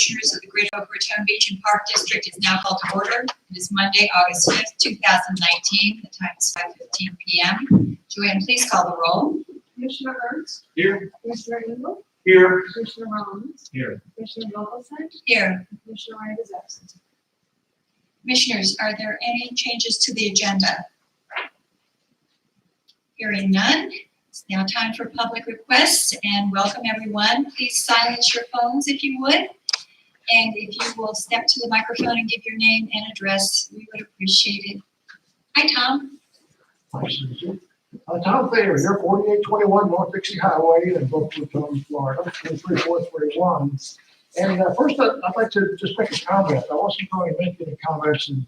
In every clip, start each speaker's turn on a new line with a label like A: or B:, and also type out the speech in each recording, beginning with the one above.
A: Commissioners of the Greater Boca Raton Beach and Park District is now called to order. It is Monday, August 5th, 2019. The time is 5:15 p.m. Joanne, please call the roll.
B: Commissioner Ernst?
C: Here.
B: Commissioner Engel?
C: Here.
B: Commissioner Rollins?
C: Here.
B: Commissioner Vogelsang?
A: Here.
B: Commissioner Wright is absent.
A: Commissioners, are there any changes to the agenda? Hearing none, it's now time for public requests, and welcome everyone. Please silence your phones if you would. And if you will step to the microphone and give your name and address, we would appreciate it. Hi, Tom.
D: Tom Thayer here, 4821 North Dixie Highway in Boca Raton, Florida, 23441. And first, I'd like to just make a comment. I wasn't going to make any comments, and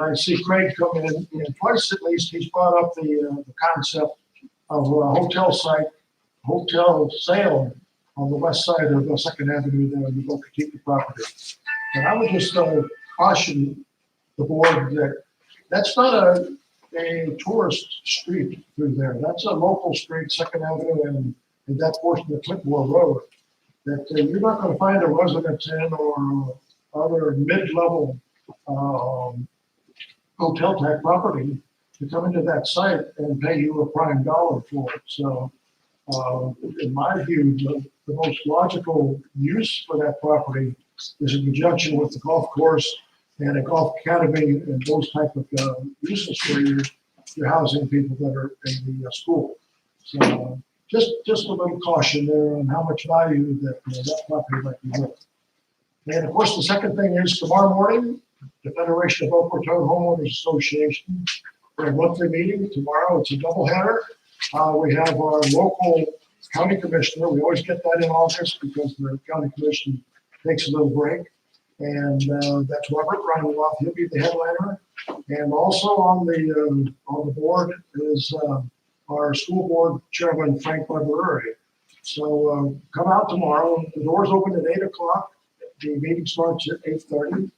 D: I see Craig coming in, twice at least. He's brought up the concept of a hotel site, hotel sale on the west side of 2nd Avenue there in the Boca Chica property. And I would just caution the board that that's not a tourist street through there. That's a local street, 2nd Avenue and that portion of Clipmore Road, that you're not going to find a residence in or other mid-level hotel type property to come into that site and pay you a prime dollar for it. So in my view, the most logical use for that property is in conjunction with the golf course and a golf academy and those type of uses where you're housing people that are in the school. So just a little caution there on how much value that that property might be worth. And of course, the second thing is tomorrow morning, the Federation of Boca Raton Homeowners Association, their monthly meeting tomorrow. It's a doubleheader. We have our local county commissioner. We always get that in August because the county commission takes a little break. And that's Robert Reinwolf. He'll be the headliner. And also on the board is our school board chairman, Frank Barbareri. So come out tomorrow. The doors open at 8 o'clock. The meeting starts at 8:30.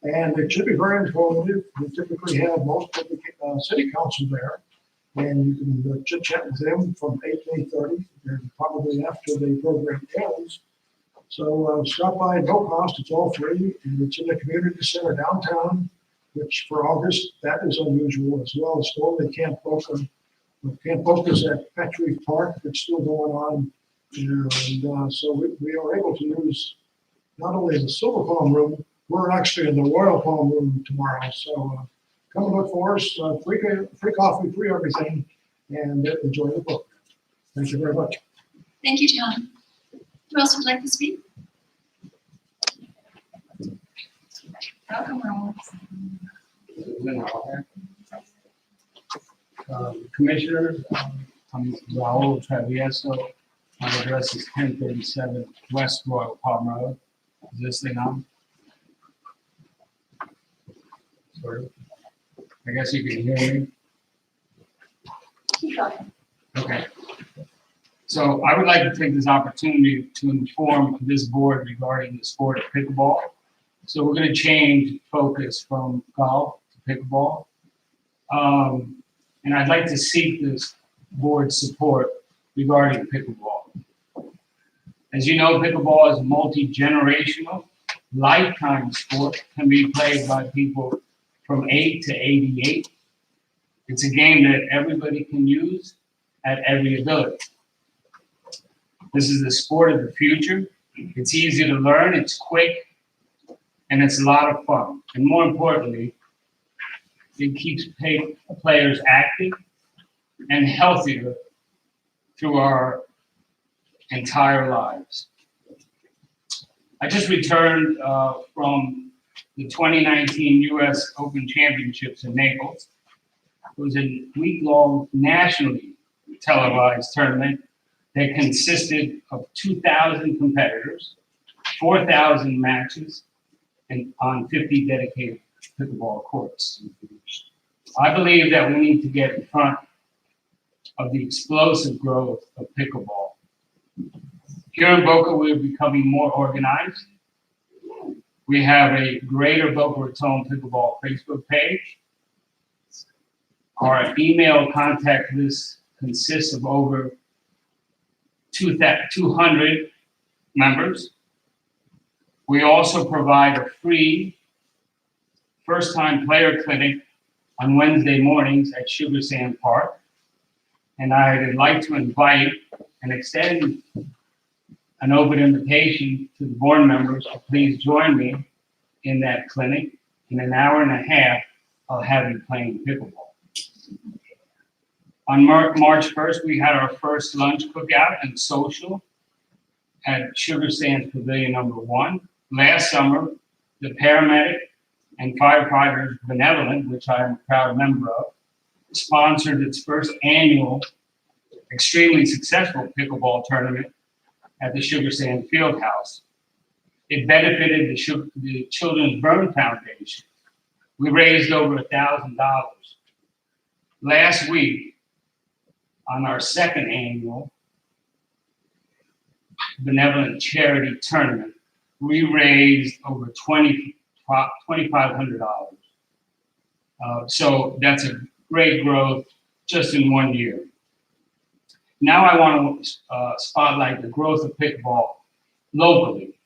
D: And it should be very informative. We typically have most of the city council there. And you can chit chat with them from 8 to 8:30, and probably after the program ends. So stop by, no cost, it's all free, and it's in the community center downtown, which for August, that is unusual as well. It's only Camp Boca. Camp Boca is at Petrie Park, it's still going on. And so we are able to use not only the Silver Palm room, we're actually in the Royal Palm room tomorrow. So come and look for us, free coffee, free everything, and enjoy the book. Thank you very much.
A: Thank you, Tom. Who else would like to speak? Welcome, Rollins.
C: Commissioners, I'm Raul Travieso. My address is 1037 West Royal Palm Road. Is this thing on? Sort of. I guess you can hear me.
A: Keep going.
C: Okay. So I would like to take this opportunity to inform this board regarding the sport of pickleball. So we're going to change focus from golf to pickleball. And I'd like to seek this board's support regarding pickleball. As you know, pickleball is a multi-generational, lifetime sport, can be played by people from 8 to 88. It's a game that everybody can use at every ability. This is the sport of the future. It's easy to learn, it's quick, and it's a lot of fun. And more importantly, it keeps players active and healthier through our entire lives. I just returned from the 2019 U.S. Open Championships in Naples. It was a week-long nationally televised tournament that consisted of 2,000 competitors, 4,000 matches, and on 50 dedicated pickleball courts. I believe that we need to get in front of the explosive growth of pickleball. Here in Boca, we're becoming more organized. We have a Greater Boca Raton Pickleball Facebook page. Our email contact list consists of over 200 members. We also provide a free first-time player clinic on Wednesday mornings at Sugar Sand Park. And I'd like to invite and extend an open invitation to the board members to please join me in that clinic. In an hour and a half, I'll have you playing pickleball. On March 1st, we had our first lunch cookout and social at Sugar Sands Pavilion number 1. Last summer, the paramedic and firefighters Benevolent, which I am a proud member of, sponsored its first annual extremely successful pickleball tournament at the Sugar Sand Fieldhouse. It benefited the Children's Burn Foundation. We raised over $1,000. Last week, on our second annual benevolent charity tournament, we raised over $2,500. So that's a great growth just in 1 year. Now I want to spotlight the growth of pickleball locally.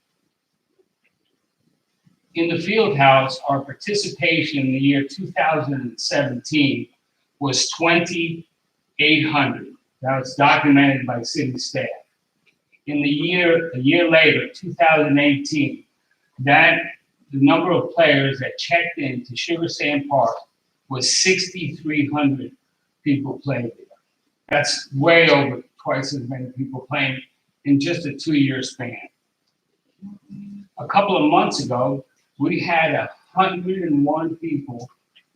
C: In the field house, our participation in the year 2017 was 2,800. That's documented by city staff. In a year later, 2018, the number of players that checked in to Sugar Sand Park was 6,300 people played there. That's way over twice as many people playing in just a 2-year span. A couple of months ago, we had 101 people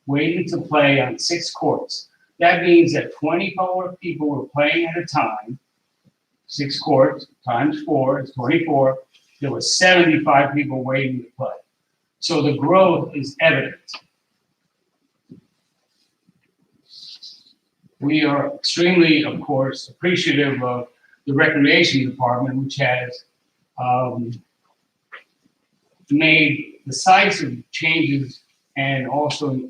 C: waiting to play on 6 courts. That means that 24 people were playing at a time. 6 courts times 4 is 24. There were 75 people waiting to play. So the growth is evident. We are extremely, of course, appreciative of the Recreation Department, which has made decisive changes and also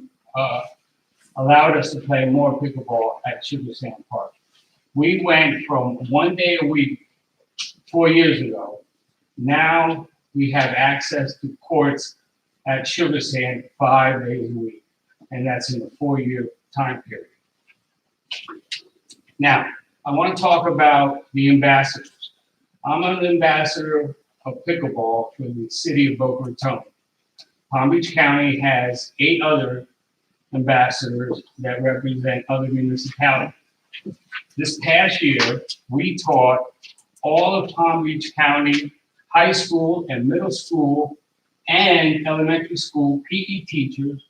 C: allowed us to play more pickleball at Sugar Sand Park. We went from 1 day a week 4 years ago. Now we have access to courts at Sugar Sand 5 days a week, and that's in a 4-year time period. Now, I want to talk about the ambassadors. I'm an ambassador of pickleball for the city of Boca Raton. Palm Beach County has 8 other ambassadors that represent other municipalities. This past year, we taught all of Palm Beach County high school and middle school and elementary school PE teachers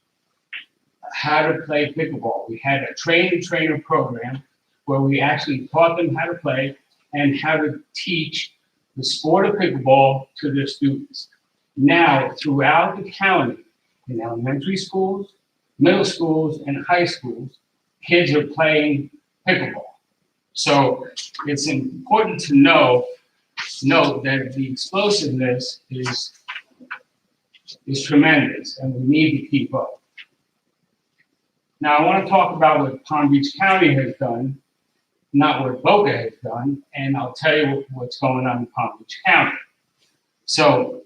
C: how to play pickleball. We had a train-the-trainer program where we actually taught them how to play and how to teach the sport of pickleball to their students. Now, throughout the county, in elementary schools, middle schools, and high schools, kids are playing pickleball. So it's important to note that the explosiveness is tremendous, and we need to keep up. Now, I want to talk about what Palm Beach County has done, not what Boca has done, and I'll tell you what's going on in Palm Beach County. So,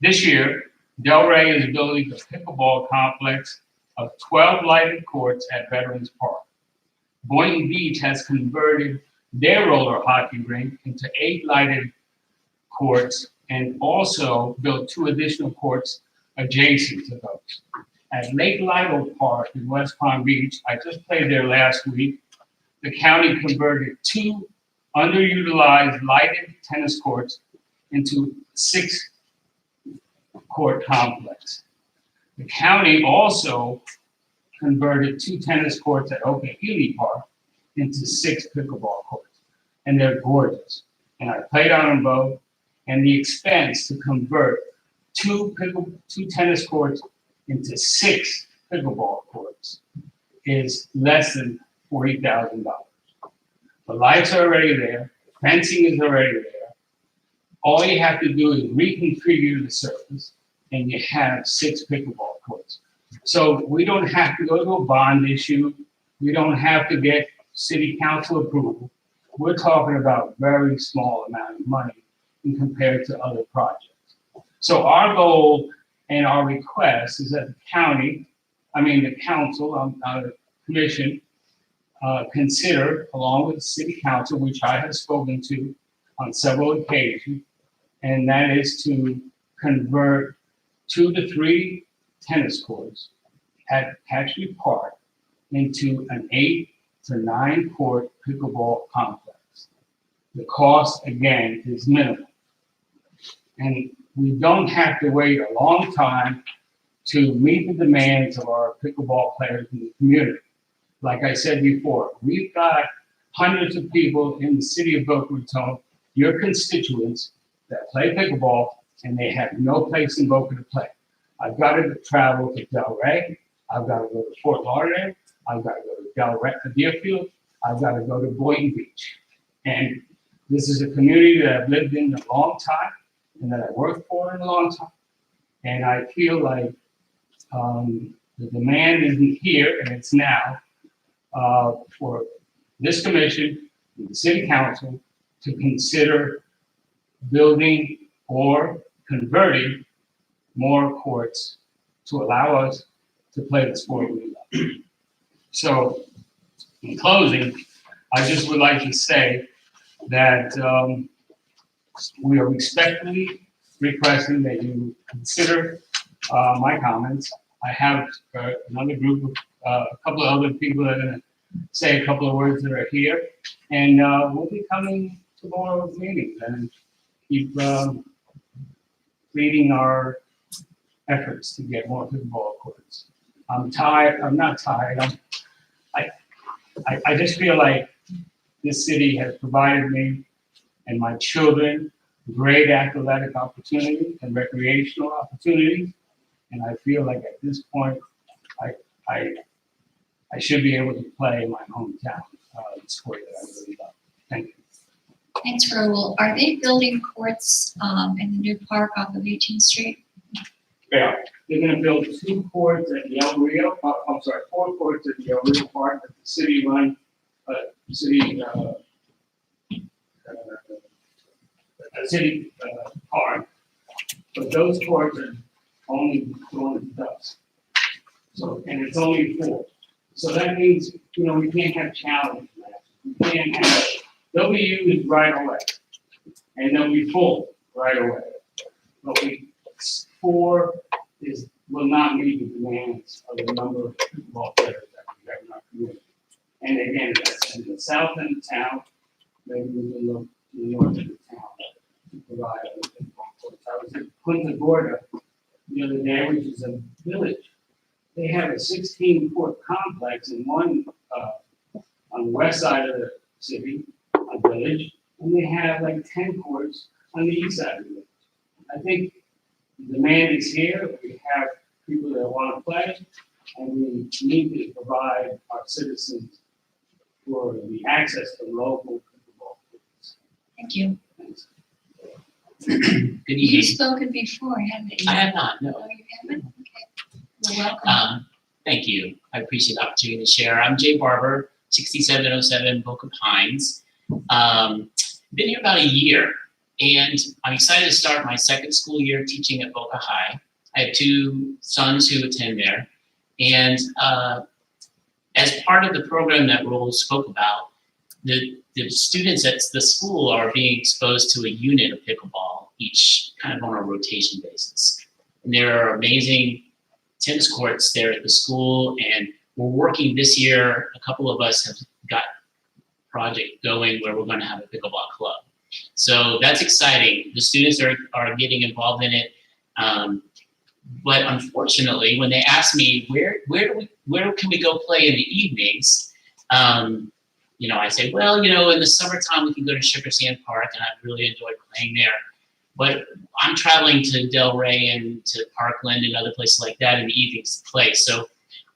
C: this year, Delray is building a pickleball complex of 12 lighted courts at Veterans Park. Boynton Beach has converted their roller hockey rink into 8 lighted courts and also built 2 additional courts adjacent to those. At Lake Lido Park in West Palm Beach, I just played there last week, the county converted 2 underutilized lighted tennis courts into 6-court complex. The county also converted 2 tennis courts at Okehili Park into 6 pickleball courts, and they're gorgeous. And I played on them both, and the expense to convert 2 tennis courts into 6 pickleball courts is less than $40,000. The lights are already there, fencing is already there. All you have to do is reconfigure the surface, and you have 6 pickleball courts. So we don't have to go to a bond issue. We don't have to get city council approval. we're talking about very small amount of money in compared to other projects. So our goal and our request is that the council, the commission, consider, along with the city council, which I have spoken to on several occasions, and that is to convert 2 to 3 tennis courts at Patchley Park into an 8 to 9 court pickleball complex. The cost, again, is minimal. And we don't have to wait a long time to meet the demands of our pickleball players in the community. Like I said before, we've got hundreds of people in the city of Boca Raton, your constituents, that play pickleball, and they have no place in Boca to play. I've got to travel to Delray, I've got to go to Fort Lauderdale, I've got to go to Deerfield, I've got to go to Boynton Beach. And this is a community that I've lived in a long time and that I worked for in a long time. And I feel like the demand isn't here, and it's now for this commission, and the city council, to consider building or converting more courts to allow us to play the sport we love. So, in closing, I just would like to say that we are respectfully requesting that you consider my comments. I have another group of a couple of other people that are going to say a couple of words that are here, and we'll be coming to more meetings and keep leading our efforts to get more pickleball courts. I'm tired. I'm not tired. I just feel like this city has provided me and my children great athletic opportunities and recreational opportunities, and I feel like at this point, I should be able to play in my hometown, the sport that I really love. Thank you.
A: Thanks, Raul. Are they building courts in the new park off of 18th Street?
C: Yeah, they're gonna build 2 courts at the El Rio, 4 courts at the El Rio Park that the city run, city park. But those courts are only going to dust. So, and it's only 4. So that means, we can't have challenge matches. We can't have, they'll be used right away. And they'll be full right away. But 4 will not meet the demands of the number of football players that we have in our community. And again, that's in the south end of town, maybe we can look to the north end of town to provide other football courts. I was in Punta Gorda the other day, which is a village. They have a 16-court complex in one on the west side of the city, a village, and they have like 10 courts on the east side of the village. I think the demand is here. We have people that want to play, and we need to provide our citizens for the access to local football courts.
A: Thank you.
C: Thanks.
E: Good
A: You've
E: evening.
A: spoken before, haven't you?
E: I have not, no.
A: No, you haven't? Okay. Well, welcome.
E: Thank you. I appreciate the opportunity to share. I'm Jay Barber, 6707 Boca Pines. Been here about a year, and I'm excited to start my second school year teaching at Boca High. I have 2 sons who attend there, and as part of the program that Raul spoke about, the students at the school are being exposed to a unit of pickleball, each kind of on a rotation basis. And there are amazing tennis courts there at the school, and we're working this year. A couple of us have got a project going where we're going to have a pickleball club. So that's exciting. The students are getting involved in it. But unfortunately, when they ask me, where can we go play in the evenings? I say, well, in the summertime, we can go to Sugar Sand Park, and I really enjoy playing there. But I'm traveling to Delray and to Parkland and other places like that in the evenings to play. So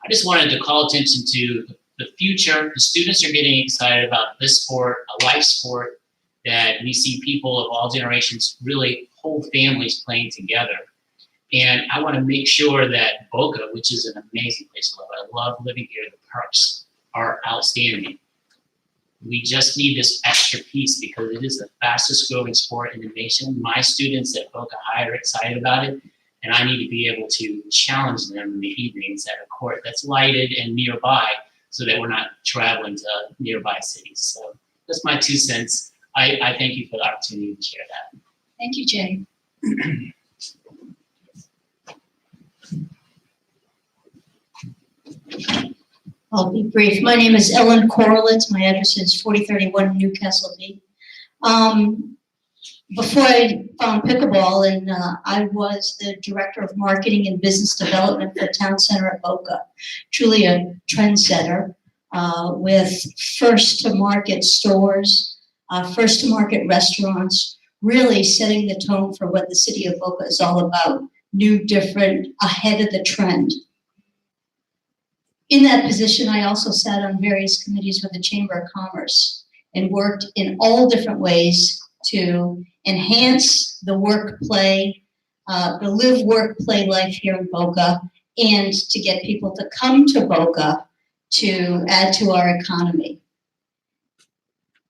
E: I just wanted to call attention to the future. The students are getting excited about this sport, a life sport that we see people of all generations, really whole families playing together. And I want to make sure that Boca, which is an amazing place to live, I love living here, the parks are outstanding. We just need this extra piece because it is the fastest growing sport in the nation. My students at Boca High are excited about it, and I need to be able to challenge them in the evenings at a court that's lighted and nearby so that we're not traveling to nearby cities. So that's my 2 cents. I thank you for the opportunity to share that.
A: Thank you, Jay.
F: I'll be brief. My name is Ellen Korolitz. My address is 4031 Newcastle B. Before I found pickleball, and I was the director of marketing and business development for Town Center at Boca. Truly a trendsetter with first-to-market stores, first-to-market restaurants, really setting the tone for what the city of Boca is all about. New, different, ahead of the trend. In that position, I also sat on various committees with the Chamber of Commerce and worked in all different ways to enhance the work-play, the live-work-play life here in Boca, and to get people to come to Boca to add to our economy.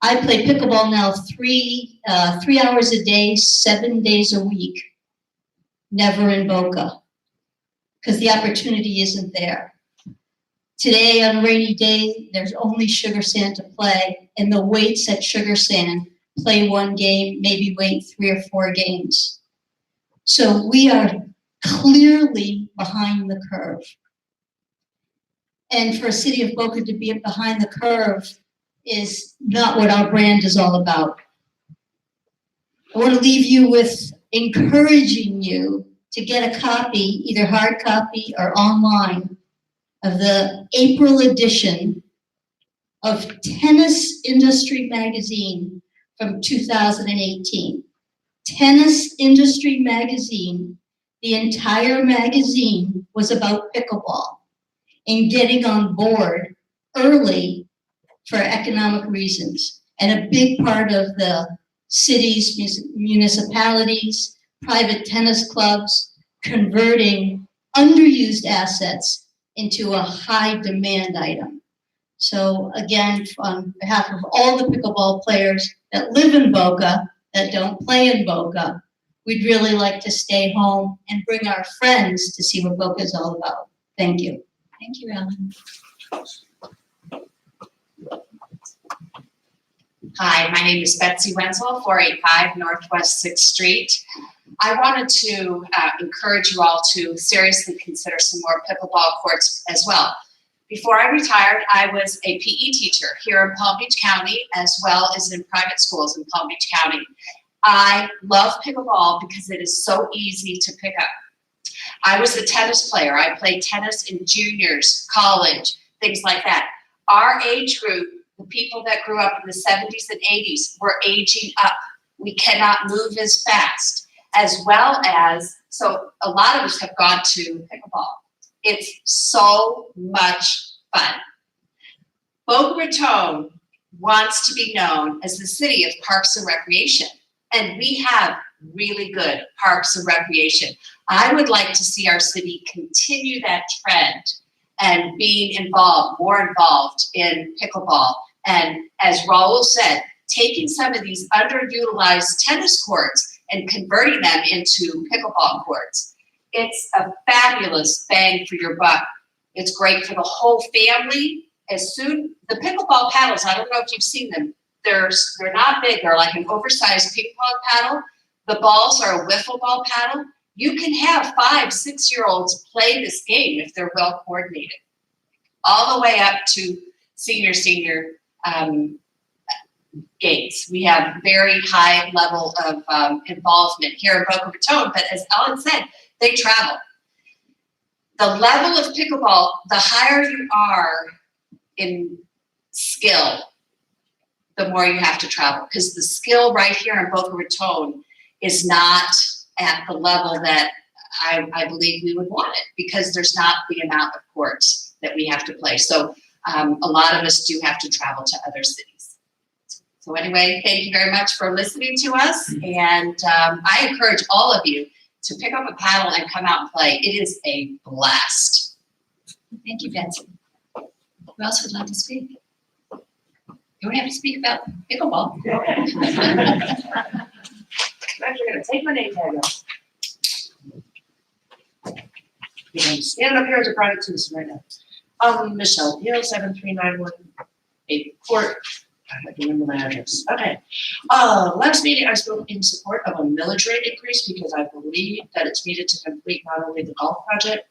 F: I play pickleball now 3 hours a day, 7 days a week, never in Boca, because the opportunity isn't there. Today, on a rainy day, there's only Sugar Sand to play, and the weights at Sugar Sand play 1 game, maybe wait 3 or 4 games. So we are clearly behind the curve. And for a city of Boca to be behind the curve is not what our brand is all about. I want to leave you with encouraging you to get a copy, either hard copy or online, of the April edition of Tennis Industry Magazine from 2018. Tennis Industry Magazine, the entire magazine was about pickleball and getting on board early for economic reasons. And a big part of the cities, municipalities, private tennis clubs, converting underused assets into a high demand item. So again, on behalf of all the pickleball players that live in Boca, that don't play in Boca, we'd really like to stay home and bring our friends to see what Boca is all about. Thank you.
A: Thank you, Ellen.
G: Hi, my name is Betsy Wenzel, 485 Northwest 6th Street. I wanted to encourage you all to seriously consider some more pickleball courts as well. Before I retired, I was a PE teacher here in Palm Beach County, as well as in private schools in Palm Beach County. I love pickleball because it is so easy to pick up. I was a tennis player. I played tennis in juniors, college, things like that. Our age group, the people that grew up in the 70s and 80s, were aging up. We cannot move as fast, as well as, so a lot of us have gone to pickleball. It's so much fun. Boca Raton wants to be known as the city of parks and recreation, and we have really good parks and recreation. I would like to see our city continue that trend and being involved, more involved in pickleball. And as Raul said, taking some of these underutilized tennis courts and converting them into pickleball courts. It's a fabulous bang for your buck. It's great for the whole family. The pickleball paddles, I don't know if you've seen them. They're not big. They're like an oversized ping pong paddle. The balls are a wiffle ball paddle. You can have 5, 6-year-olds play this game if they're well coordinated. All the way up to senior games. We have very high level of involvement here in Boca Raton, but as Ellen said, they travel. The level of pickleball, the higher you are in skill, the more you have to travel, because the skill right here in Boca Raton is not at the level that I believe we would want it, because there's not the amount of courts that we have to play. So a lot of us do have to travel to other cities. So anyway, thank you very much for listening to us. And I encourage all of you to pick up a paddle and come out and play. It is a blast.
A: Thank you, Betsy. Who else would like to speak? don't have to speak about pickleball.
B: I'm actually gonna take my name tag off. I'm standing up here as a private citizen right now. Michelle Hill, 73918 Court. I have to remember my address. Okay. Last meeting, I spoke in support of a millage rate increase because I believe that it's needed to complete not only the golf project,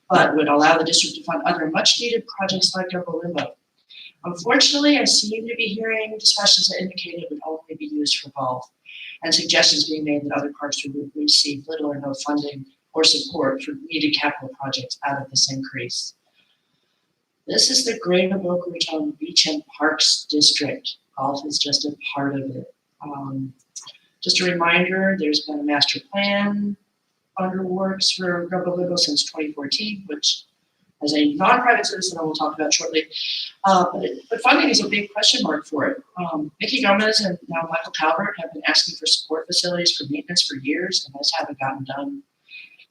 B: but would allow the district to fund other much-needed projects like Double Limbo. Unfortunately, I seem to be hearing discussions that indicate it would only be used for golf, and suggestions being made that other parks would receive little or no funding or support for needed capital projects out of this increase. This is the Greater Boca Raton Beach and Parks District. Golf is just a part of it. Just a reminder, there's been a master plan under works for Double Limbo since 2014, which as a non-private citizen, I will talk about shortly. But funding is a big question mark for it. Mickey Gomez and now Michael Calvert have been asking for support facilities for maintenance for years, and those haven't gotten done.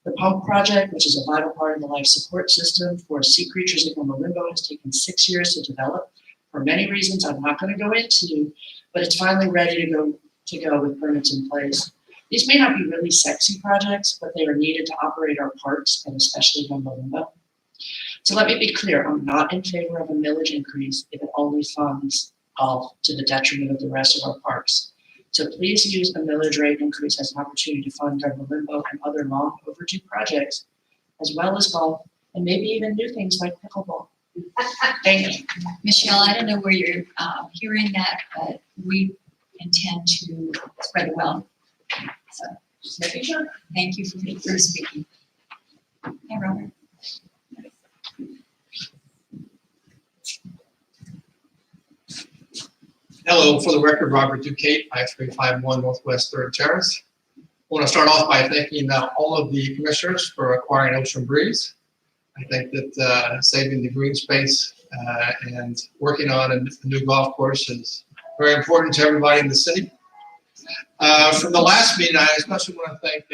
B: The pump project, which is a vital part of the life support system for sea creatures in Double Limbo, has taken 6 years to develop for many reasons I'm not going to go into, but it's finally ready to go with permits in place. These may not be really sexy projects, but they are needed to operate our parks and especially Double Limbo. So let me be clear, I'm not in favor of a millage increase if it only funds golf to the detriment of the rest of our parks. So please use a millage rate increase as an opportunity to fund Double Limbo and other long overdue projects, as well as golf, and maybe even new things like pickleball. Thank you.
A: Michelle, I don't know where you're hearing that, but we intend to spread the wealth. So
B: Just making sure.
A: thank you for speaking. Hi, Robert.
H: Hello, for the record, Robert Duquette, 5351 Northwest 3rd Terrace. I want to start off by thanking all of the commissioners for acquiring Ocean Breeze. I think that saving the green space and working on a new golf course is very important to everybody in the city. From the last meeting, I especially want to thank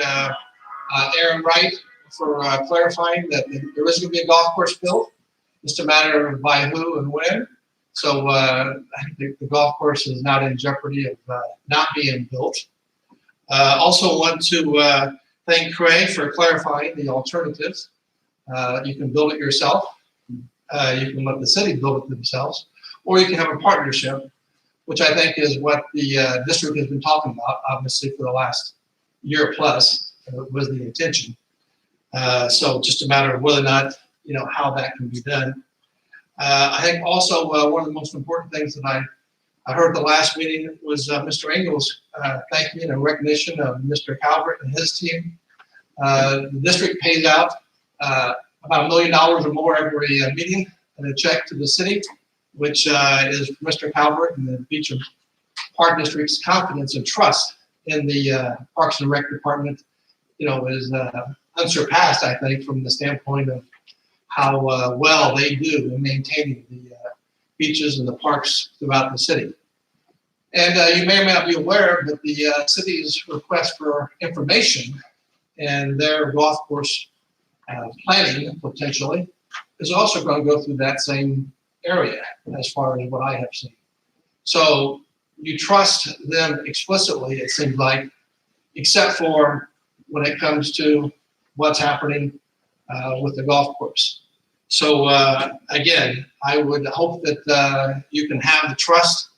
H: Aaron Wright for clarifying that there is going to be a golf course built. Just a matter of by who and when. So I think the golf course is not in jeopardy of not being built. Also want to thank Craig for clarifying the alternatives. You can build it yourself. You can let the city build it themselves, or you can have a partnership, which I think is what the district has been talking about, obviously, for the last year plus, was the intention. So just a matter of whether or not, how that can be done. I think also one of the most important things that I heard at the last meeting was Mr. Engels thanking and recognition of Mr. Calvert and his team. The district pays out about $1 million or more every meeting and a check to the city, which is Mr. Calvert and the Beach and Park District's confidence and trust in the Parks and Rec Department, is unsurpassed, I think, from the standpoint of how well they do in maintaining the beaches and the parks throughout the city. And you may or may not be aware, but the city's request for information and their golf course planning potentially is also going to go through that same area as far as what I have seen. So you trust them explicitly, it seems like, except for when it comes to what's happening with the golf course. So again, I would hope that you can have the trust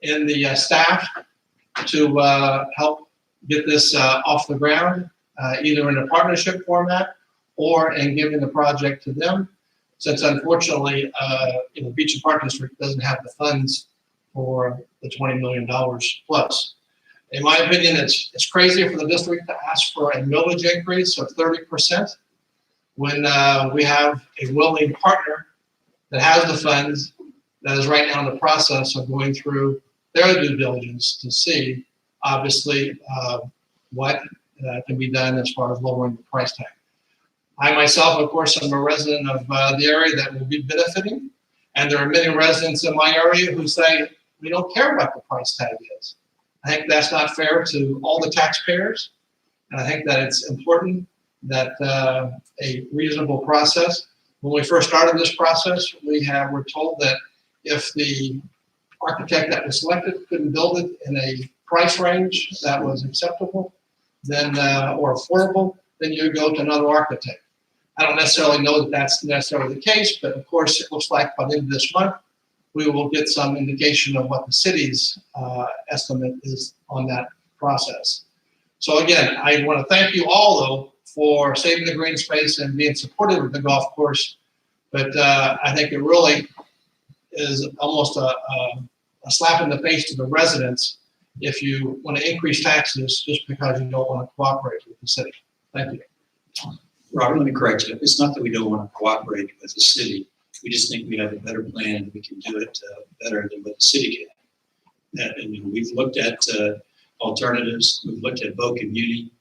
H: in the staff to help get this off the ground, either in a partnership format or in giving the project to them, since unfortunately, the Beach and Park District doesn't have the funds for the $20 million plus. In my opinion, it's crazy for the district to ask for a millage increase of 30%. When we have a willing partner that has the funds, that is right now in the process of going through their due diligence to see, obviously, what can be done as far as lowering the price tag. I myself, of course, am a resident of the area that will be benefiting, and there are many residents in my area who say, we don't care what the price tag is. I think that's not fair to all the taxpayers, and I think that it's important that a reasonable process. When we first started this process, we were told that if the architect that was selected couldn't build it in a price range that was acceptable, then, or affordable, then you go to another architect. I don't necessarily know that that's necessarily the case, but of course, it looks like by the end of this month, we will get some indication of what the city's estimate is on that process. So again, I want to thank you all, though, for saving the green space and being supportive of the golf course. But I think it really is almost a slap in the face to the residents if you want to increase taxes just because you don't want to cooperate with the city. Thank you.
I: Robert, let me correct you. It's not that we don't want to cooperate with the city. We just think we have a better plan and we can do it better than what the city can. And you know, we've looked at alternatives. We've looked at Boca Muni.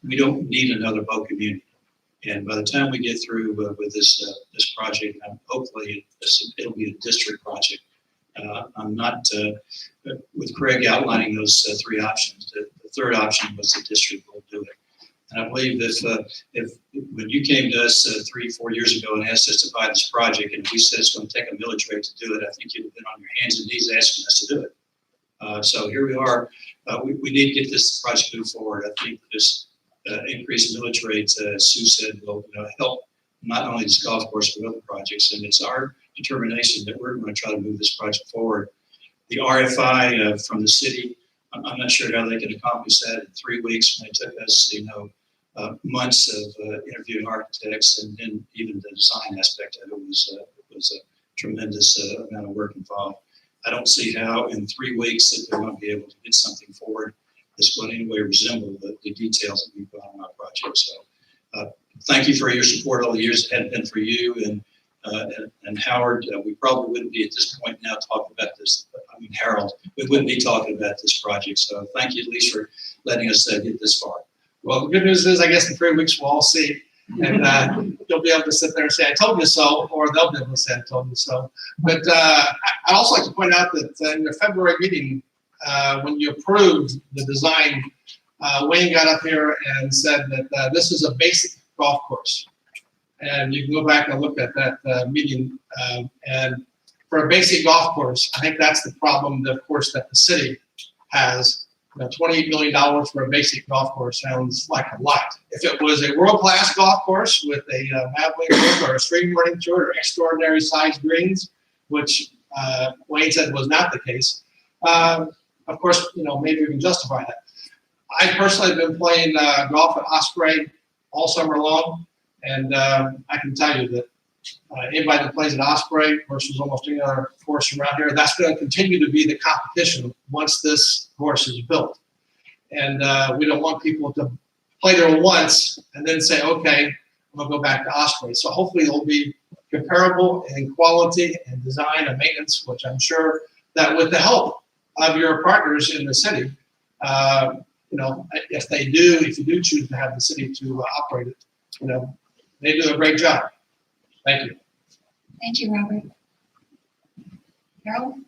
I: We don't need another Boca Muni. And by the time we get through with this project, hopefully it'll be a district project. I'm not, with Craig outlining those three options, the third option was the district will do it. And I believe that if when you came to us 3-4 years ago and asked us to buy this project, and we said it's going to take a millage rate to do it, I think you'd have been on your hands and knees asking us to do it. So here we are. We need to get this project moved forward. I think this increased millage rate, Sue said, will help not only this golf course but other projects. And it's our determination that we're going to try to move this project forward. The RFI from the city, I'm not sure how they can accomplish that in 3 weeks when it took us, months of interviewing architects, and then even the design aspect of it was a tremendous amount of work involved. I don't see how in 3 weeks that they're going to be able to get something forward that's going to in any way resemble the details that we've got on our project. So thank you for your support all the years. It had been for you and Howard. We probably wouldn't be at this point now talking about this. Harold, we wouldn't be talking about this project. So thank you at least for letting us get this far.
H: Well, the good news is, I guess in 3 weeks we'll all see, and you'll be able to sit there and say, "I told you so," or they'll be able to say, "I told you so." But I'd also like to point out that in the February meeting, when you approved the design, Wayne got up here and said that this is a basic golf course, and you can go back and look at that meeting. And for a basic golf course, I think that's the problem, of course, that the city has. $28 million for a basic golf course sounds like a lot. If it was a world-class golf course with a Maverick course or a stream running through it or extraordinary sized greens, which Wayne said was not the case, of course, maybe we can justify that. I personally have been playing golf at Osprey all summer long, and I can tell you that anybody that plays at Osprey versus almost any other course around here, that's going to continue to be the competition once this course is built. And we don't want people to play there once and then say, okay, I'm going to go back to Osprey. So hopefully it'll be comparable in quality and design and maintenance, which I'm sure that with the help of your partners in the city, if you do choose to have the city to operate it, they do a great job. Thank you.
A: Thank you, Robert. Harold?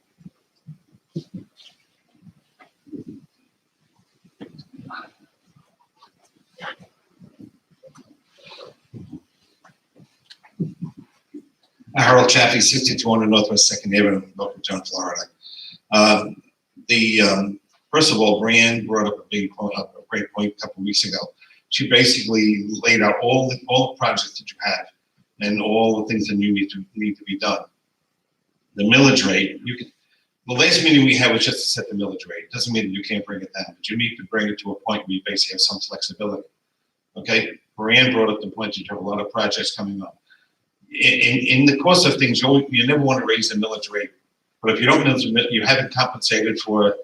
J: Harold Chaffee, 6200 Northwest 2nd Avenue, Boca Raton, Florida. First of all, Brianne brought up a great point a couple of weeks ago. She basically laid out all the projects that you have and all the things that you need to be done. The millage rate, the last meeting we had was just to set the millage rate. It doesn't mean that you can't bring it down, but you need to bring it to a point where you basically have some flexibility. Okay, Brianne brought up the point that you have a lot of projects coming up. In the course of things, you never want to raise the millage rate, but if you don't, you haven't compensated for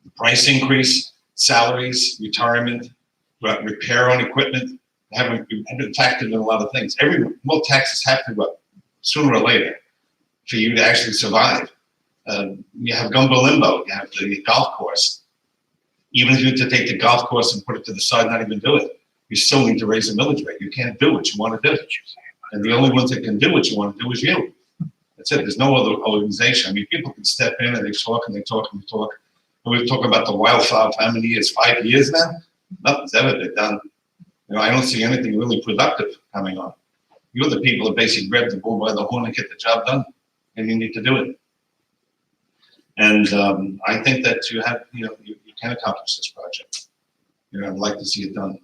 J: the price increase, salaries, retirement, repair on equipment, haven't been factored in a lot of things. More taxes have to go up sooner or later for you to actually survive. You have Gumbo Limbo, you have the golf course. Even if you were to take the golf course and put it to the side, not even do it, you still need to raise the millage rate. You can't do what you want to do. And the only ones that can do what you want to do is you. That's it. There's no other organization. I mean, people can step in and they talk and they talk and they talk. And we've talked about the wildfire for how many years? 5 years now? Nothing's ever been done. I don't see anything really productive coming on. You're the people that basically grab the bull by the horn and get the job done, and you need to do it. And I think that you have, you can accomplish this project. I'd like to see it done.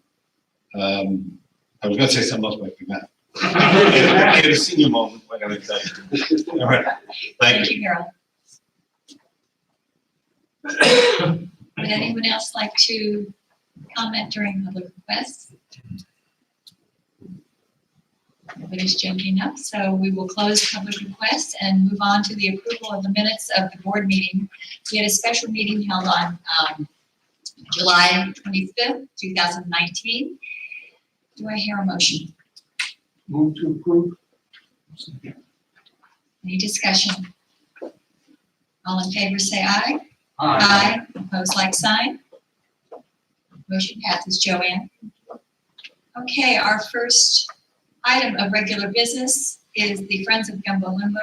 J: I was gonna say something else, but I forgot. I had a senior moment, I gotta tell you. All right, thank you.
A: Harold. Would anyone else like to comment during public requests? Nobody's jumping up, so we will close public requests and move on to the approval of the minutes of the board meeting. We had a special meeting held on July 25th, 2019. Do I hear a motion?
D: Move to approve.
A: Any discussion? All in favor, say aye. Aye. Opposed, like sign. Motion passes. Joanne? Okay, our first item of regular business is the Friends of Gumbo Limbo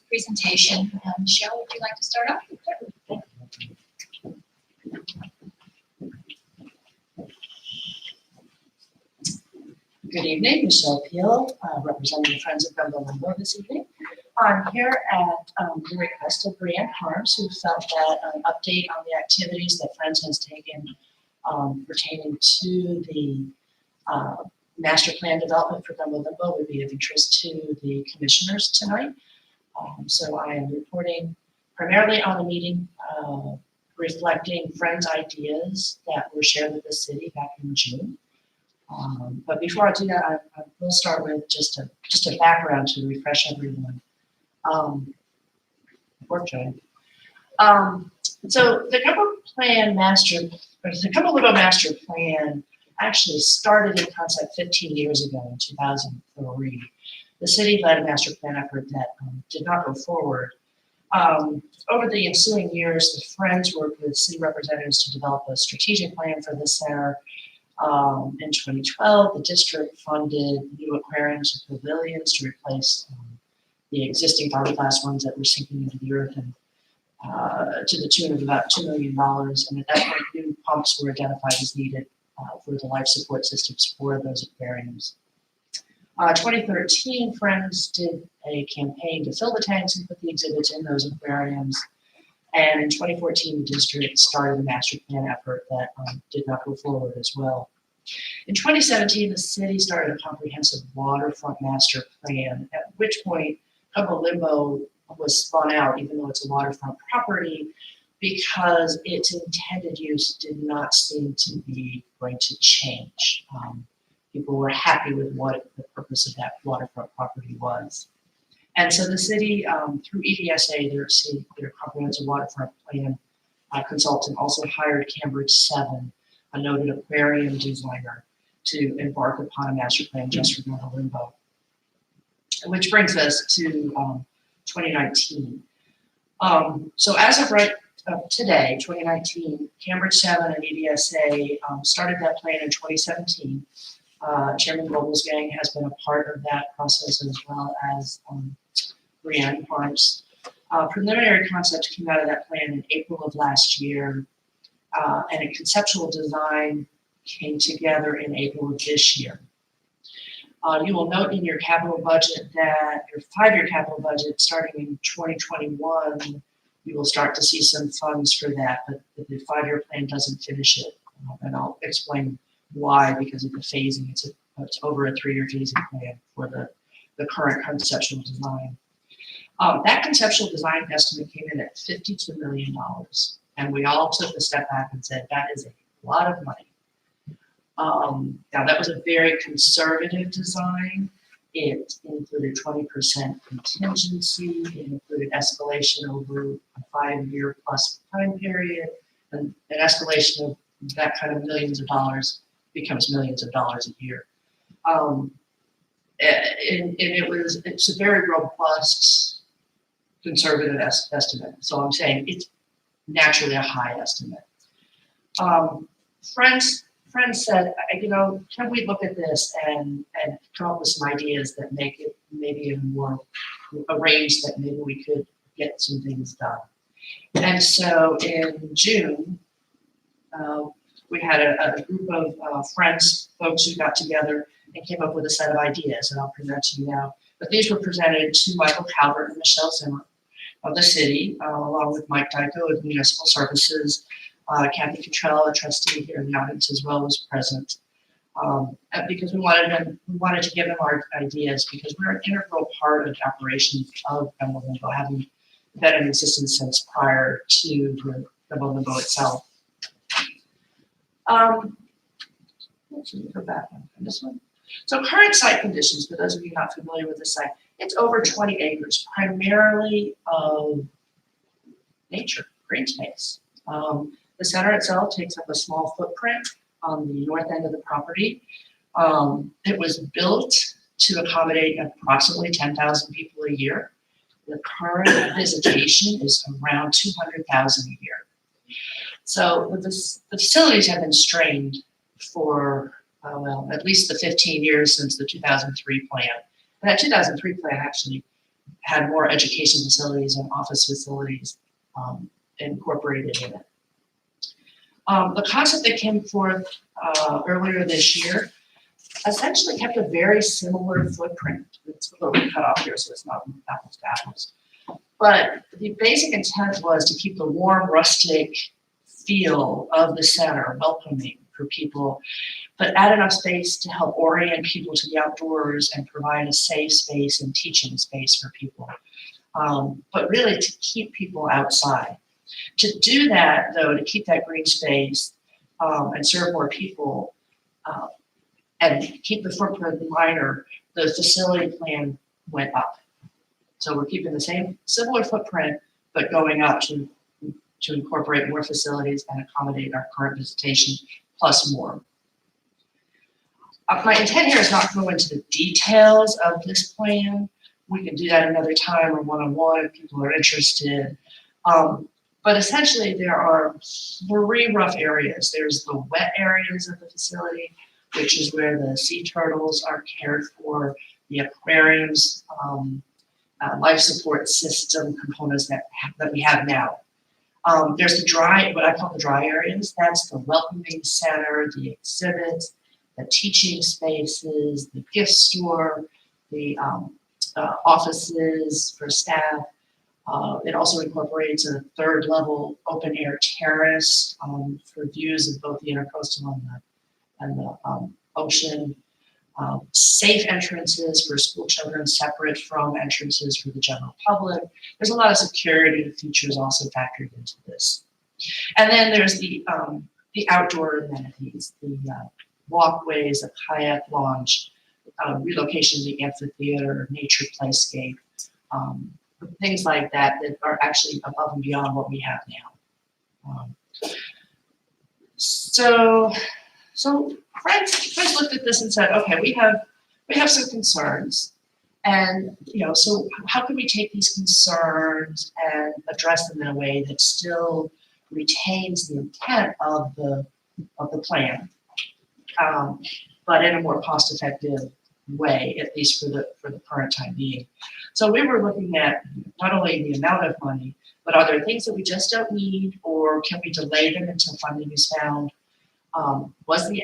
A: presentation. Michelle, would you like to start off?
B: Good evening, Michelle Peel, representing the Friends of Gumbo Limbo this evening. I'm here at the request of Brianne Harms, who felt that an update on the activities that Friends has taken pertaining to the master plan development for Gumbo Limbo would be of interest to the commissioners tonight. So I am reporting primarily on a meeting reflecting Friends' ideas that were shared with the city back in June. But before I do that, I will start with just a background to refresh everyone. So the Gumbo Limbo Master Plan actually started in concept 15 years ago in 2003. The city led a master plan effort that did not go forward. Over the ensuing years, the Friends worked with city representatives to develop a strategic plan for the center. In 2012, the district funded new aquariums and pavilions to replace the existing fiberglass ones that were sinking into the earth, and to the tune of about $2 million. And at that point, new pumps were identified as needed for the life support systems for those aquariums. 2013, Friends did a campaign to fill the tanks and put the exhibits in those aquariums. And in 2014, the district started a master plan effort that did not go forward as well. In 2017, the city started a comprehensive waterfront master plan, at which point Gumbo Limbo was spun out, even though it's a waterfront property, because its intended use did not seem to be going to change. People were happy with what the purpose of that waterfront property was. And so the city, through EDSA, their comprehensive waterfront plan consultant, also hired Cambridge 7, a noted aquarium designer, to embark upon a master plan just for Gumbo Limbo. Which brings us to 2019. So as of right today, 2019, Cambridge 7 and EDSA started that plan in 2017. Chairman Vogelsgang has been a part of that process, as well as Brianne Harms. Preliminary concepts came out of that plan in April of last year, and a conceptual design came together in April of this year. You will note in your capital budget that your 5-year capital budget starting in 2021, you will start to see some funds for that, but the 5-year plan doesn't finish it. And I'll explain why, because of the phasing. It's over a 3-year phasing plan for the current conceptual design. That conceptual design estimate came in at $52 million. And we all took a step back and said, that is a lot of money. Now that was a very conservative design. It included 20% contingency. It included escalation over a 5-year plus time period. And an escalation of that kind of millions of dollars becomes millions of dollars a year. And it's a very robust conservative estimate. So I'm saying it's naturally a high estimate. Friends said, can we look at this and come up with some ideas that make it maybe even more arranged, that maybe we could get some things done. And so in June, we had a group of Friends folks who got together and came up with a set of ideas, and I'll present to you now. But these were presented to Michael Calvert and Michelle Zimmer. of the city, along with Mike Dyko of Municipal Services. Kathy Cottrell, a trustee here in the audience as well, was present. Because we wanted to give them our ideas, because we're an integral part of the operations of Bembo Limbo, having been in existence since prior to the Bembo Limbo itself. Let's go back on this one. So current site conditions, for those of you not familiar with the site, it's over 20 acres, primarily of nature, green space. The center itself takes up a small footprint on the north end of the property. It was built to accommodate approximately 10,000 people a year. The current visitation is around 200,000 a year. So the facilities have been strained for, well, at least the 15 years since the 2003 plan. And that 2003 plan actually had more education facilities and office facilities incorporated in it. The concept that came forth earlier this year essentially kept a very similar footprint. It's a little cut off here, so it's not apples to apples. But the basic intent was to keep the warm, rustic feel of the center welcoming for people, but add enough space to help orient people to the outdoors and provide a safe space and teaching space for people. But really to keep people outside. To do that, though, to keep that green space and serve more people and keep the footprint minor, the facility plan went up. So we're keeping the same similar footprint, but going up to incorporate more facilities and accommodate our current visitation plus more. My intent here is not to go into the details of this plan. We can do that another time or one-on-one if people are interested. But essentially there are 3 rough areas. There's the wet areas of the facility, which is where the sea turtles are cared for, the aquariums, life support system components that we have now. There's the dry, what I call the dry areas. That's the welcoming center, the exhibits, the teaching spaces, the gift store, the offices for staff. It also incorporates a 3rd level open air terrace for views of both the intercoastal and the ocean. Safe entrances for school children separate from entrances for the general public. There's a lot of security features also factored into this. And then there's the outdoor amenities, the walkways, a kayak launch, relocation of the amphitheater, nature playscape, things like that that are actually above and beyond what we have now. So friends looked at this and said, okay, we have some concerns, and so how can we take these concerns and address them in a way that still retains the intent of the plan, but in a more cost-effective way, at least for the current time being. So we were looking at not only the amount of money, but are there things that we just don't need, or can we delay them until funding is found? Was the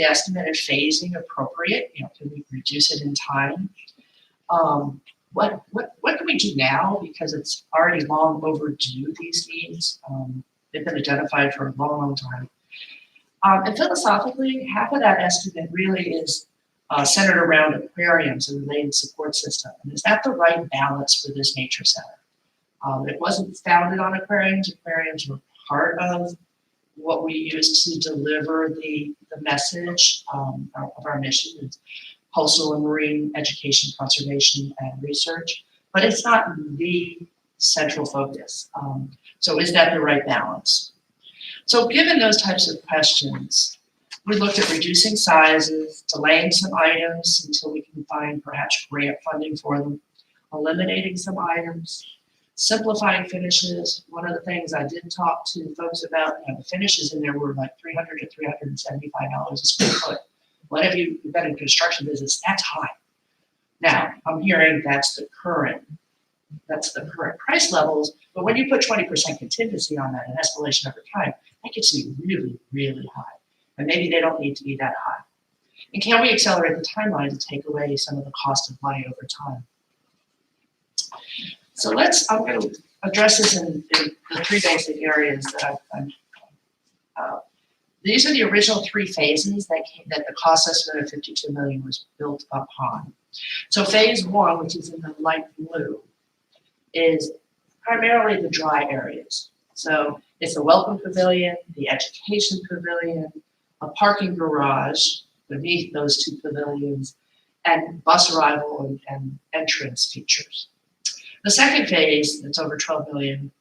B: estimated phasing appropriate? Can we reduce it in time? What can we do now? Because it's already long overdue, these needs. They've been identified for a long, long time. And philosophically, half of that estimate really is centered around aquariums and related support system. And is that the right balance for this nature center? It wasn't founded on aquariums. Aquariums were part of what we use to deliver the message of our mission is coastal and marine education, conservation, and research, but it's not the central focus. So is that the right balance? So given those types of questions, we looked at reducing sizes, delaying some items until we can find perhaps grant funding for them, eliminating some items, simplifying finishes. One of the things I did talk to folks about, the finishes in there were like $300 to $375 a square foot. What have you been in construction business? That's high. Now, I'm hearing that's the current price levels, but when you put 20% contingency on that and escalation over time, that gets to be really, really high. And maybe they don't need to be that high. And can we accelerate the timeline to take away some of the cost of money over time? So I'm gonna address this in the three basic areas that these are the original three phases that the cost estimate of 52 million was built upon. So phase one, which is in the light blue, is primarily the dry areas. So it's a welcome pavilion, the education pavilion, a parking garage beneath those two pavilions, and bus arrival and entrance features. The second phase, that's over 12 million,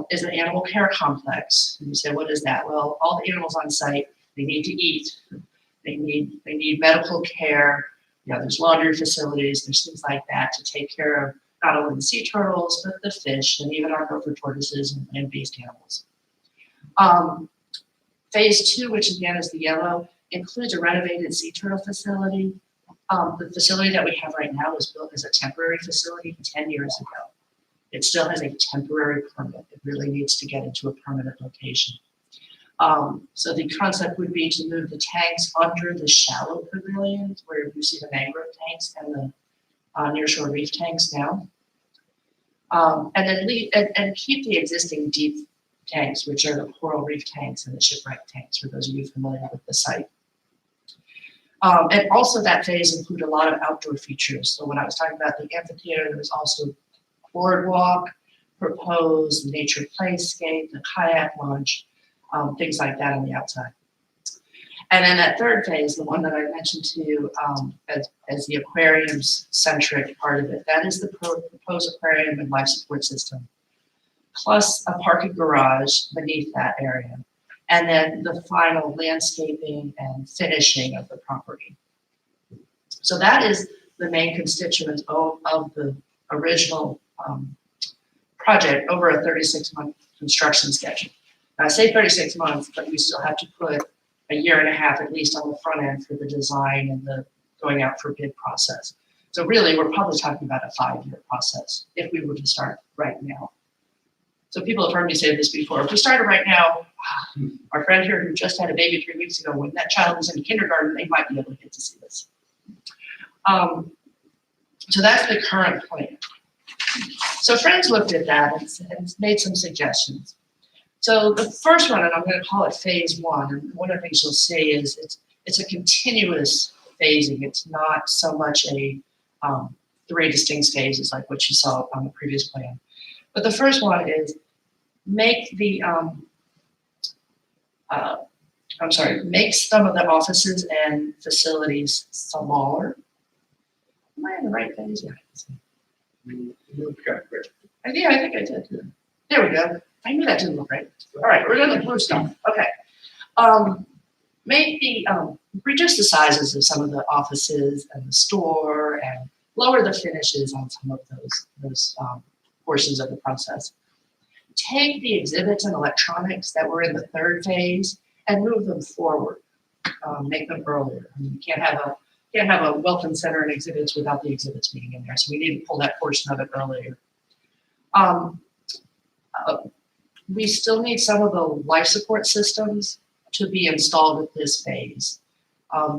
B: is an animal care complex. And you say, what is that? Well, all the animals on site, they need to eat. They need medical care. You know, there's laundry facilities, there's things like that to take care of not only the sea turtles, but the fish and even our gopher tortoises and land-based animals. Phase two, which again is the yellow, includes a renovated sea turtle facility. The facility that we have right now was built as a temporary facility 10 years ago. It still has a temporary permit. It really needs to get into a permanent location. So the concept would be to move the tanks under the shallow pavilions where you see the mangrove tanks and the nearshore reef tanks now. And then keep the existing deep tanks, which are the coral reef tanks and the shipwreck tanks, for those of you familiar with the site. And also that phase included a lot of outdoor features. So when I was talking about the amphitheater, there was also boardwalk, proposed nature playscape, the kayak launch, things like that on the outside. And then that third phase, the one that I mentioned to you as the aquarium-centric part of it, that is the proposed aquarium and life support system, plus a parking garage beneath that area, and then the final landscaping and finishing of the property. So that is the main constituents of the original project over a 36-month construction schedule. Now, I say 36 months, but we still have to put a year and a half at least on the front end for the design and the going out for bid process. So really, we're probably talking about a 5-year process if we were to start right now. So people have heard me say this before. If we started right now, our friend here who just had a baby 3 weeks ago, when that child was in kindergarten, they might be able to get to see this. So that's the current plan. So friends looked at that and made some suggestions. So the first one, and I'm going to call it phase one, and one of the things you'll see is it's a continuous phasing. It's not so much a 3 distinct phases like what you saw on the previous plan. But the first one is make some of the offices and facilities smaller. Am I in the right phase? Yeah, I think I did. There we go. I knew that didn't look right. All right, we're doing the blue stuff. Okay. Reduce the sizes of some of the offices and the store and lower the finishes on some of those portions of the process. Take the exhibits and electronics that were in the third phase and move them forward. Make them earlier. I mean, you can't have a welcome center and exhibits without the exhibits being in there. So we need to pull that portion of it earlier. We still need some of the life support systems to be installed at this phase,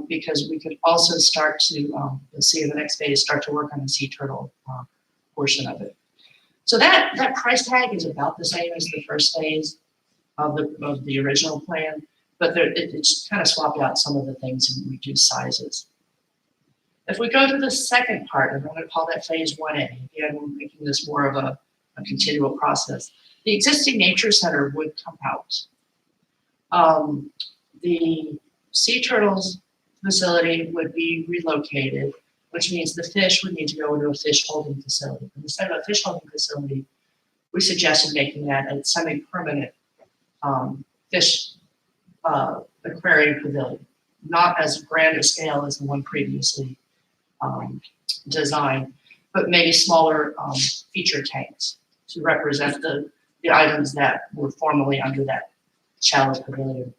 B: because we could also start to, you'll see in the next phase, start to work on the sea turtle portion of it. So that price tag is about the same as the first phase of the original plan, but it's kind of swapped out some of the things and reduced sizes. If we go to the second part, and I'm going to call that phase 1A, again, we're making this more of a continual process. The existing nature center would come out. The sea turtles facility would be relocated, which means the fish would need to go into a fish holding facility. Instead of a fish holding facility, we suggested making that a semi-permanent fish aquarium pavilion, not as grand a scale as the one previously designed, but maybe smaller feature tanks to represent the items that were formerly under that shallow pavilion.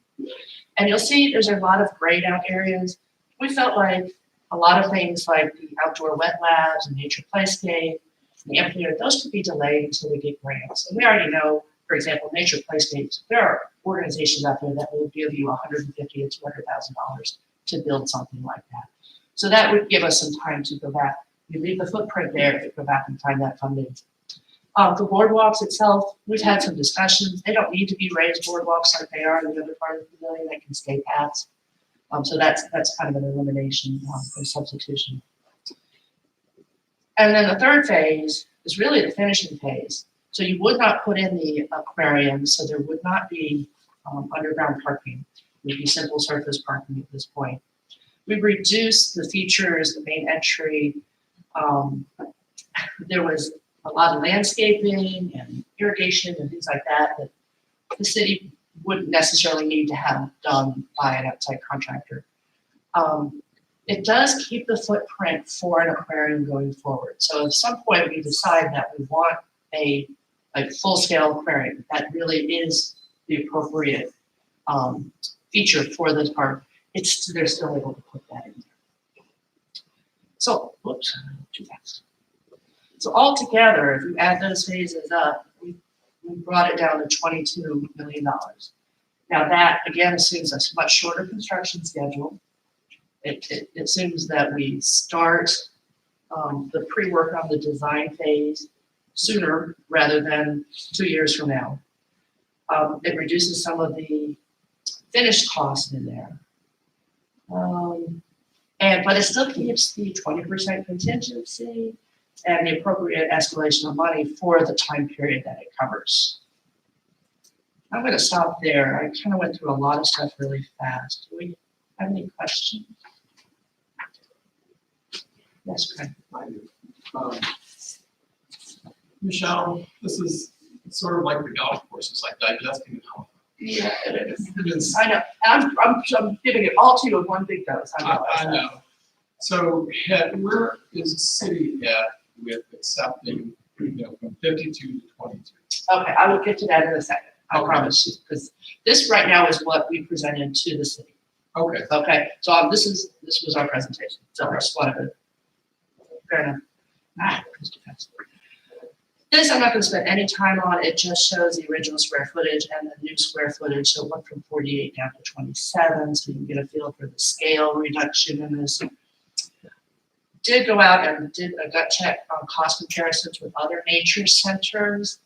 B: And you'll see there's a lot of grayed out areas. We felt like a lot of things like the outdoor wet labs and nature playscape, the amphitheater, those could be delayed until we get grants. And we already know, for example, nature playscapes, there are organizations out there that will give you $150,000 to $200,000 to build something like that. So that would give us some time to go back. You leave the footprint there to go back and find that funding. The boardwalks itself, we've had some discussions. They don't need to be raised boardwalks like they are in the other part of the pavilion. They can stay paths. So that's kind of an elimination or substitution. And then the third phase is really the finishing phase. So you would not put in the aquarium, so there would not be underground parking. It would be simple surface parking at this point. We've reduced the features, the main entry. There was a lot of landscaping and irrigation and things like that that the city wouldn't necessarily need to have done by an outside contractor. It does keep the footprint for an aquarium going forward. So at some point we decide that we want a full-scale aquarium, that really is the appropriate feature for this park. They're still able to put that in there. So, whoops, too fast. So altogether, if you add those phases up, we brought it down to $22 million. Now that again assumes a much shorter construction schedule. It assumes that we start the pre-work on the design phase sooner rather than 2 years from now. It reduces some of the finished costs in there. But it still keeps the 20% contingency and the appropriate escalation of money for the time period that it covers. I'm going to stop there. I kind of went through a lot of stuff really fast. Do we have any questions? Yes, Craig.
H: Michelle, this is sort of like the golf course. It's like digesting an elephant.
B: Yeah, it is.
H: It is.
B: I know. I'm giving it all to you in one big dose.
H: I know. So where is the city at with accepting, from 52 to 22?
B: Okay, I will get to that in a second. I promise you, because this right now is what we presented to the city.
H: Okay.
B: Okay, so this was our presentation. So I just wanted to. Fair enough. Mr. Fest. This I'm not going to spend any time on. It just shows the original square footage and the new square footage. So it went from 48 down to 27, so you can get a feel for the scale reduction in this. Did go out and did a gut check on cost comparisons with other nature centers.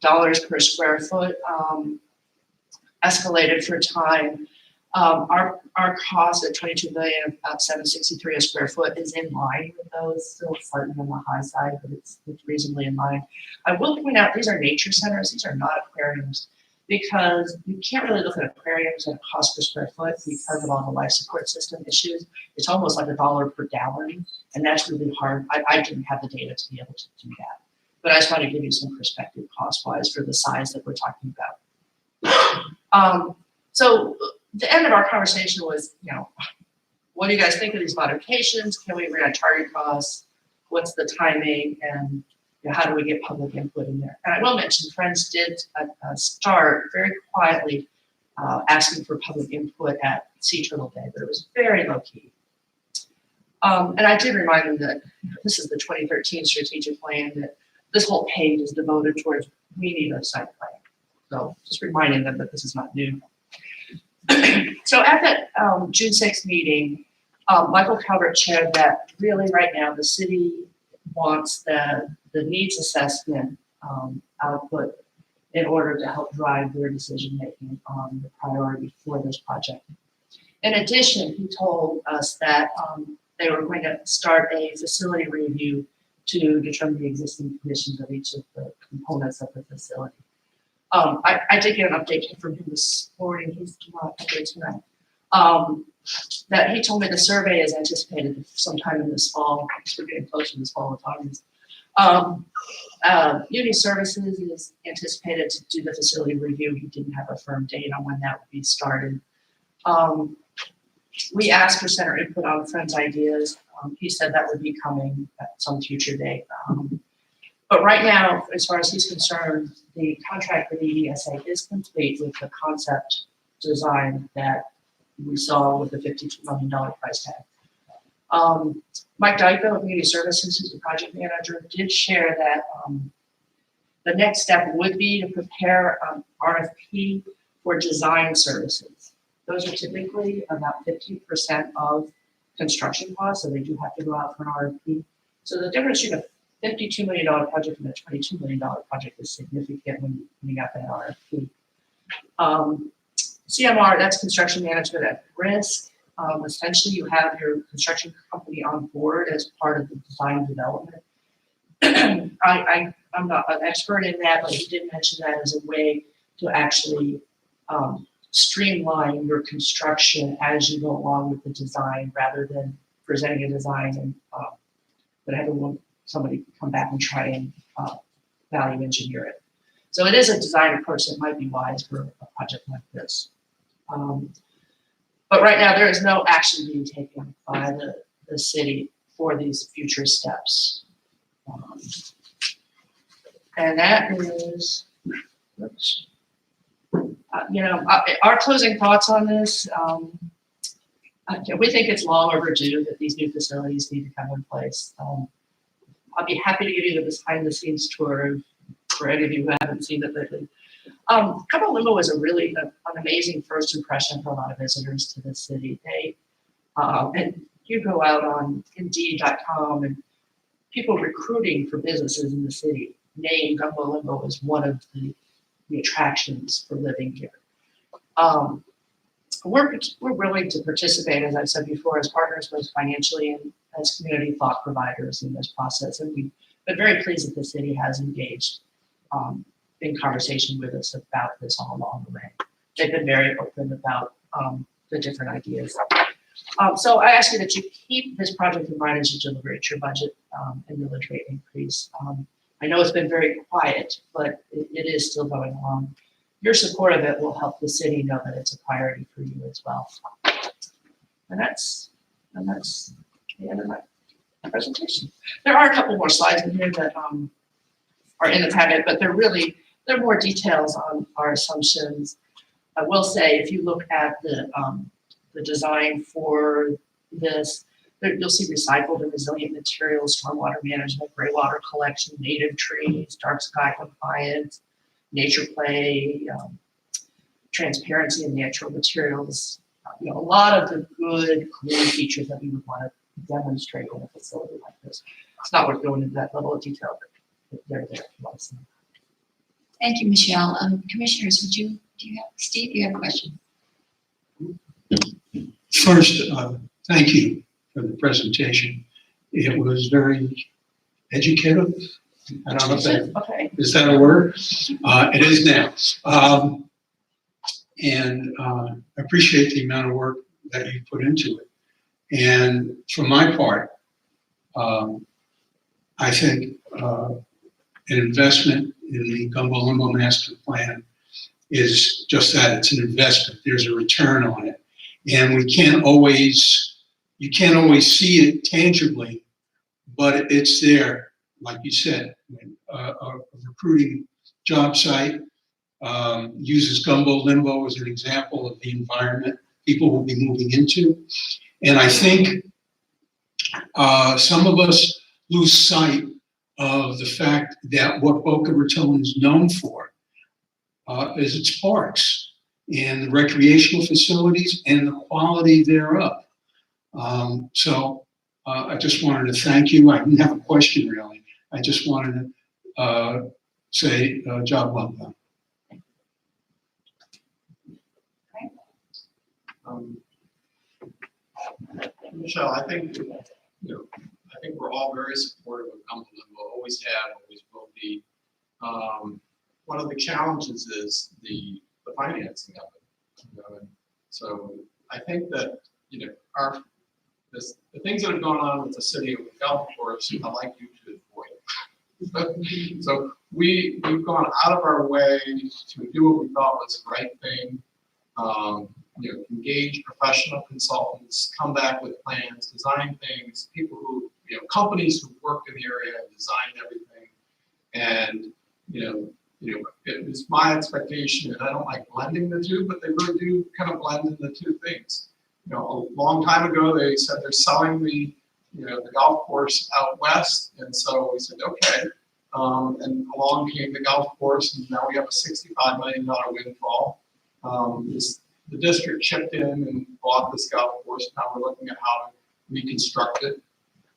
B: Dollars per square foot escalated for time. Our cost at 22 million, about 763 a square foot, is in line with those. Still slightly on the high side, but it's reasonably in line. I will point out these are nature centers. These are not aquariums, because you can't really look at aquariums at a cost per square foot because of all the life support system issues. It's almost like $1 per gallon, and that's really hard. I didn't have the data to be able to do that, but I just want to give you some perspective cost-wise for the size that we're talking about. So the end of our conversation was, what do you guys think of these modifications? Can we agree on target costs? What's the timing? And how do we get public input in there? And I will mention, Friends did start very quietly asking for public input at Sea Turtle Day, but it was very low key. And I did remind them that this is the 2013 strategic plan, that this whole page is devoted towards we need a site plan. So just reminding them that this is not new. So at that June 6th meeting, Michael Calvert shared that really right now the city wants the needs assessment output in order to help drive their decision making on the priority for this project. In addition, he told us that they were going to start a facility review to determine the existing conditions of each of the components of the facility. I did get an update from him this morning. He's not here tonight. That he told me the survey is anticipated sometime in this fall. We're getting close to this fall with August. Uni Services is anticipated to do the facility review. He didn't have a firm date on when that would be started. We asked for center input on Friends ideas. He said that would be coming at some future date. But right now, as far as he's concerned, the contract with the ESA is complete with the concept design that we saw with the $52 million price tag. Mike Dyko of Community Services, who's the project manager, did share that the next step would be to prepare an RFP for design services. Those are typically about 50% of construction costs, so they do have to go out for an RFP. So the difference between $52 million project and a $22 million project is significant when you got that RFP. CMR, that's construction management at risk. Essentially, you have your construction company on board as part of the design development. I'm not an expert in that, but he did mention that as a way to actually streamline your construction as you go along with the design, rather than presenting a design and but having somebody come back and try and value engineer it. So it is a design approach that might be wise for a project like this. But right now, there is no action being taken by the city for these future steps. And that is, oops. Our closing thoughts on this, we think it's long overdue that these new facilities need to come in place. I'll be happy to give you the behind the scenes tour for any of you who haven't seen it lately. Cumbo Limbo was an amazing first impression for a lot of visitors to the city. And you go out on Indeed.com and people recruiting for businesses in the city name Cumbo Limbo as one of the attractions for living here. We're willing to participate, as I've said before, as partners, both financially and as community thought providers in this process. And we've been very pleased that the city has engaged in conversation with us about this all along the way. They've been very open about the different ideas. So I ask you that you keep this project in mind as you deliberate your budget and millage rate increase. I know it's been very quiet, but it is still going along. Your support of it will help the city know that it's a priority for you as well. And that's the end of my presentation. There are a couple more slides in here that are in the packet, but they're more details on our assumptions. I will say, if you look at the design for this, you'll see recycled and resilient materials, stormwater management, gray water collection, native trees, dark sky compliance, nature play, transparency and natural materials. A lot of the good, clear features that we would want to demonstrate in a facility like this. It's not worth going into that level of detail, but they're there.
A: Thank you, Michelle. Commissioners, Steve, you have a question?
K: First, thank you for the presentation. It was very educative. I don't know if that is that a word? It is now. And I appreciate the amount of work that you put into it. And for my part, I think an investment in the Cumbo Limbo Master Plan is just that. It's an investment. There's a return on it. And you can't always see it tangibly, but it's there. Like you said, a recruiting job site uses Cumbo Limbo as an example of the environment people will be moving into. And I think some of us lose sight of the fact that what Boca Raton is known for is its parks and the recreational facilities and the quality thereof. So I just wanted to thank you. I didn't have a question really. I just wanted to say job well done.
H: Michelle, I think we're all very supportive of Cumbo Limbo. Always have, always will be. One of the challenges is the financing of it. And so I think that the things that have gone on with the city of the golf course, I'd like you to avoid. So we've gone out of our way to do what we thought was the right thing. Engage professional consultants, come back with plans, design things, people who, companies who worked in the area and designed everything. And, it was my expectation, and I don't like blending the two, but they really do kind of blend in the two things. A long time ago, they said they're selling the golf course out west. And so we said, okay. And along came the golf course, and now we have a $65 million windfall. The district chipped in and bought this golf course. Now we're looking at how to reconstruct it.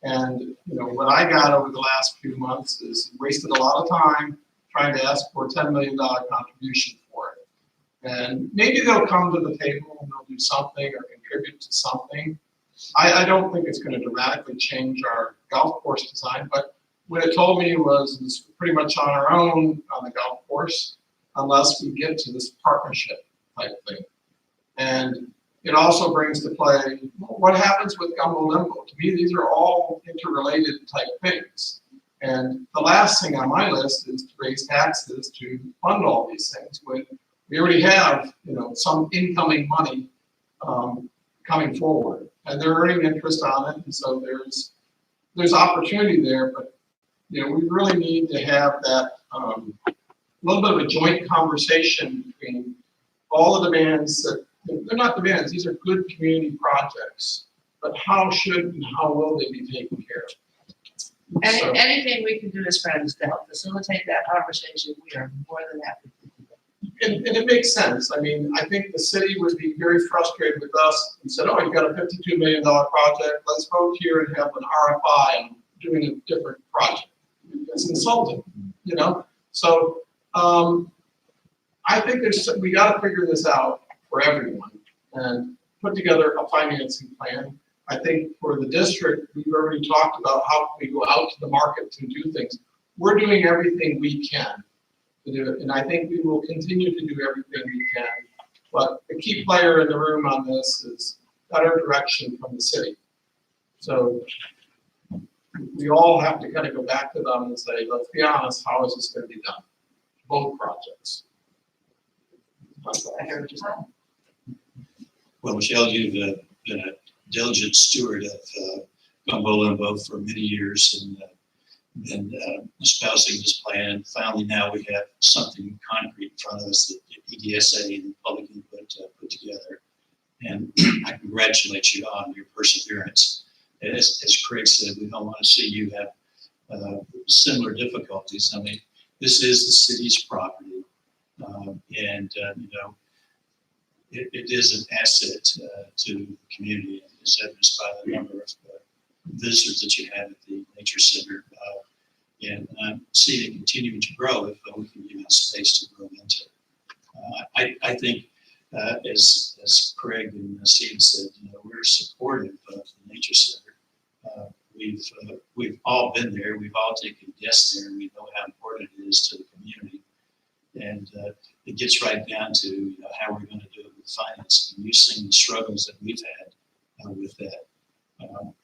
H: And, you know, what I got over the last few months is wasted a lot of time trying to ask for a $10 million contribution for it. And maybe they'll come to the table and they'll do something or contribute to something. I don't think it's going to dramatically change our golf course design, but what it told me was it's pretty much on our own on the golf course unless we get to this partnership type thing. And it also brings to play what happens with Gumbo Limbo. To me, these are all interrelated type things. And the last thing on my list is to raise taxes to fund all these things when we already have, you know, some incoming money coming forward, and they're earning interest on it, and so there's opportunity there. But you know, we really need to have that little bit of a joint conversation between all the demands that they're not demands; these are good community projects. But how should and how will they be taken care of?
B: And
H: So-
B: anything we can do as friends to help facilitate that conversation, we are more than happy to do that.
H: And it makes sense. I mean, I think the city would be very frustrated with us and said, oh, you've got a $52 million project. Let's vote here and have an RFI on doing a different project. It's insulting, you know? So I think we got to figure this out for everyone and put together a financing plan. I think for the district, we've already talked about how we go out to the market to do things. We're doing everything we can to do it, and I think we will continue to do everything we can. But the key player in the room on this is better direction from the city. So we all have to kind of go back to them and say, let's be honest, how is this going to be done? Both projects. That's what I heard you say.
I: Well, Michelle, you've been a diligent steward of Gumbo Limbo for many years and been espousing this plan. Finally, now we have something concrete in front of us that EDSA and public input put together. And I congratulate you on your perseverance. As Craig said, we don't want to see you have similar difficulties. I mean, this is the city's property, and you know, it is an asset to the community, as evidenced by the number of visitors that you have at the nature center. And I see it continuing to grow if we can give it space to grow into. I think, as Craig and Steve said, you know, we're supportive of the nature center. We've all been there. We've all taken guests there. We know how important it is to the community. And it gets right down to, you know, how we're going to do it with financing. You've seen the struggles that we've had with that,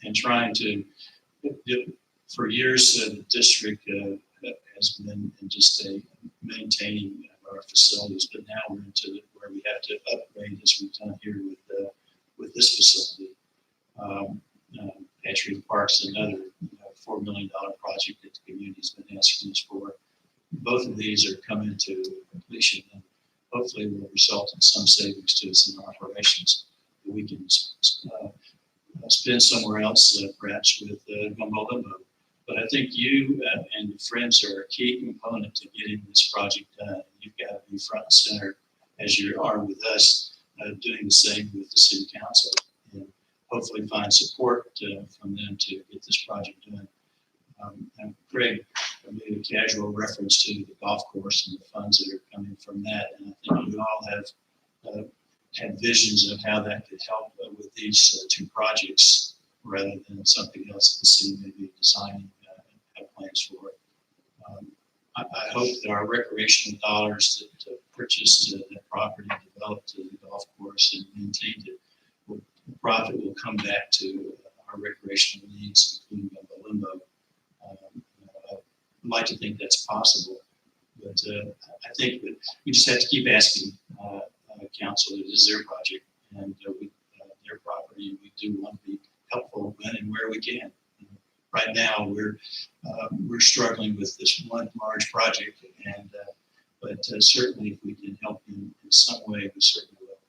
I: and trying to. For years, the district has been in just a maintaining of our facilities, but now we're into where we have to upgrade, as we've done here with this facility. Patriot Park's another $4 million project that the community's been asking us for. Both of these are coming to completion and hopefully will result in some savings to us in our operations that we can spend somewhere else, perhaps with Gumbo Limbo. But I think you and your friends are a key component to getting this project done. You've got to be front and center as you are with us, doing the same with the city council, and hopefully find support from them to get this project done. And Craig made a casual reference to the golf course and the funds that are coming from that. And I think we all have had visions of how that could help with these two projects rather than something else that the city may be designing and have plans for. I hope that our recreational dollars that purchased that property, developed the golf course and maintained it, the profit will come back to our recreational needs, including Gumbo Limbo. I'd like to think that's possible, but I think that we just have to keep asking council. It is their project and their property. We do want to be helpful when and where we can. Right now, we're struggling with this one large project, and but certainly if we can help in some way, we certainly will.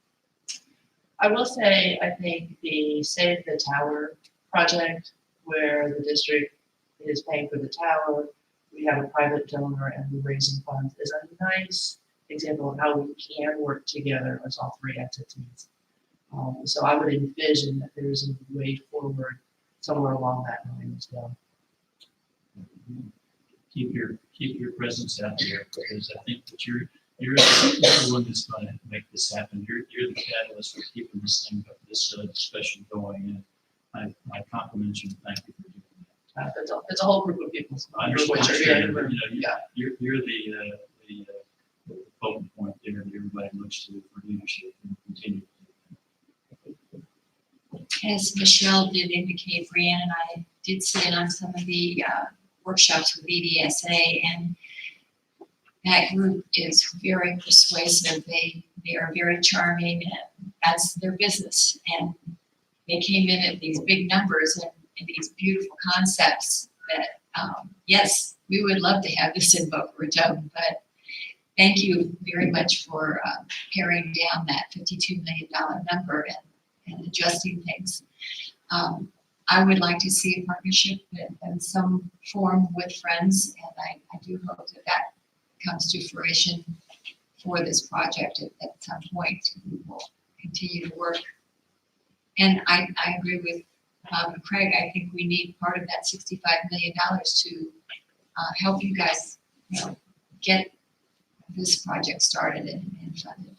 B: I will say, I think the Save the Tower project, where the district is paying for the tower, we have a private donor and we're raising funds, is a nice example of how we can work together as all three entities. So I would envision that there's a way forward somewhere along that line as well.
L: Keep your presence out there, because I think that you're the one that's gonna make this happen. You're the catalyst for keeping this thing, this discussion going, and I compliment you and thank you for doing that.
B: It's a whole group of people.
L: I
B: Which are
L: understand,
B: here.
L: but,
B: Yeah.
L: you're the focal point there that everybody looks to for leadership and continue.
A: As Michelle did indicate, Brianne and I did sit on some of the workshops with BDSA, and that group is very persuasive. They are very charming, and that's their business. And they came in at these big numbers and these beautiful concepts that, yes, we would love to have this in Boca Raton, but thank you very much for paring down that $52 million number and adjusting things. I would like to see a partnership in some form with Friends, and I do hope that that comes to fruition for this project at some point. We will continue to work. And I agree with Bob and Craig. I think we need part of that $65 million to help you guys, get this project started and funded.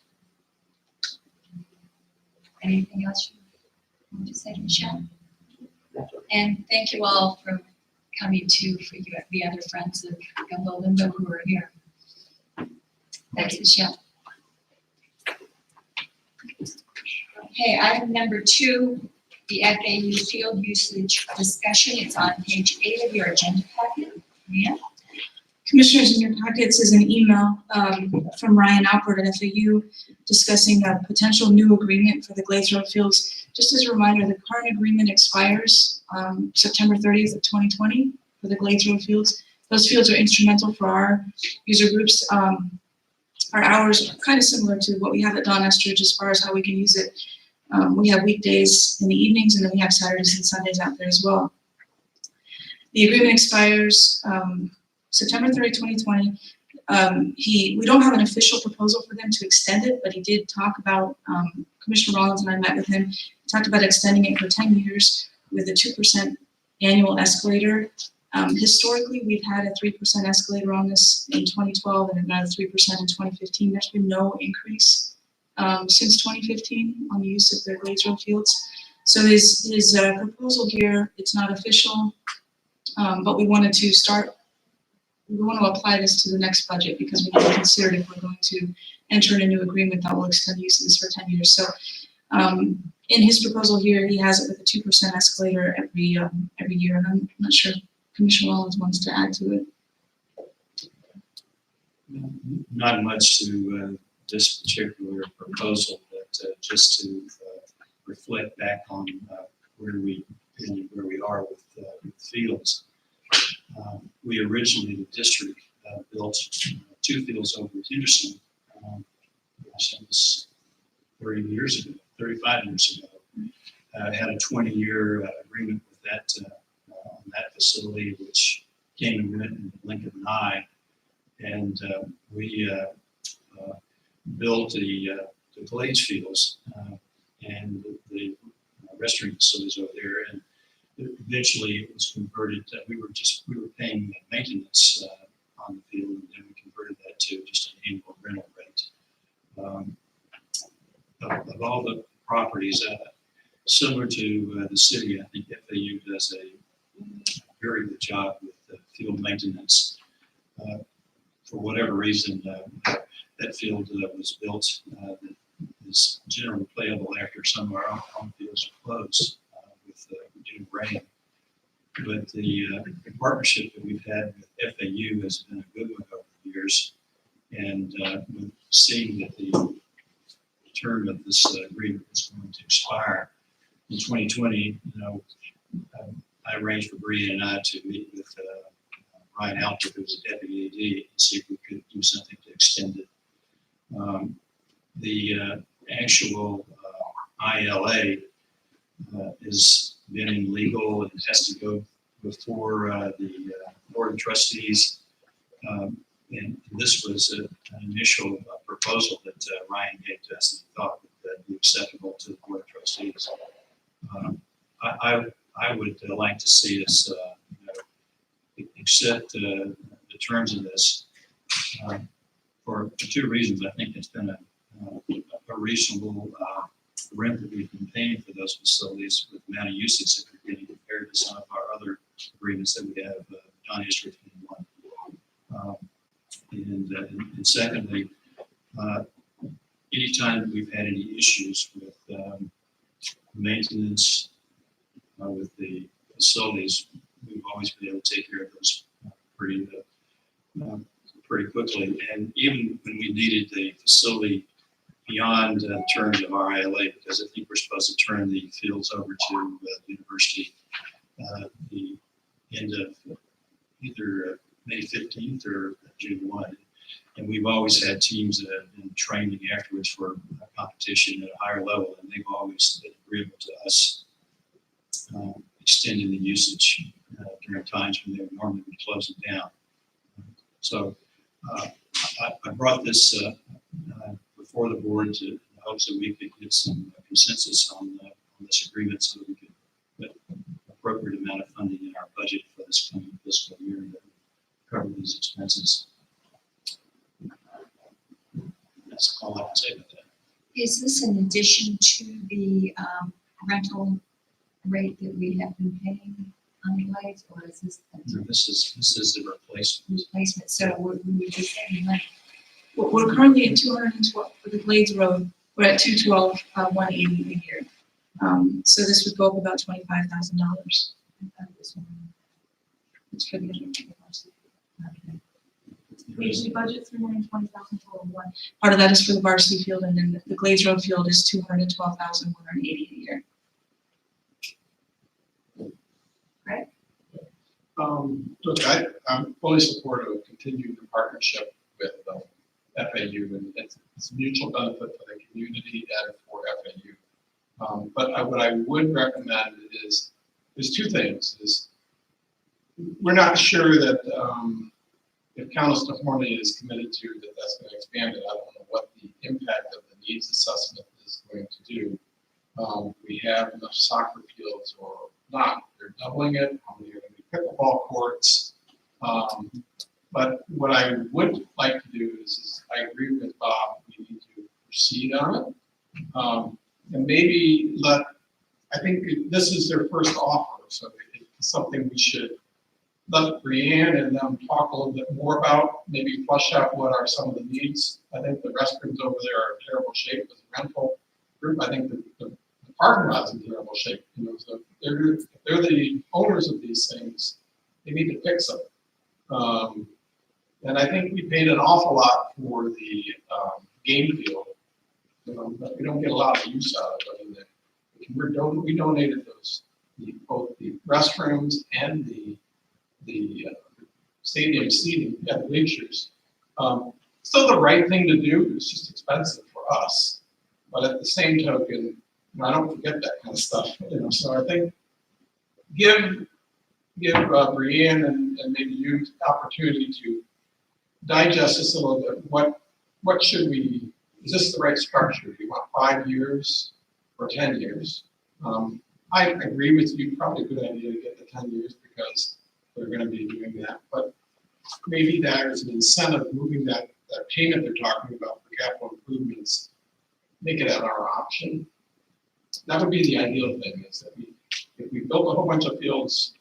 A: Anything else you want to say, Michelle? And thank you all for coming too, for you, the other friends of Gumbo Limbo who are here. Thanks, Michelle. Okay, item number 2, the FAU field usage discussion. It's on page 8 of your agenda packet. Yeah.
M: Commissioners, in your packets is an email from Ryan Alpert at FAU discussing a potential new agreement for the Glades Road Fields. Just as a reminder, the current agreement expires September 30th of 2020 for the Glades Road Fields. Those fields are instrumental for our user groups. Our hours are kind of similar to what we have at Don Estridge as far as how we can use it. We have weekdays in the evenings, and then we have Saturdays and Sundays out there as well. The agreement expires September 30, 2020. We don't have an official proposal for them to extend it, but he did talk about, Commissioner Rollins and I met with him, talked about extending it for 10 years with a 2% annual escalator. Historically, we've had a 3% escalator on this in 2012 and another 3% in 2015. There's been no increase since 2015 on the use of the Glades Road Fields. So his proposal here, it's not official, but we want to apply this to the next budget because we need to consider if we're going to enter in a new agreement that will extend the use of this for 10 years. So in his proposal here, he has it with a 2% escalator every year, and I'm not sure if Commissioner Rollins wants to add to it.
I: Not much to this particular proposal, but just to reflect back on where we are with fields. We originally, the district, built 2 fields over at Henderson. Gosh, that was 30 years ago, 35 years ago. Had a 20-year agreement with that on that facility, which came and went in the blink of an eye. And we built the Glades Fields and the restaurant facilities over there. And eventually it was converted. We were paying maintenance on the field, and then we converted that to just an annual rental rate. Of all the properties, similar to the city, I think FAU does a very good job with field maintenance. For whatever reason, that field was built that is generally playable after some of our own fields are closed with due rain. But the partnership that we've had with FAU has been a good one over the years. And seeing that the term of this agreement is going to expire in 2020, I arranged for Bria and I to meet with Ryan Alpert, who was a deputy AD, and see if we could do something to extend it. The actual ILA has been in legal and has to go before the board of trustees. And this was an initial proposal that Ryan gave to us and thought would be acceptable to the board of trustees. I I would like to see us, accept the terms of this for two reasons. I think it's been a reasonable rent that we've been paying for those facilities with the amount of usage that we're getting compared to some of our other agreements that we have on History 21. And secondly, anytime we've had any issues with maintenance with the facilities, we've always been able to take care of those pretty quickly. And even when we needed the facility beyond the terms of our ILA, because I think we're supposed to turn the fields over to the university the end of either May 15th or June 1. And we've always had teams that have been training afterwards for competition at a higher level, and they've always been agreeable to us extending the usage during times when they would normally be closing down. So I brought this before the board in hopes that we could get some consensus on this agreement so that we could put an appropriate amount of funding in our budget for this coming fiscal year to cover these expenses. That's all I can say about that.
A: Is this in addition to the rental rate that we have been paying on the Glades, or is this
I: No, this is the replacement.
A: replacement? So we would be saving money.
M: We're currently at 212 for the Glades Road. We're at 212, 180 a year. So this would go up about $25,000. It's for the we usually budget $320,000 for one. Part of that is for the varsity field, and then the Glades Road field is $212,180 a year.
K: Look, I'm fully supportive of continuing the partnership with FAU, and it's a mutual benefit for the community and for FAU. But what I would recommend is two things. Is we're not sure that if Countess DeHorny is committed to that's going to expand it. I don't know what the impact of the needs assessment is going to do. We have enough soccer fields or not. They're doubling it. How many are going to be pickleball courts? But what I would like to do is I agree with Bob, we need to proceed on it. And maybe I think this is their first offer, so it's something we should let Brianne and them talk a little bit more about, maybe flush out what are some of the needs. I think the restrooms over there are in terrible shape as a rental group. I think the parking lot's in terrible shape. You know, so if they're the owners of these things, they need to fix them. And I think we paid an awful lot for the game field, but we don't get a lot of use out of it. We donated those, both the restrooms and the stadium seating, the bleachers. Still the right thing to do. It's just expensive for us, but at the same token, I don't forget that kind of stuff. So I think give Brianne and maybe you the opportunity to digest this a little bit. What should we? Is this the right structure? Do you want 5 years or 10 years? I agree with you. Probably a good idea to get the 10 years because they're going to be doing that. But maybe there's an incentive moving that payment they're talking about for capital improvements. Make it at our option. That would be the ideal thing. Is that if we built a whole bunch of fields,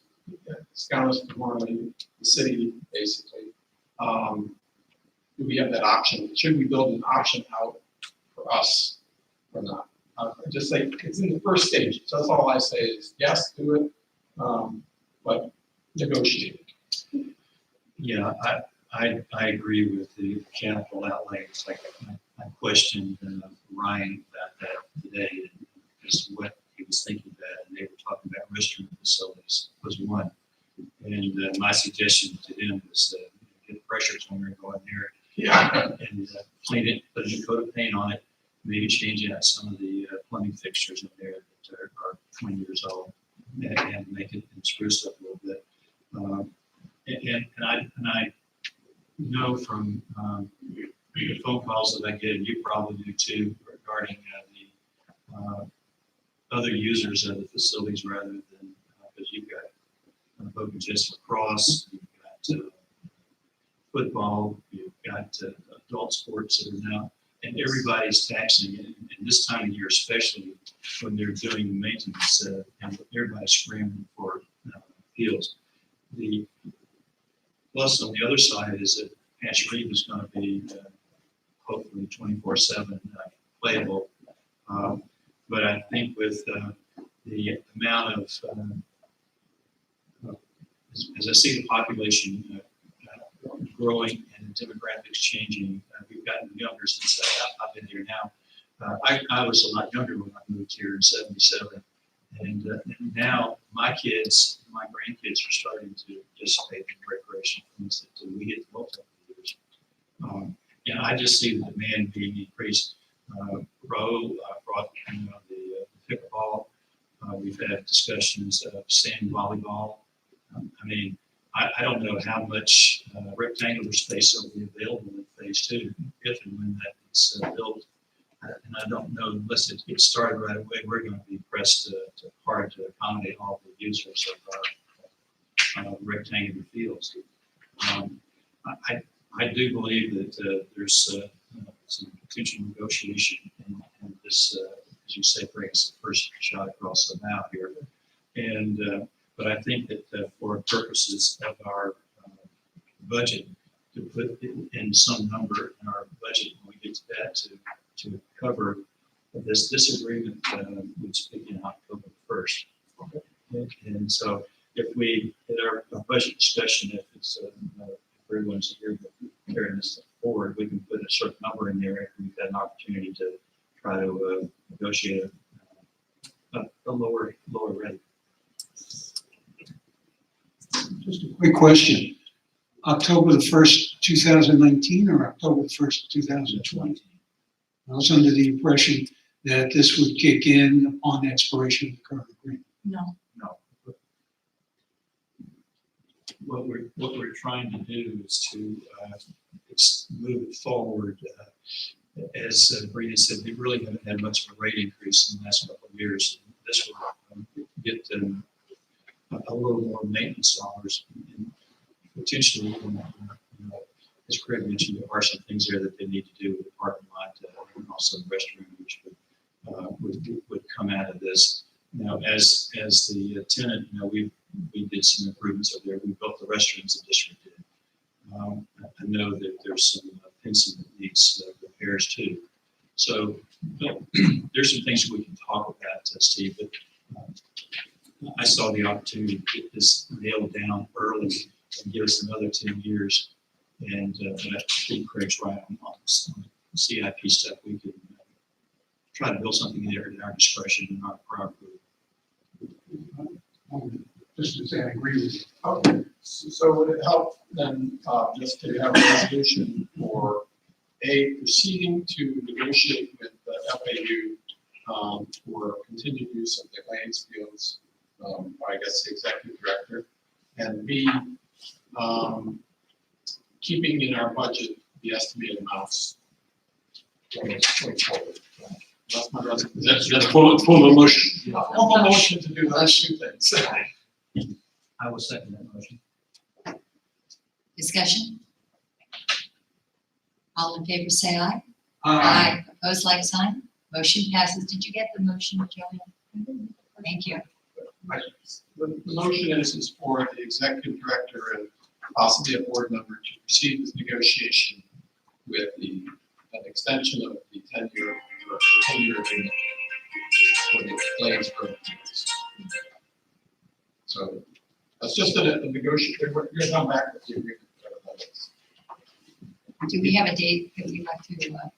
K: Countess DeHorny, the city basically. Do we have that option? Should we build an option out for us or not? Just say it's in the first stage. So that's all I say is yes, do it, but negotiate it.
I: Yeah, I agree with the capital outlay. It's like I questioned Ryan about that today as to what he was thinking about, and they were talking about restroom facilities was one. And my suggestion to him was get a pressure cleaner, go in there and clean it, put a new coat of paint on it, maybe change out some of the plumbing fixtures in there that are 20 years old and make it spruce up a little bit. And I know from the phone calls that I get, and you probably do too, regarding the other users of the facilities rather than, because Pocahontas lacrosse, you've got football, you've got adult sports that are now, and everybody's taxing it. And this time of year, especially when they're doing maintenance, and everybody's scrambling for fields. The plus on the other side is that Hatch Reed is going to be hopefully 24/7 playable. But I think with the amount of as I see the population growing and the demographics changing, we've gotten younger since I've been here now. I was a lot younger when I moved here in '77, and now my kids, my grandkids are starting to participate in recreation things that we get multiple years. And I just see the demand being increased. Roe brought the pickleball. We've had discussions of sand volleyball. I mean, I don't know how much rectangular space will be available in phase 2, if and when that is built. And I don't know, unless it gets started right away, we're going to be pressed hard to accommodate all the users of our rectangular fields. I do believe that there's some potential negotiation in this, as you say, Greg, it's the first shot across the bow here. And but I think that for purposes of our budget, to put in some number in our budget when we get to that to cover this disagreement which began October 1st. And so if we, in our budget discussion, if it's if everyone's here carrying this forward, we can put a certain number in there if we've had an opportunity to try to negotiate a lower rate.
K: Just a quick question. October the 1st, 2019 or October the 1st, 2020? I was under the impression that this would kick in upon the expiration of the current agreement.
M: No.
L: What we're trying to do is to move it forward. As Sabrina said, we really haven't had much of a rate increase in the last couple of years. This will get a little more maintenance dollars, and potentially, as Craig mentioned, there are some things there that they need to do with the parking lot and also the restroom, which would come out of this. Now, as the tenant, we did some improvements over there. We built the restrooms the district did. I know that there's some fencing that needs repairs too. So there's some things that we can talk about, Steve, but I saw the opportunity to get this nailed down early and give us another 10 years. And I think Craig's right on the CIP stuff. We can try to build something there at our discretion and our property.
K: Just to say I agree with you.
N: Okay, so would it help then just to have a resolution for proceeding to negotiate with the FAU for continued use of the Glades Fields, I guess the executive director, and B, keeping in our budget the estimated amounts going forward. That's my resolution.
K: That's full motion.
N: Full motion to do those two things.
L: I will second that motion.
A: Discussion? All in favor, say aye.
K: Aye.
A: Opposed, like sign. Motion passes. Did you get the motion, Joanne? Thank you.
N: The motion is for the executive director and possibly a board member to proceed with negotiation with an extension of the 10-year agreement for the Glades Grove Fields. So that's just a negotiation. We're going to come back with the agreement.
A: Do we have a date that we'd like to?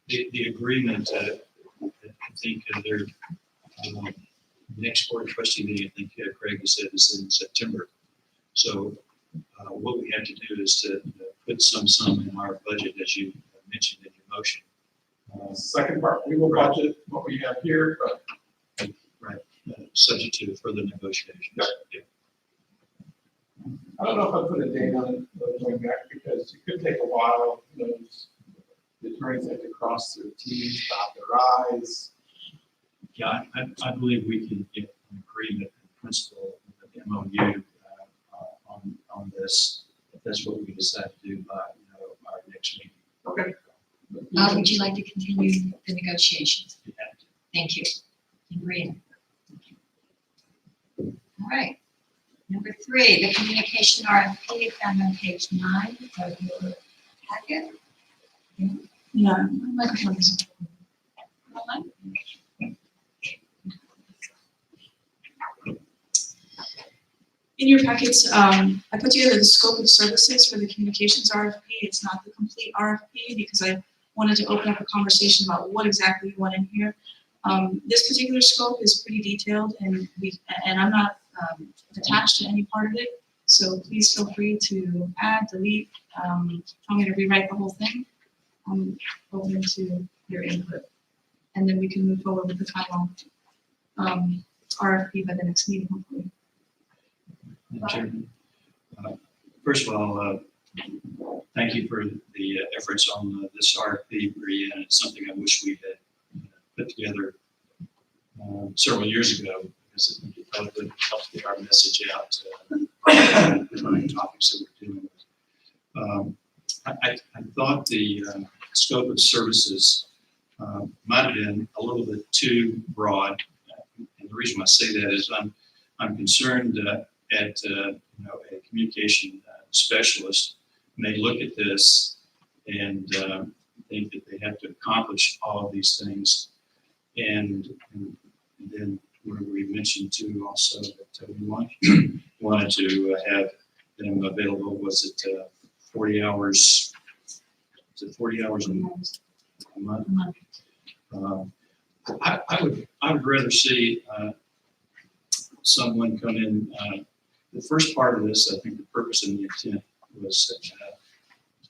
I: The agreement, I think their next board trustee meeting, I think Craig has said, is in September. So what we have to do is to put some sum in our budget, as you mentioned in your motion.
N: Second part, we will budget what we have here, but
I: Subject to further negotiations. Yeah.
N: I don't know if I put a date on it going back because it could take a while. The attorneys have to cross their T's, dot their I's.
L: Yeah, I believe we can get an agreement in principle with the MOU
I: this, if that's what we decide to do by, our next meeting.
N: Okay.
A: Would you like to continue the negotiations? Thank you. Maria. All right. Number 3, the communication RFP found on page 9 of your packet.
M: Yeah.
A: Microphone is on.
M: In your packets, I put together the scope of services for the communications RFP. It's not the complete RFP because I wanted to open up a conversation about what exactly you want in here. This particular scope is pretty detailed, and I'm not attached to any part of it. So please feel free to add, delete. I'm going to rewrite the whole thing. I'm open to your input, and then we can move forward with the final RFP by the next meeting, hopefully.
I: Madam Chairman, first of all, thank you for the efforts on this RFP, Maria, and it's something I wish we had put together several years ago, because I think it probably would help get our message out to the topics that we're dealing with. I thought the scope of services might have been a little bit too broad, and the reason I say that is I'm concerned that a communication specialist may look at this and think that they have to accomplish all of these things, and then we mentioned too also that we wanted to have them available. Was it 40 hours? Is it 40 hours a month? I would rather see someone come in. The first part of this, I think the purpose and the intent was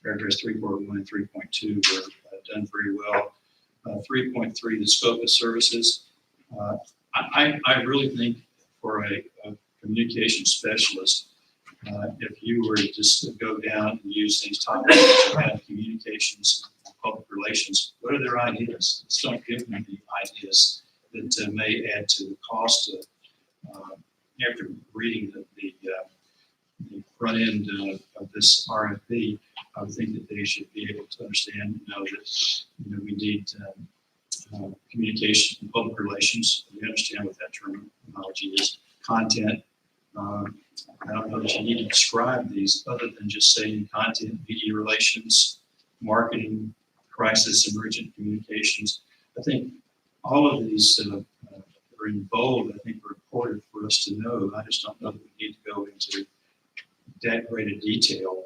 I: paragraphs 3.1 and 3.2 were done very well. 3.3, the scope of services. I really think for a communication specialist, if you were to just go down and use these topics around communications and public relations, what are their ideas? Just don't give them the ideas that may add to the cost of after reading the front end of this RFP, I would think that they should be able to understand and know that we need communication and public relations. We understand what that terminology is. Content. I don't know that you need to describe these other than just saying content, media relations, marketing, crisis, emergent communications. I think all of these are in bold. I think are important for us to know. I just don't know that we need to go into that great a detail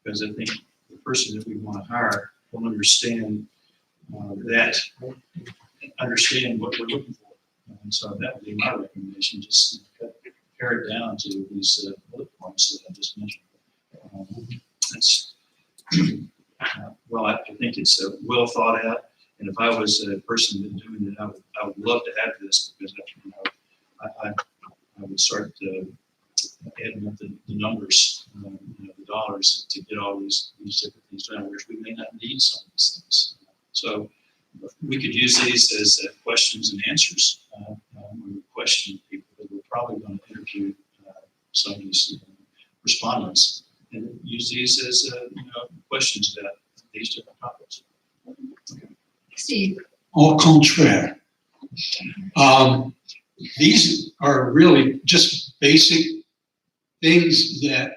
I: because I think the person that we want to hire will understand understand what we're looking for. And so that would be my recommendation, just pare it down to these bullet points that I just mentioned. Well, I think it's well thought out. And if I was a person that doing it, I would love to have this because I would start adding up the numbers, the dollars to get all these different things done, which we may not need some of these things. So we could use these as questions and answers when we question people, but we're probably going to interview some of these respondents and use these as questions about these different topics.
A: Steve.
K: Au contraire. These are really just basic things that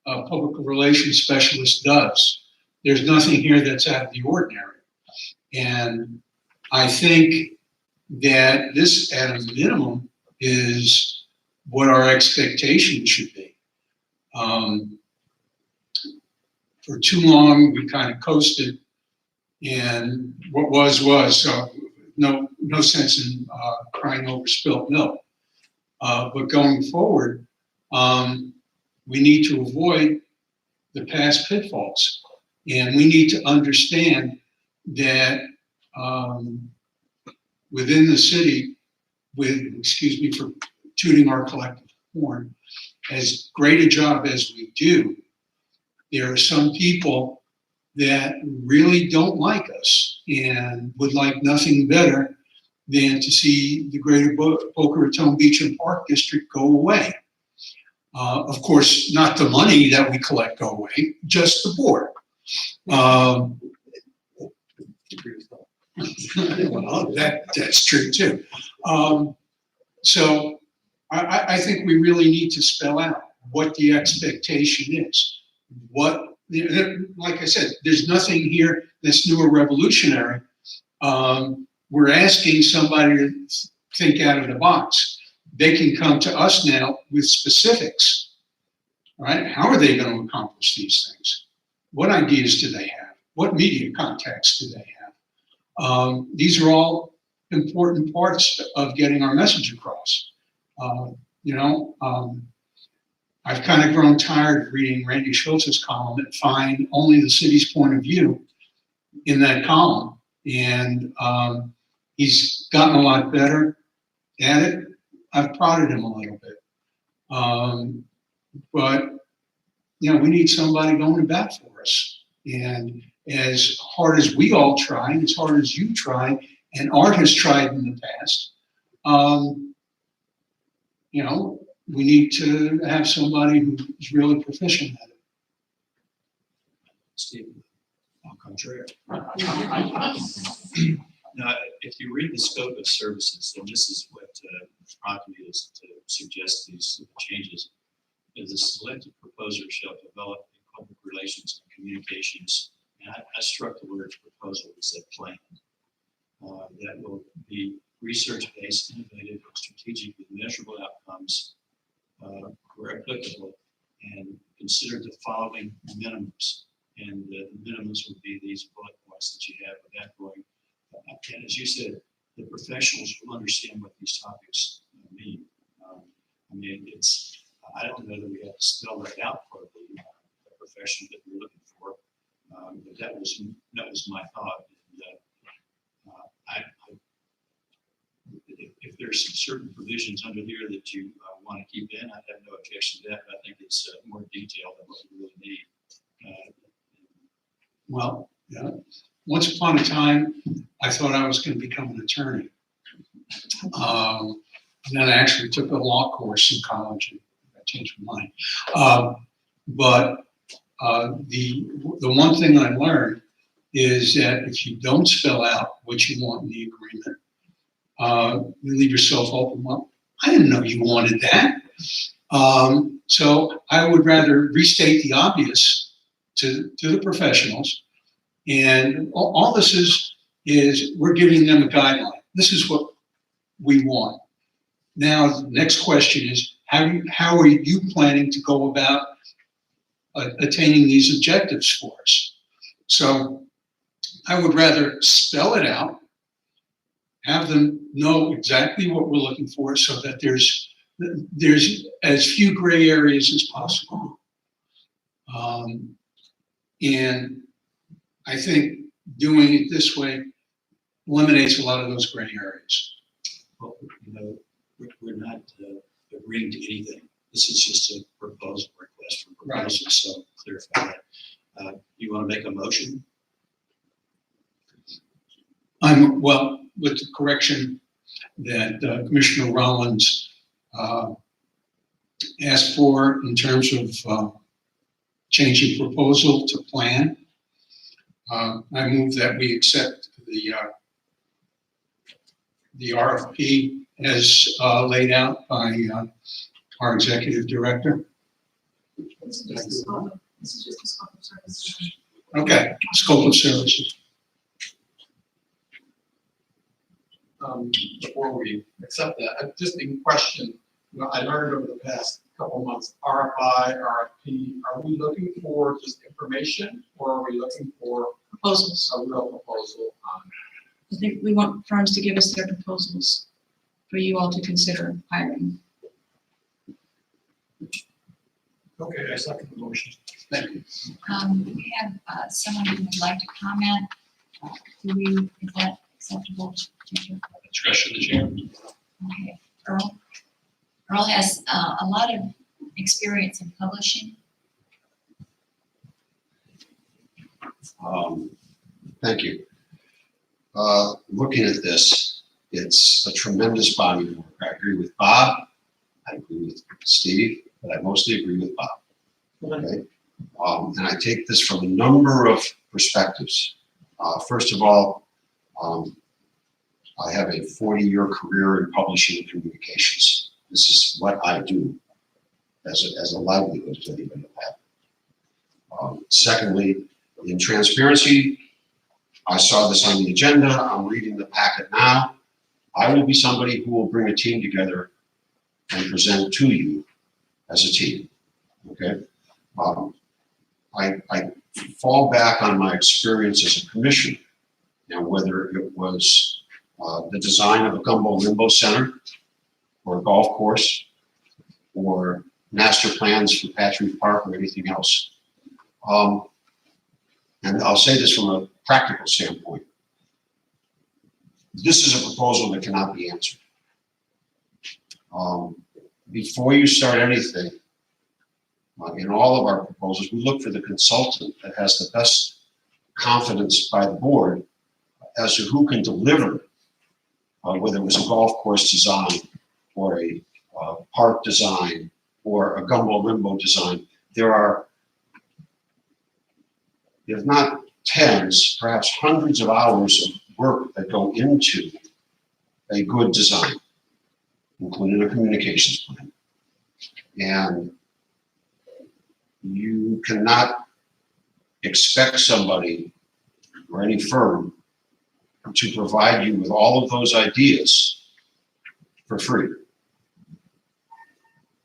K: a public relations specialist does. There's nothing here that's out of the ordinary. And I think that this, at a minimum, is what our expectation should be. For too long, we kind of coasted, and what was, so no sense in crying over spilt milk. But going forward, we need to avoid the past pitfalls. And we need to understand that within the city, excuse me for tooting our collective horn, as great a job as we do, there are some people that really don't like us and would like nothing better than to see the greater Boca Raton Beach and Park District go away. Of course, not the money that we collect go away, just the board. Well, that's true too. So I think we really need to spell out what the expectation is. What, like I said, there's nothing here that's new or revolutionary. We're asking somebody to think out of the box. They can come to us now with specifics, right? How are they going to accomplish these things? What ideas do they have? What media contacts do they have? These are all important parts of getting our message across. I've kind of grown tired of reading Randy Schultz's column and find only the city's point of view in that column. And he's gotten a lot better at it. I've prodded him a little bit. But, we need somebody going to bat for us. And as hard as we all try, and as hard as you try, and Art has tried in the past, we need to have somebody who's really proficient at it.
I: Steve, au contraire. Now, if you read the scope of services, and this is what prompted me to suggest these changes, is the selected proposer shall develop a public relations and communications, and I struck the word proposal, it said plan, that will be research-based, innovative, and strategic with measurable outcomes where applicable, and consider the following minimums. And the minimums would be these bullet points that you have without going. And as you said, the professionals will understand what these topics mean. I don't know that we have to spell that out for the profession that we're looking for, but that was my thought. And, if there's some certain provisions under here that you want to keep in, I have no objection to that, but I think it's more detailed than what we really need.
K: Well, once upon a time, I thought I was going to become an attorney. And then I actually took a law course in college and I changed my mind. But the one thing I learned is that if you don't spell out what you want in the agreement, you leave yourself open. Well, I didn't know you wanted that. So I would rather restate the obvious to the professionals. And all this is we're giving them a guideline. This is what we want. Now, the next question is, how are you planning to go about attaining these objectives for us? So I would rather spell it out, have them know exactly what we're looking for so that there's as few gray areas as possible. And I think doing it this way eliminates a lot of those gray areas.
I: Well, we're not agreeing to anything. This is just a proposal request for proposals, so clarify that. You want to make a motion?
K: Well, with the correction that Commissioner Rollins asked for in terms of changing proposal to plan, I move that we accept the RFP as laid out by our executive director.
M: This is just a scope of services.
K: Okay, scope of services.
N: Before we accept that, just in question, I learned over the past couple of months, RFI, RFP, are we looking for just information or are we looking for
M: Proposals.
N: a real proposal?
M: I think we want firms to give us their proposals for you all to consider hiring.
N: Okay, I second the motion.
K: Thank you.
A: We have someone who would like to comment. Is that acceptable?
L: Discretion of the chair.
A: Okay, Earl? Earl has a lot of experience in publishing.
O: Thank you. Looking at this, it's a tremendous body of work. I agree with Bob. I agree with Steve. but I mostly agree with Bob. Okay? And I take this from a number of perspectives. First of all, I have a 40-year career in publishing and communications. This is what I do as a livelihood, if anybody will have. Secondly, in transparency, I saw this on the agenda. I'm reading the packet now. I will be somebody who will bring a team together and present to you as a team. Okay? I fall back on my experience as a commissioner, and whether it was the design of a Gumbo Limbo Center or a golf course or master plans for Patriot Park or anything else. And I'll say this from a practical standpoint. This is a proposal that cannot be answered. Before you start anything, in all of our proposals, we look for the consultant that has the best confidence by the board as to who can deliver, whether it was a golf course design or a park design or a Gumbo Limbo design. There are, if not tens, perhaps hundreds of hours of work that go into a good design, including a communications plan. And you cannot expect somebody or any firm to provide you with all of those ideas for free.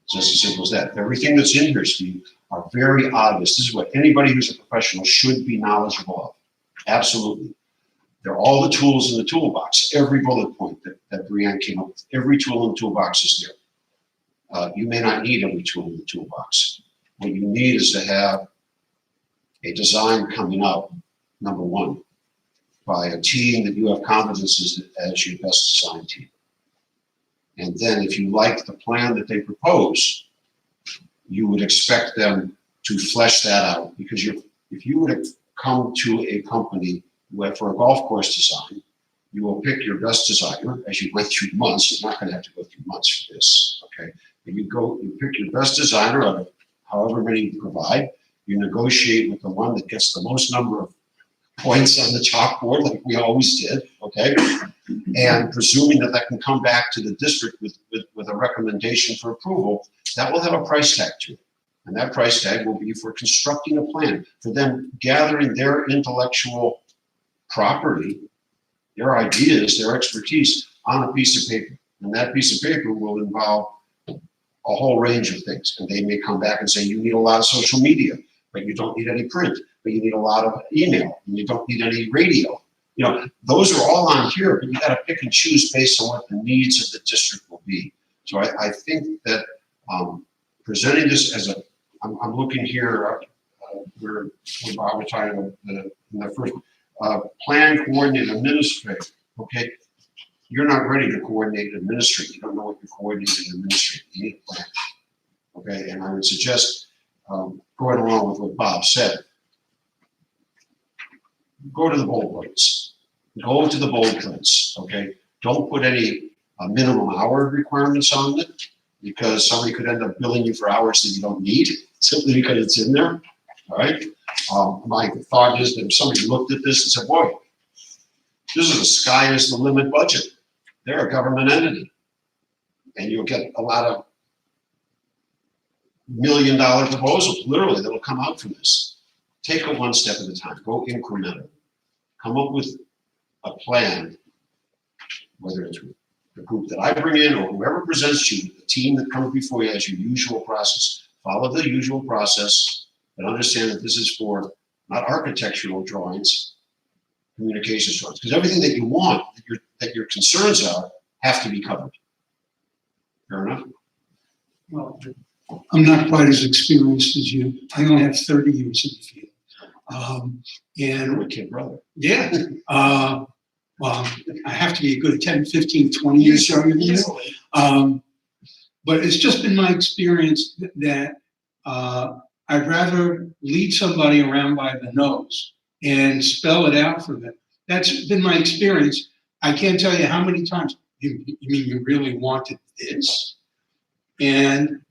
O: It's just as simple as that. Everything that's in here, Steve, are very obvious. This is what anybody who's a professional should be knowledgeable of. Absolutely. They're all the tools in the toolbox. Every bullet point that Brianne came up with, every tool in the toolbox is there. You may not need every tool in the toolbox. What you need is to have a design coming up, number one, by a team that you have confidence as your best design team. And then if you like the plan that they propose, you would expect them to flesh that out. Because if you were to come to a company for a golf course design, you will pick your best designer as you went through months. You're not going to have to go through months for this, okay? And you pick your best designer out of however many you provide. You negotiate with the one that gets the most number of points on the chalkboard, like we always did, okay? And presuming that can come back to the district with a recommendation for approval, that will have a price tag to it. And that price tag will be for constructing a plan, for them gathering their intellectual property, their ideas, their expertise on a piece of paper. And that piece of paper will involve a whole range of things. And they may come back and say, you need a lot of social media, but you don't need any print, but you need a lot of email, and you don't need any radio. You know, those are all on here, but you got to pick and choose based on what the needs of the district will be. So I think that presenting this as I'm looking here, we're talking about the first plan, coordinate, administrate. Okay, you're not ready to coordinate and administrate. You don't know what you're coordinating and administrating. You need a plan. Okay, and I would suggest going along with what Bob said. Go to the bold points. Go to the bold points. Okay, don't put any minimum hour requirements on it, because somebody could end up billing you for hours that you don't need simply because it's in there. All right. My thought is that if somebody looked at this and said, boy, this is a sky is the limit budget. They're a government entity. And you'll get a lot of $1 million proposals, literally, that'll come out from this. Take it one step at a time. Go incremental. Come up with a plan, whether it's the group that I bring in or whoever presents you, the team that comes before you as your usual process. Follow the usual process, but understand that this is for not architectural drawings, communications drawings, because everything that you want, that your concerns are, have to be covered. Fair enough?
K: Well, I'm not quite as experienced as you. I only have 30 years in the field.
O: You're a kid brother.
K: Yeah. Well, I have to be a good 10, 15, 20 years younger than you. But it's just been my experience that I'd rather lead somebody around by the nose and spell it out for them. That's been my experience. I can't tell you how many times, you mean you really wanted this? And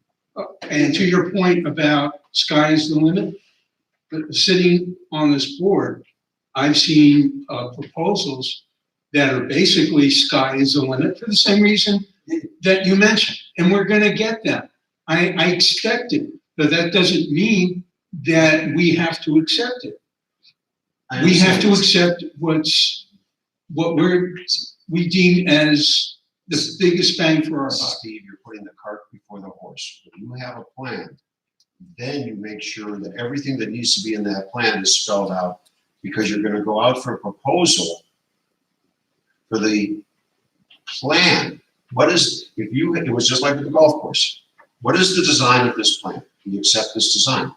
K: And to your point about sky is the limit, sitting on this board, I've seen proposals that are basically sky is the limit for the same reason that you mentioned, and we're gonna get them. I expect it, but that doesn't mean that we have to accept it. We have to accept what we deem as the biggest bang for our buck.
O: Steve, you're putting the cart before the horse. When you have a plan, then you make sure that everything that needs to be in that plan is spelled out, because you're gonna go out for a proposal for the plan. What is, it was just like with the golf course. What is the design of this plan? Do you accept this design?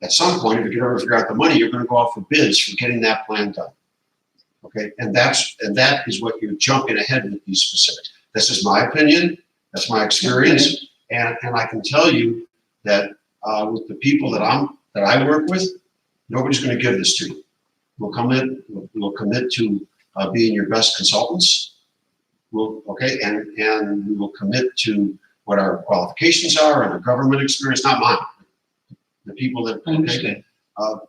O: At some point, if you can ever figure out the money, you're gonna go out for bids for getting that plan done. Okay, and that is what you're jumping ahead with these specifics. This is my opinion, that's my experience, and I can tell you that with the people that I work with, nobody's gonna give this to you. We'll commit to being your best consultants. And we will commit to what our qualifications are and our government experience, not mine. The people that,
K: understand.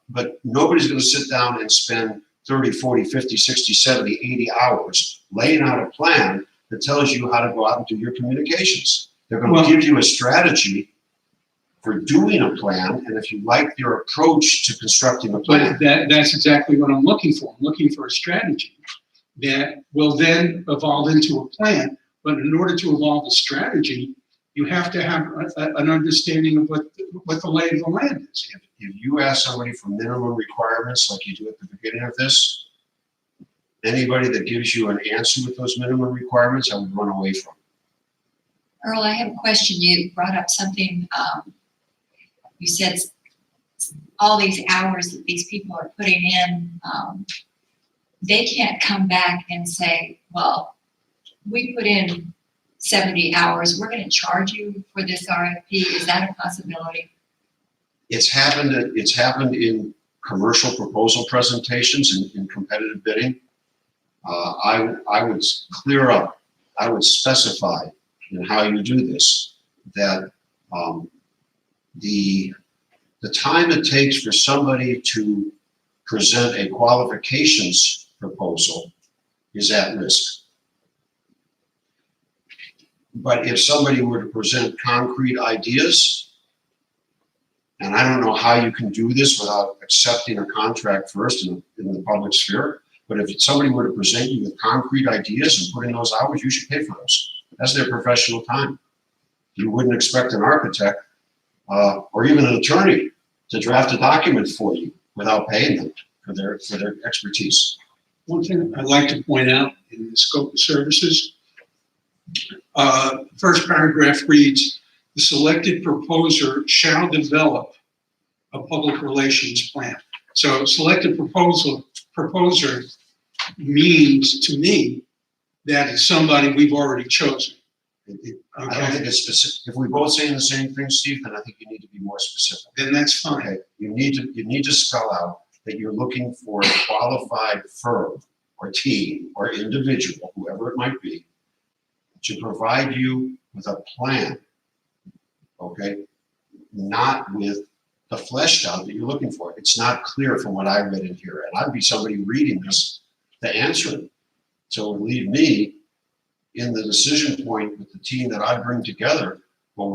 O: But nobody's gonna sit down and spend 30, 40, 50, 60, 70, 80 hours laying out a plan that tells you how to go out and do your communications. They're gonna give you a strategy for doing a plan, and if you like their approach to constructing a plan.
K: But that's exactly what I'm looking for. I'm looking for a strategy that will then evolve into a plan. But in order to evolve a strategy, you have to have an understanding of what the lay of the land is.
O: If you ask somebody for minimum requirements like you do at the beginning of this, anybody that gives you an answer with those minimum requirements, I would run away from.
A: Earl, I have a question. You brought up something, you said all these hours that these people are putting in, they can't come back and say, well, we put in 70 hours, we're gonna charge you for this RFP. Is that a possibility?
O: It's happened in commercial proposal presentations in competitive bidding. I would clear up, I would specify in how you do this, that the time it takes for somebody to present a qualifications proposal is at risk. But if somebody were to present concrete ideas, and I don't know how you can do this without accepting a contract first in the public sphere, but if somebody were to present you with concrete ideas and put in those hours, you should pay for those. That's their professional time. You wouldn't expect an architect or even an attorney to draft a document for you without paying them for their expertise.
K: One thing I'd like to point out in the scope of services, first paragraph reads, the selected proposer shall develop a public relations plan. So selected proposer means to me that it's somebody we've already chosen.
O: I don't think it's specific. If we both saying the same thing, Steve, then I think you need to be more specific.
K: Then that's fine.
O: Okay, you need to spell out that you're looking for a qualified firm or team or individual, whoever it might be, to provide you with a plan, okay? Not with the fleshed out that you're looking for. It's not clear from what I read in here, and I'd be somebody reading this to answer it. So it would leave me in the decision point with the team that I bring together. Well,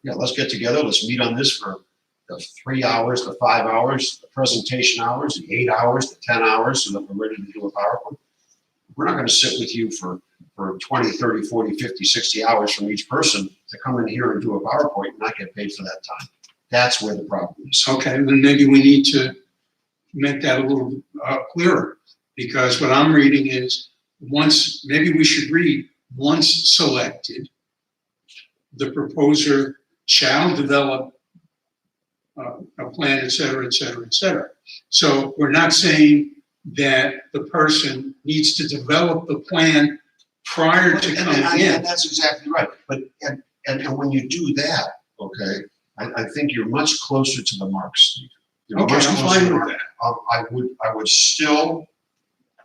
O: let's get together, let's meet on this for the 3 hours, the 5 hours, the presentation hours, the 8 hours, the 10 hours, so that we're ready to do a PowerPoint. We're not gonna sit with you for 20, 30, 40, 50, 60 hours from each person to come in here and do a PowerPoint and not get paid for that time. That's where the problem is.
K: Okay, then maybe we need to make that a little clearer, because what I'm reading is maybe we should read, once selected, the proposer shall develop a plan, et cetera, et cetera, et cetera. So we're not saying that the person needs to develop the plan prior to coming in.
O: That's exactly right. But and when you do that, okay, I think you're much closer to the mark, Steve. You're
K: Okay,
O: much
K: I'm
O: closer to
K: fine
O: the
K: with
O: mark.
K: that.
O: I would still,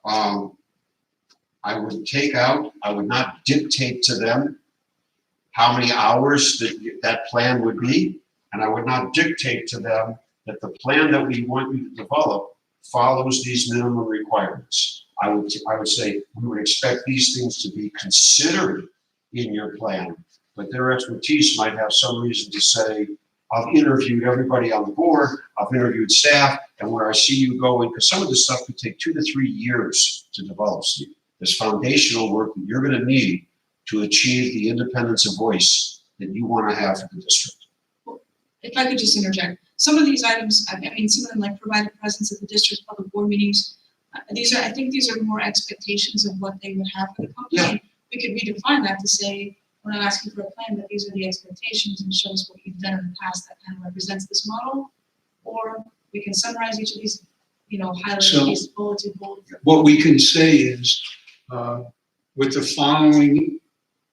O: I would take out, I would not dictate to them how many hours that plan would be, and I would not dictate to them that the plan that we want you to develop follows these minimum requirements. I would say we would expect these things to be considered in your plan, but their expertise might have some reason to say, I've interviewed everybody on the board, I've interviewed staff, and where I see you going, because some of this stuff could take 2 to 3 years to develop, Steve. There's foundational work that you're gonna need to achieve the independence of voice that you wanna have for the district.
M: If I could just interject, some of these items, I mean, some of them like provided presence at the district's public board meetings, I think these are more expectations of what they would have for the company.
O: Yeah.
M: We could redefine that to say, we're not asking for a plan, but these are the expectations and show us what you've done in the past that kind of represents this model. Or we can summarize each of these, highlight
K: So-
M: these bulleted.
K: What we can say is, with the following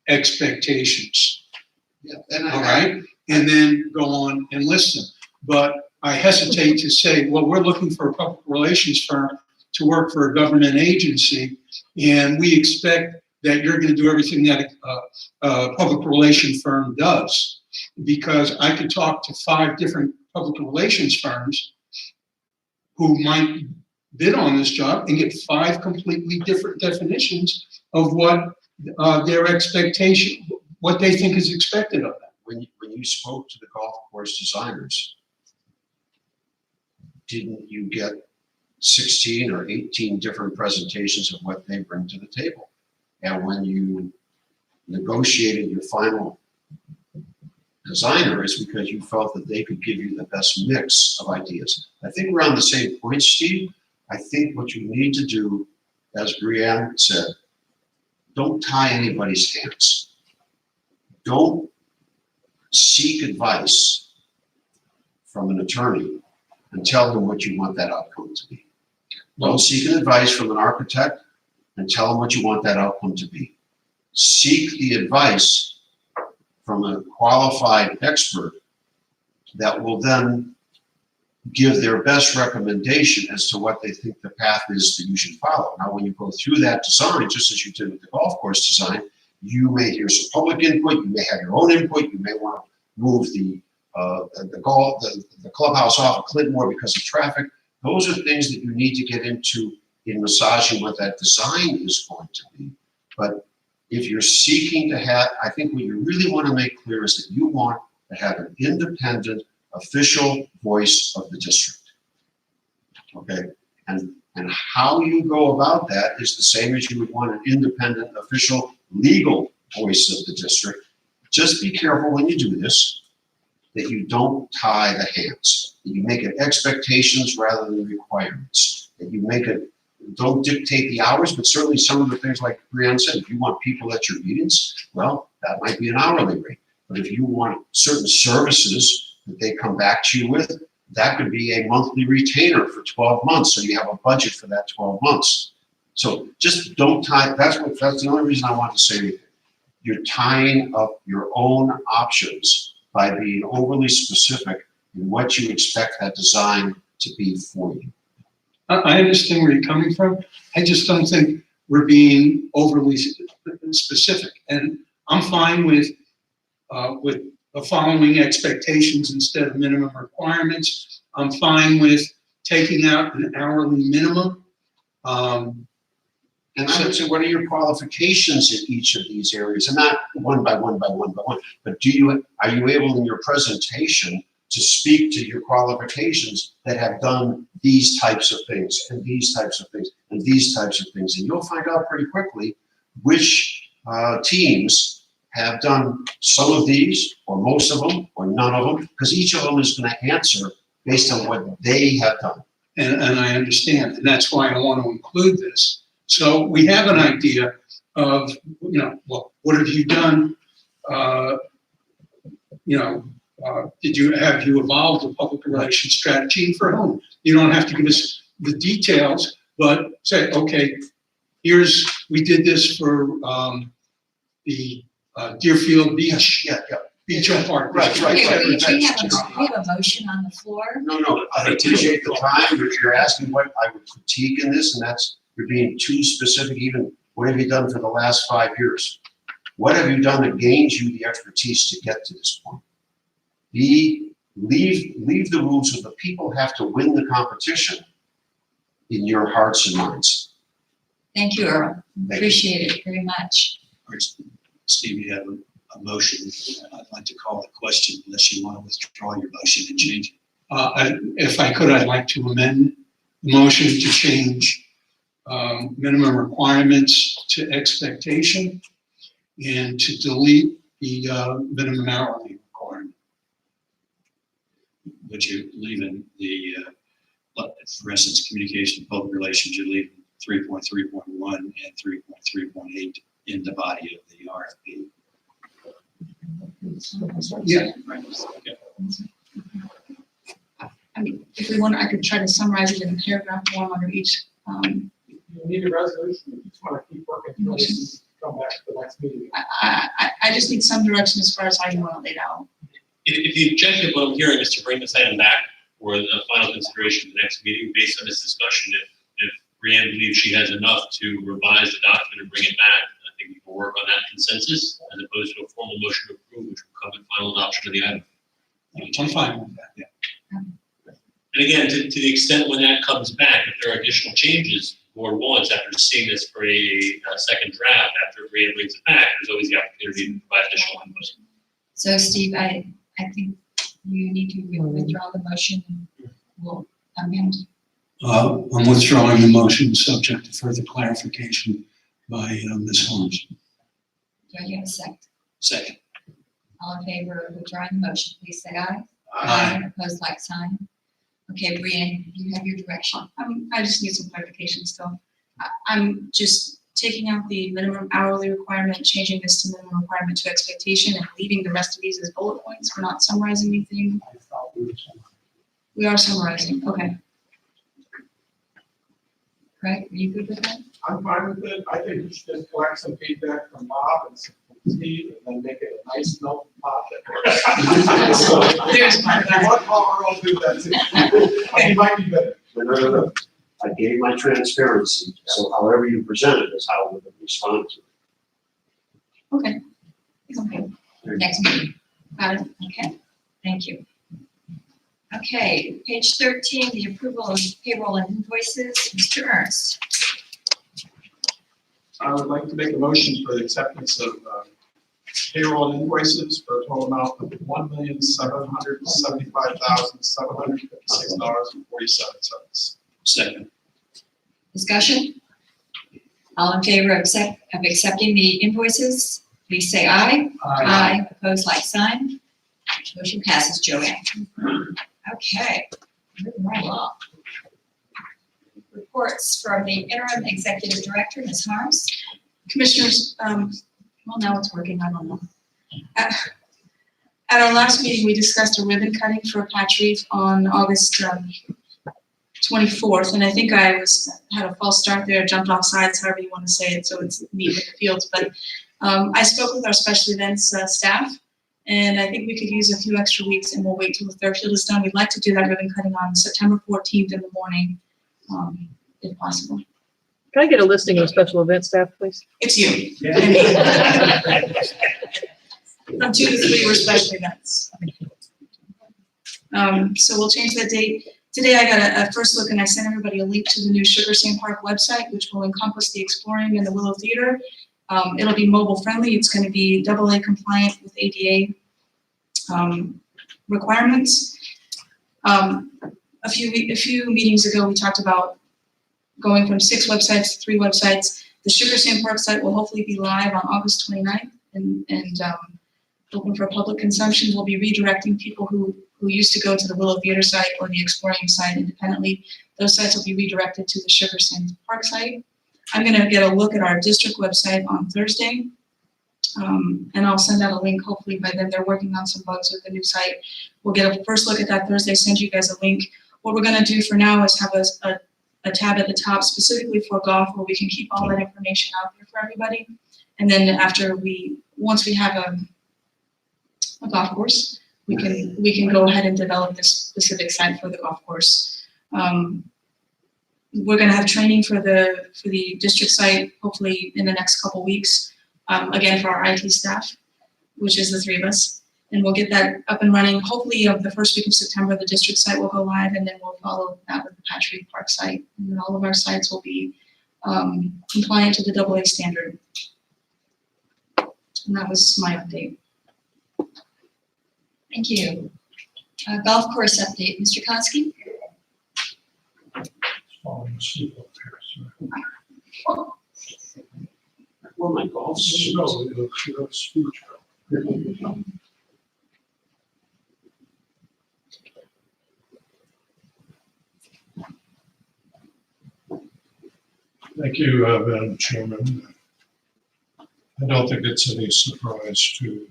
K: expectations,
O: Yeah, and
K: all right? And then go on and list them. But I hesitate to say, well, we're looking for a public relations firm to work for a government agency, and we expect that you're gonna do everything that a public relation firm does. Because I could talk to 5 different public relations firms who might bid on this job and get 5 completely different definitions of what their expectation, what they think is expected of them.
O: When you spoke to the golf course designers, didn't you get 16 or 18 different presentations of what they bring to the table? And when you negotiated your final designer, it's because you felt that they could give you the best mix of ideas. I think we're on the same point, Steve. I think what you need to do, as Brianne said, don't tie anybody's hands. Don't seek advice from an attorney and tell them what you want that outcome to be. Don't seek an advice from an architect and tell them what you want that outcome to be. Seek the advice from a qualified expert that will then give their best recommendation as to what they think the path is that you should follow. Now, when you go through that design, just as you did with the golf course design, you may hear some public input, you may have your own input, you may want to move the clubhouse off of Clintmore because of traffic. Those are things that you need to get into in massaging what that design is going to be. But if you're seeking to have, I think what you really want to make clear is that you want to have an independent official voice of the district. Okay, and how you go about that is the same as you would want an independent official legal voice of the district. Just be careful when you do this, that you don't tie the hands, that you make it expectations rather than requirements, that you make it, don't dictate the hours, but certainly some of the things like Brianne said, if you want people at your meetings, well, that might be an hourly rate. But if you want certain services that they come back to you with, that could be a monthly retainer for 12 months, so you have a budget for that 12 months. So just don't tie, that's the only reason I want to say anything. You're tying up your own options by being overly specific in what you expect that design to be for you.
K: I understand where you're coming from. I just don't think we're being overly specific. And I'm fine with the following expectations instead of minimum requirements. I'm fine with taking out an hourly minimum.
O: And I would say, what are your qualifications in each of these areas? And not one by one by one by one, but are you able in your presentation to speak to your qualifications that have done these types of things and these types of things and these types of things? And you'll find out pretty quickly which teams have done some of these or most of them or none of them, because each of them is going to answer based on what they have done.
K: And I understand, and that's why I want to include this. So we have an idea of, well, what have you done? Have you evolved a public relations strategy, and for whom? You don't have to give us the details, but say, okay, we did this for the Deerfield Beach, Beach Park.
O: Right.
A: Okay, we have a motion on the floor.
O: No, I appreciate the time, but you're asking what I would critique in this, and that's, you're being too specific. Even what have you done for the last 5 years? What have you done that gains you the expertise to get to this point? Leave the rules of the people have to win the competition in your hearts and minds.
A: Thank you, Earl.
O: Thank you.
A: Appreciate it very much.
I: All right, Steve, you have a motion. I'd like to call the question unless you want to withdraw your motion and change it.
K: If I could, I'd like to amend the motion to change minimum requirements to expectation and to delete the minimum hourly requirement.
I: Would you leave in the, for instance, communication, public relations, you leave 3.3.1 and 3.3.8 in the body of the RFP?
K: Yeah.
M: I mean, if we want, I could try to summarize it in paragraph form under each.
N: You need a resolution, you just want to keep working through this and come back to the next meeting.
M: I just need some direction as far as how you want it laid out.
P: If the objective, what I'm hearing, is to bring this item back for the final consideration of the next meeting, based on this discussion, if Brianne believes she has enough to revise the document and bring it back, I think we can work on that consensus, as opposed to a formal motion to approve, which will come at final adoption of the item.
K: I'm fine with that, yeah.
P: And again, to the extent when that comes back, if there are additional changes the board wants after seeing this for a second draft, after Brianne brings it back, there's always the opportunity to provide additional input.
A: So Steve, I think you need to withdraw the motion. We'll amend.
K: I'm withdrawing the motion subject to further clarification by Ms. Holmes.
A: Do I hear a second?
I: Second.
A: All in favor of withdrawing the motion, please say aye.
K: Aye.
A: Opposed, like sign. Okay, Brianne, you have your direction.
M: I just need some clarification still. I'm just taking out the minimum hourly requirement, changing this to minimum requirement to expectation, and leaving the rest of these as bullet points. We're not summarizing anything. We are summarizing, okay.
A: Right, are you good with that?
N: I'm fine with it. I think we should just collect some feedback from Bob and Steve, and then make it a nice melting pot.
M: There's my bad.
N: One call Earl do that too. He might be better.
O: No. I gave my transparency, so however you present it is how we're going to respond to it.
M: Okay. It's okay.
A: Next meeting.
M: Got it.
A: Okay, thank you. Okay, page 13, the approval of payroll and invoices. Mr. Ernst.
N: I would like to make a motion for the acceptance of payroll and invoices for a total amount of $1,775,756.47.
I: Second.
A: Discussion? All in favor of accepting the invoices, please say aye. Aye. Opposed, like sign. Motion passes, Joanne. Okay, moving right along. Reports from the interim executive director, Ms. Harms.
M: Commissioners, well, now it's working, I don't know. At our last meeting, we discussed a ribbon cutting for Patch Reef on August 24th, and I think I had a false start there, jumped off sides, however you want to say it, so it's neat with the fields. But I spoke with our special events staff, and I think we could use a few extra weeks, and we'll wait till the third field is done. We'd like to do that ribbon cutting on September 14th in the morning, if possible.
Q: Can I get a listing of special event staff, please?
M: It's you. From 2 to 3 were special events. So we'll change that date. Today I got a first look, and I sent everybody a link to the new Sugar Sand Park website, which will encompass the exploring and the Willow Theater. It'll be mobile friendly. It's going to be AA compliant with ADA requirements. A few meetings ago, we talked about going from 6 websites to 3 websites. The Sugar Sand Park site will hopefully be live on August 29th and open for public consumption. We'll be redirecting people who used to go to the Willow Theater site or the exploring site independently. Those sites will be redirected to the Sugar Sand Park site. I'm going to get a look at our district website on Thursday, and I'll send out a link. Hopefully by then they're working on some bugs with the new site. We'll get a first look at that Thursday, send you guys a link. What we're going to do for now is have a tab at the top specifically for golf where we can keep all that information out there for everybody. And then once we have a golf course, we can go ahead and develop this specific site for the golf course. We're going to have training for the district site hopefully in the next couple weeks. again, for our IT staff, which is the three of us. And we'll get that up and running. Hopefully, of the first week of September, the district site will go live, and then we'll follow that with the Patrick Park site. And then all of our sites will be compliant to the AA standard. And that was my update.
A: Thank you. Golf course update, Mr. Konsky?
D: Falling asleep up there, so.
E: Well, my golf.
D: No, it'll speech. Thank you, Madam Chairman. I don't think it's any surprise to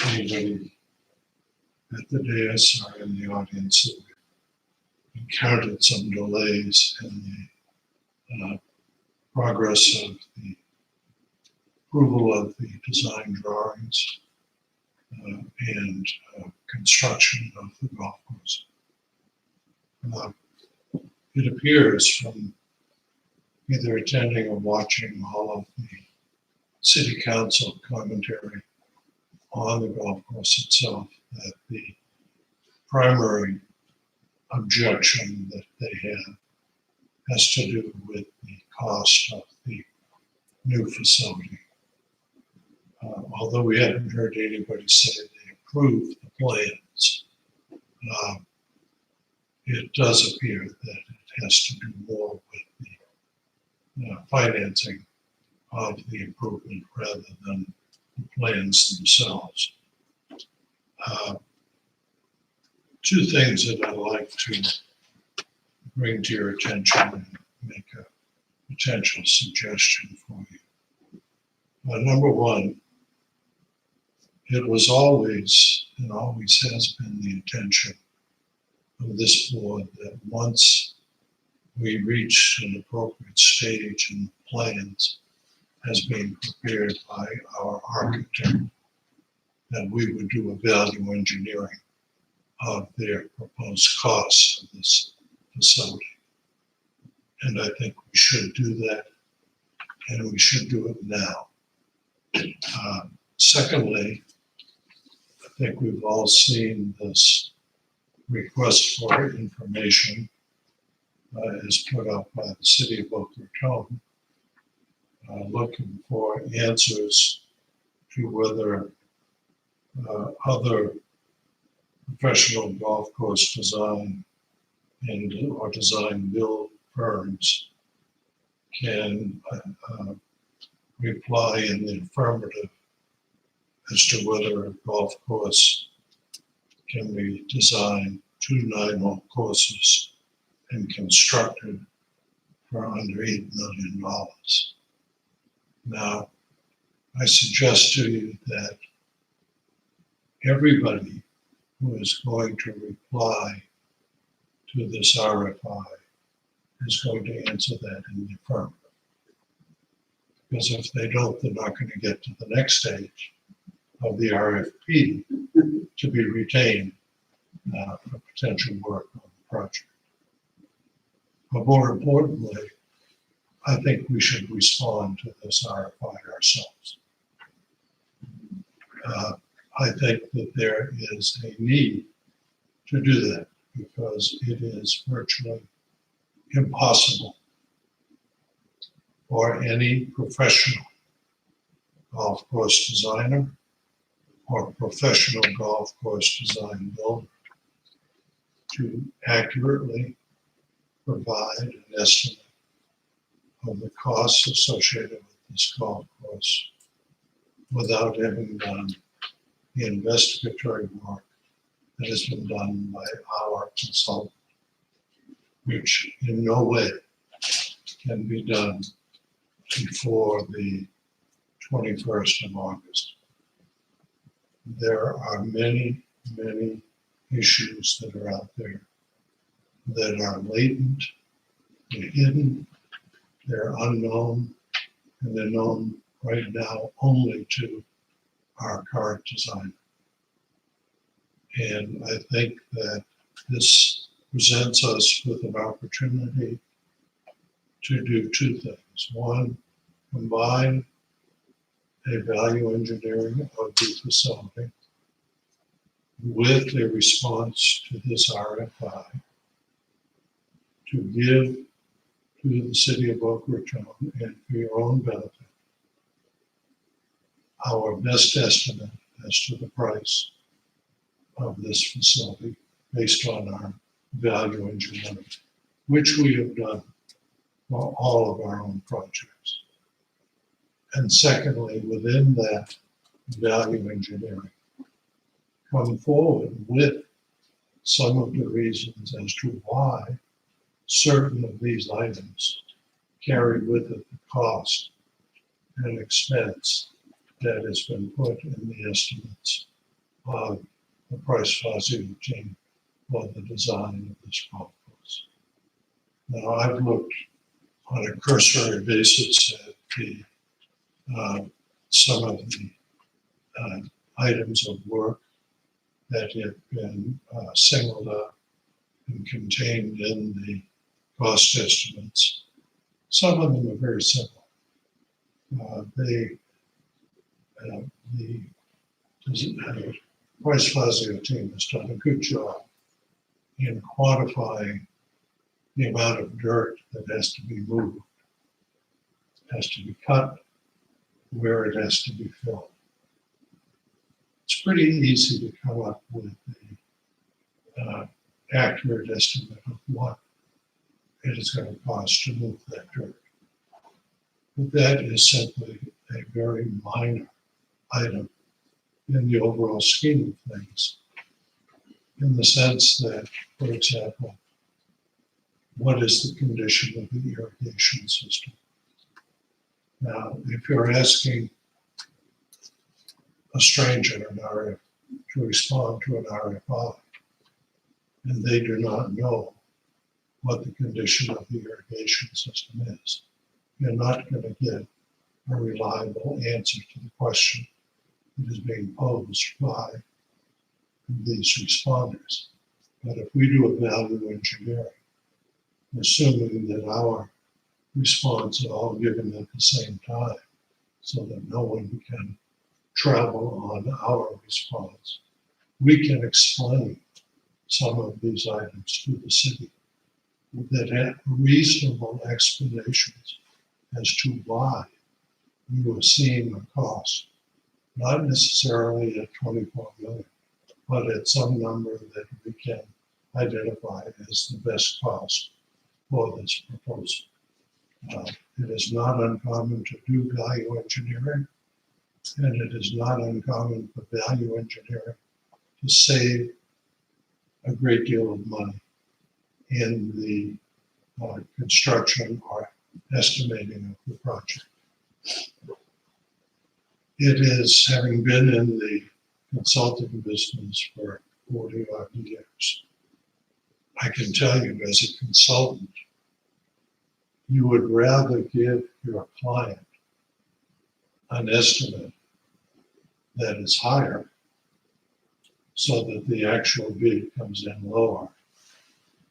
D: anybody at the dais or in the audience that we've encountered some delays in the progress of the approval of the design drawings and construction of the golf course. It appears from either attending or watching all of the city council commentary on the golf course itself that the primary objection that they have has to do with the cost of the new facility. Although we haven't heard anybody say they approved the plans, it does appear that it has to do more with the financing of the improvement rather than the plans themselves. Two things that I'd like to bring to your attention and make a potential suggestion for you. Number one, it was always and always has been the intention of this board that once we reach an appropriate stage in the plans as being prepared by our architect, that we would do a value engineering of their proposed costs of this facility. And I think we should do that, and we should do it now. Secondly, I think we've all seen this request for information is put up by the city of Boca Raton, looking for answers to whether other professional golf course design or design build firms can reply in the affirmative as to whether a golf course can be designed 2 9-hole courses and constructed for under $8 million. Now, I suggest to you that everybody who is going to reply to this RFI is going to answer that in the affirmative. Because if they don't, they're not going to get to the next stage of the RFP to be retained for potential work on the project. But more importantly, I think we should respond to this RFI ourselves. I think that there is a need to do that because it is virtually impossible for any professional golf course designer or professional golf course design builder to accurately provide an estimate of the costs associated with this golf course without having done the investigatory work that has been done by our consultant, which in no way can be done before the 21st of August. There are many, many issues that are out there that are latent, they're hidden, they're unknown, and they're known right now only to our current designer. And I think that this presents us with an opportunity to do two things. One, combine a value engineering of the facility with a response to this RFI to give to the city of Boca Raton and for your own benefit our best estimate as to the price of this facility based on our value engineering, which we have done for all of our own projects. And secondly, within that value engineering, come forward with some of the reasons as to why certain of these items carry with it the cost and expense that has been put in the estimates of the Price Fazio team for the design of this golf course. Now, I've looked on a cursory basis at the some of the items of work that have been singled out and contained in the cost estimates. Some of them are very simple. The Price Fazio team has done a good job in quantifying the amount of dirt that has to be moved, has to be cut, where it has to be filled. It's pretty easy to come up with an accurate estimate of what it is going to cost to move that dirt. But that is simply a very minor item in the overall scheme of things, in the sense that, for example, what is the condition of the irrigation system? Now, if you're asking a stranger to respond to an RFI, and they do not know what the condition of the irrigation system is, you're not going to get a reliable answer to the question that is being posed by these responders. But if we do a value engineering, assuming that our response is all given at the same time, so that no one can travel on our response, we can explain some of these items to the city that have reasonable explanations as to why you are seeing a cost, not necessarily at 24 million, but at some number that we can identify as the best cost for this proposal. It is not uncommon to do value engineering, and it is not uncommon for value engineering to save a great deal of money in the construction or estimating of the project. It is, having been in the consulting business for 40 odd years, I can tell you as a consultant, you would rather give your client an estimate that is higher so that the actual bid comes in lower,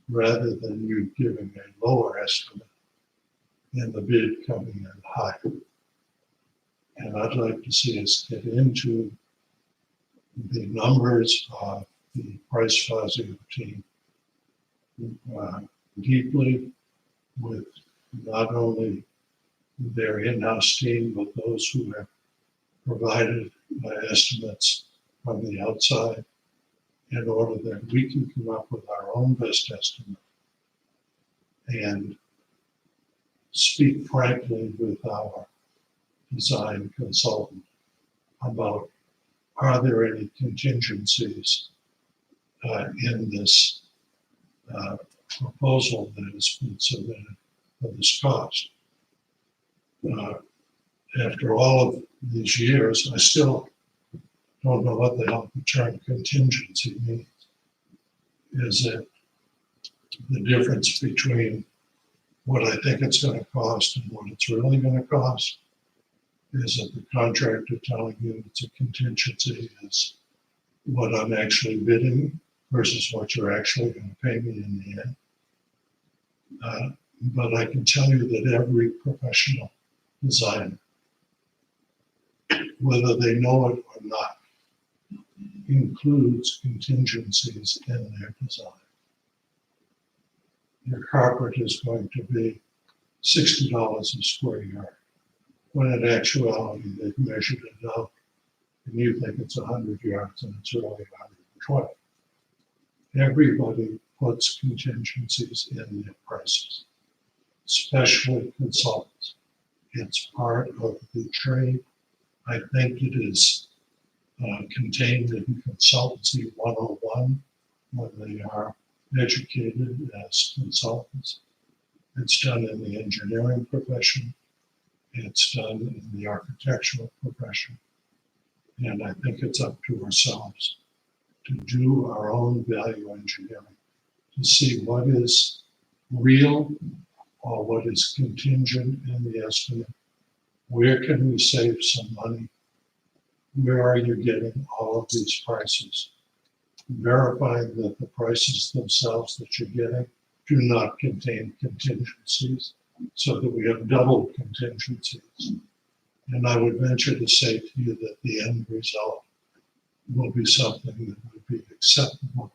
D: rather than you giving a lower estimate and the bid coming in higher. And I'd like to see us get into the numbers of the Price Fazio team deeply, with not only their in-house team, but those who have provided estimates from the outside, in order that we can come up with our own best estimate and speak frankly with our design consultant about, are there any contingencies in this proposal that has been submitted for this cost. After all of these years, I still don't know what the hell the term contingency means. Is it the difference between what I think it's going to cost and what it's really going to cost? Is it the contractor telling you it's a contingency is what I'm actually bidding versus what you're actually going to pay me in the end? But I can tell you that every professional designer whether they know it or not, includes contingencies in their design. Your carpet is going to be $60 a square yard, when in actuality, they've measured it out, and you think it's 100 yards and it's really 120. Everybody puts contingencies in their prices, especially consultants. It's part of the trade. I think it is contained in Consultancy 101 when they are educated as consultants. It's done in the engineering profession. It's done in the architectural profession. And I think it's up to ourselves to do our own value engineering, to see what is real or what is contingent in the estimate. Where can we save some money? Where are you getting all of these prices? Verifying that the prices themselves that you're getting do not contain contingencies, so that we have double contingencies. And I would venture to say to you that the end result will be something that would be acceptable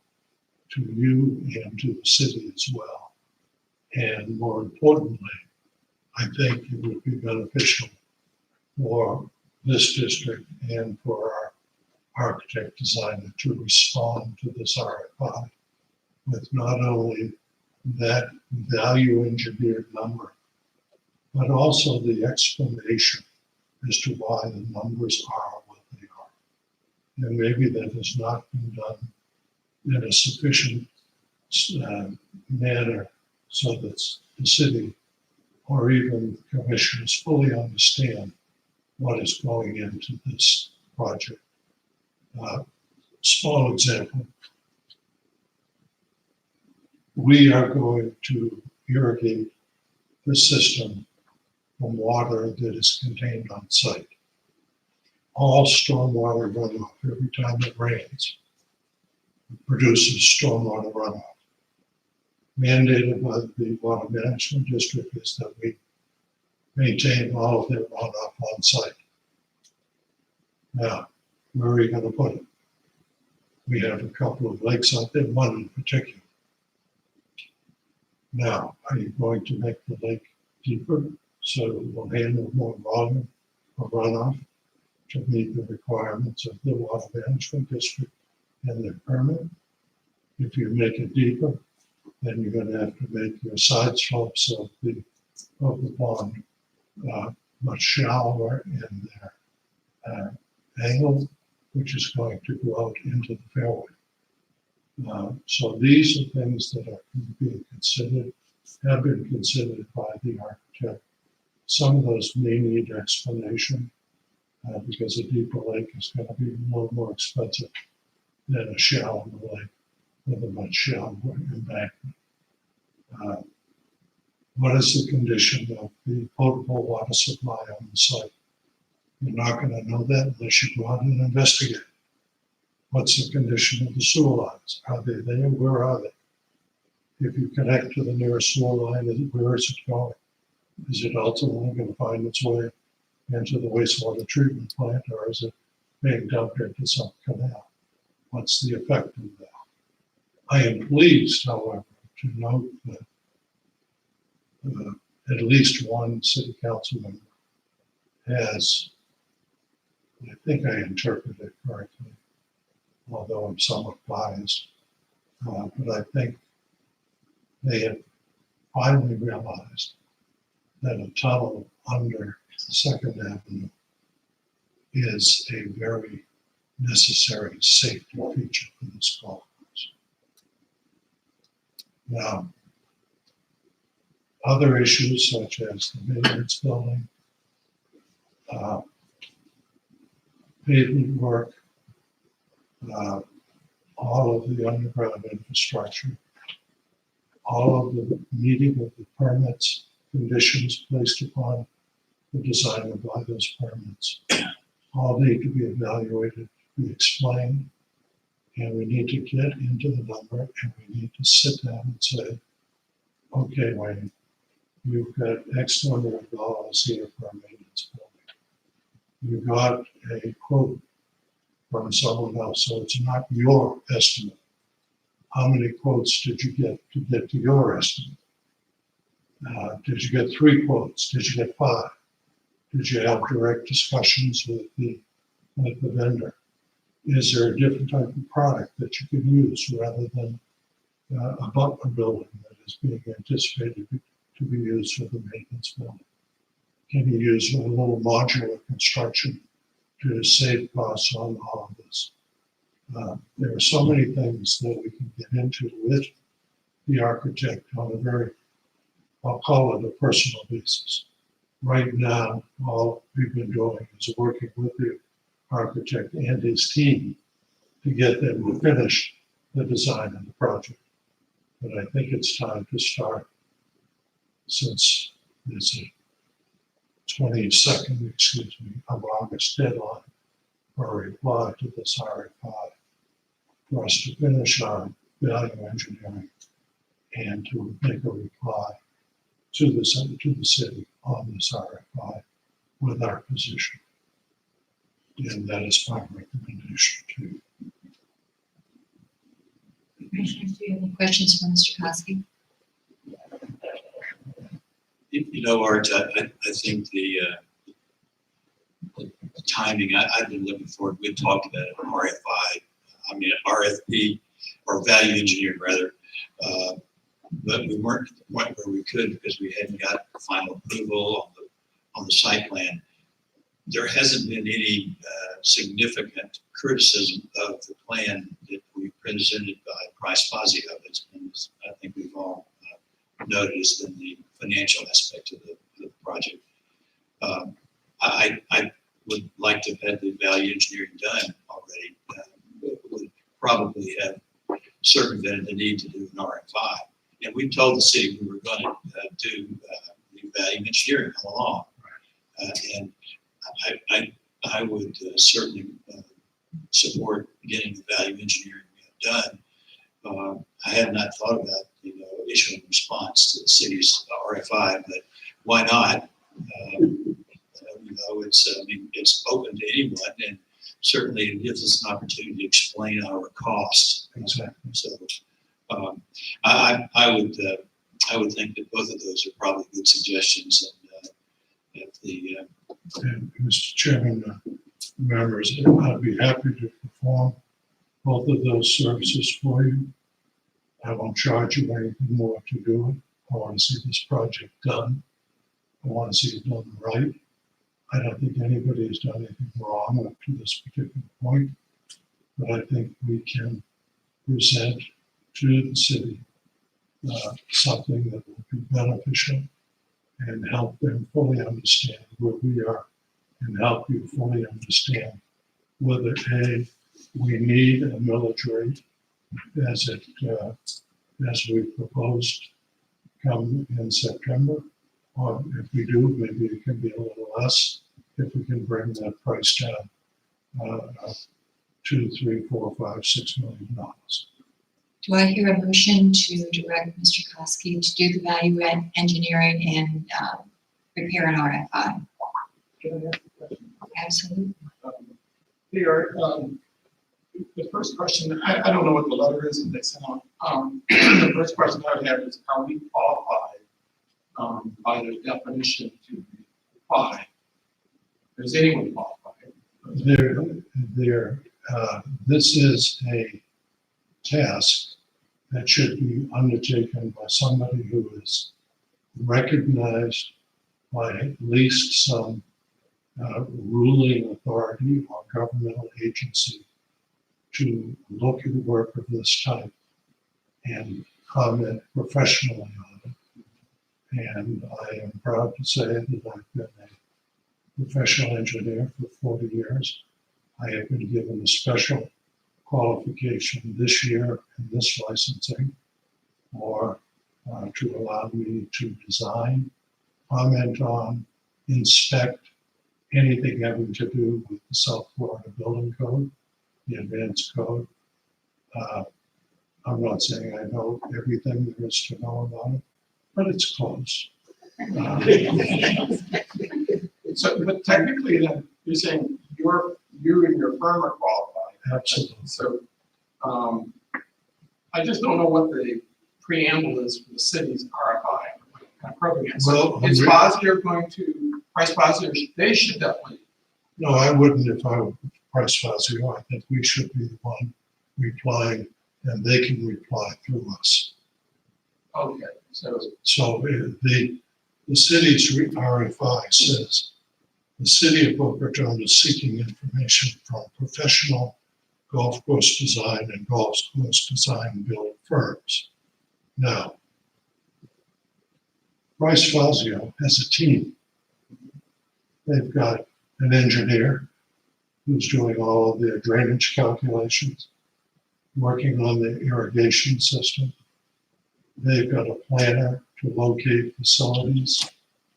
D: to you and to the city as well. And more importantly, I think it would be beneficial for this district and for our architect designer to respond to this RFI with not only that value engineered number, but also the explanation as to why the numbers are what they are. And maybe that has not been done in a sufficient manner so that the city or even commissioners fully understand what is going into this project. Small example. We are going to irrigate the system from water that is contained on site. All stormwater runoff, every time it rains, produces stormwater runoff. Mandated by the Water Management District is that we maintain all of their runoff on site. Now, where are you going to put it? We have a couple of lakes out there, one in particular. Now, are you going to make the lake deeper so it will handle more volume of runoff to meet the requirements of the Water Management District and their permit? If you make it deeper, then you're going to have to make your side slopes of the pond much shallower in their angle, which is going to go out into the fairway. So these are things that are being considered, have been considered by the architect. Some of those may need explanation because a deeper lake is going to be a little more expensive than a shallower lake with a much shallower embankment. What is the condition of the potable water supply on the site? You're not going to know that unless you go out and investigate. What's the condition of the sewer lines? Are they there? Where are they? If you connect to the nearest sewer line, where is it going? Is it ultimately going to find its way into the wastewater treatment plant, or is it being dumped into some canal? What's the effect of that? I am pleased, however, to note that at least one city council member has, I think I interpreted it correctly, although I'm somewhat biased, but I think they have finally realized that a tunnel under Second Avenue is a very necessary safety feature for this golf course. Now, other issues such as the maintenance building, pavement work, all of the underground infrastructure, all of the meeting of the permits, conditions placed upon the design of by those permits, all need to be evaluated, be explained, and we need to get into the number and we need to sit down and say, okay, Wayne, you've got X number of dollars here for a maintenance building. you got a quote from someone else, so it's not your estimate. How many quotes did you get to your estimate? Did you get 3 quotes? Did you get 5? Did you have direct discussions with the vendor? Is there a different type of product that you can use rather than a Butler building that is being anticipated to be used for the maintenance building? Can you use a little modular construction to save costs on all of this? There are so many things that we can get into with the architect on a very, I'll call it a personal basis. Right now, all we've been doing is working with the architect and his team to get them to finish the design of the project. But I think it's time to start, since there's a 22nd, of August deadline for a reply to this RFI, for us to finish our value engineering and to make a reply to the city on this RFI with our position. And that is my recommendation to you.
A: Commissioners, do you have any questions for Mr. Kosky?
I: You know, Art, I think the timing, I've been looking forward, we talked about it, RFP, or value engineering rather, but we weren't at the point where we could because we hadn't got final approval on the site plan. There hasn't been any significant criticism of the plan that we presented by Price Fazio. It's been, I think we've all noticed, in the financial aspect of the project. I would like to have had the value engineering done already. Would probably have circumvented the need to do an RFI. And we told the city we were going to do the value engineering all along. And I would certainly support getting the value engineering done. I had not thought about, issuing a response to the city's RFI, but why not? It's open to anyone, and certainly it gives us an opportunity to explain our costs.
D: Exactly.
I: So I would think that both of those are probably good suggestions. And if the
D: And Mr. Chairman, members, I'd be happy to perform both of those services for you. I won't charge you anything more to do it. I want to see this project done. I want to see it done right. I don't think anybody has done anything wrong up to this particular point, but I think we can present to the city something that will be beneficial and help them fully understand where we are, and help you fully understand whether we need a millage rate as we proposed come in September, or if we do, maybe it can be a little less if we can bring that price down $2, $3, $4, $5, $6 million.
A: Do I hear a motion to direct Mr. Kosky to do the value engineering and prepare an RFI? Absolutely.
N: Here, the first question, I don't know what the letter is that they sent out. The first question I would have is, are we qualified by the definition to apply? Does anyone qualify?
D: This is a task that should be undertaken by somebody who is recognized by at least some ruling authority or governmental agency to look at work of this type and comment professionally on it. And I am proud to say that I've been a professional engineer for 40 years. I have been given a special qualification this year in this licensing or to allow me to design, comment on, inspect anything having to do with the South Florida Building Code, the advanced code. I'm not saying I know everything there is to know about it, but it's close.
N: So, but technically, then, you're saying you and your firm are qualified.
D: Absolutely.
N: So, I just don't know what the preamble is for the city's RFI program. So
D: Well,
N: is Fazio going to, Price Fazio, they should definitely.
D: No, I wouldn't if I were Price Fazio. I think we should be the one replying, and they can reply through us.
N: Okay, so
D: So the city's RFI says, the city of Boca Raton is seeking information from professional golf course design and golf course design build firms. Now, Price Fazio has a team. They've got an engineer who's doing all of their drainage calculations, working on the irrigation system. They've got a planner to locate facilities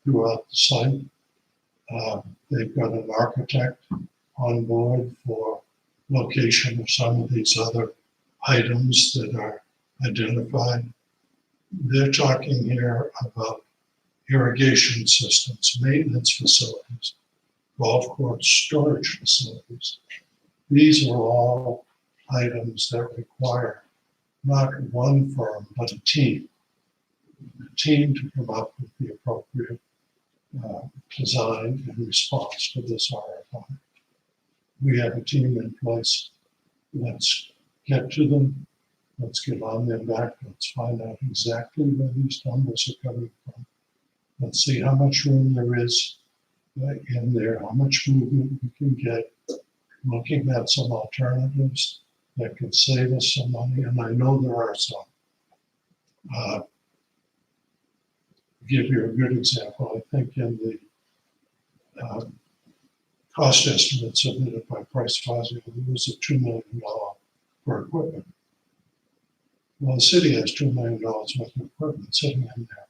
D: throughout the site. They've got an architect on board for location of some of these other items that are identified. They're talking here about irrigation systems, maintenance facilities, golf course storage facilities. These are all items that require not one firm, but a team to come up with the appropriate design in response to this RFI. We have a team in place. Let's get to them. Let's get on their back. Let's find out exactly where these numbers are coming from. Let's see how much room there is in there, how much movement we can get, looking at some alternatives that could save us some money, and I know there are some. Give you a good example. I think in the cost estimate submitted by Price Fazio, there was a $2 million for equipment. Well, the city has $2 million worth of equipment sitting in there.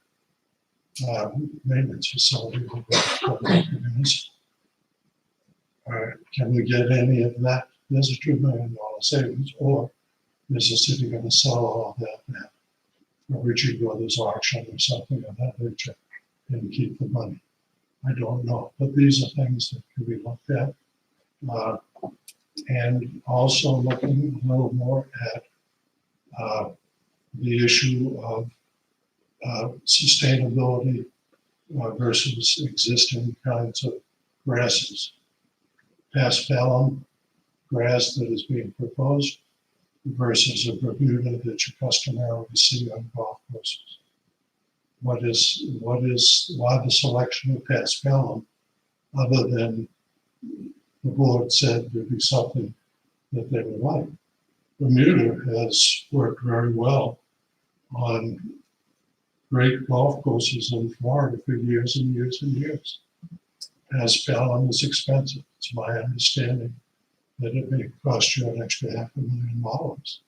D: Maintenance facility. All right, can we get any of that? There's a $2 million savings, or is the city going to sell all of that at a Ritchie Brothers auction or something of that nature and keep the money? I don't know, but these are things that can be looked at. And also looking a little more at the issue of sustainability versus existing kinds of grasses. Paspalum grass that is being proposed versus a Bermuda that you customarily see on golf courses. Why the selection of Paspalum, other than the board said there'd be something that they would like? Bermuda has worked very well on great golf courses in Florida for years and years and years. Paspalum is expensive. It's my understanding that it may cost you an extra $500,000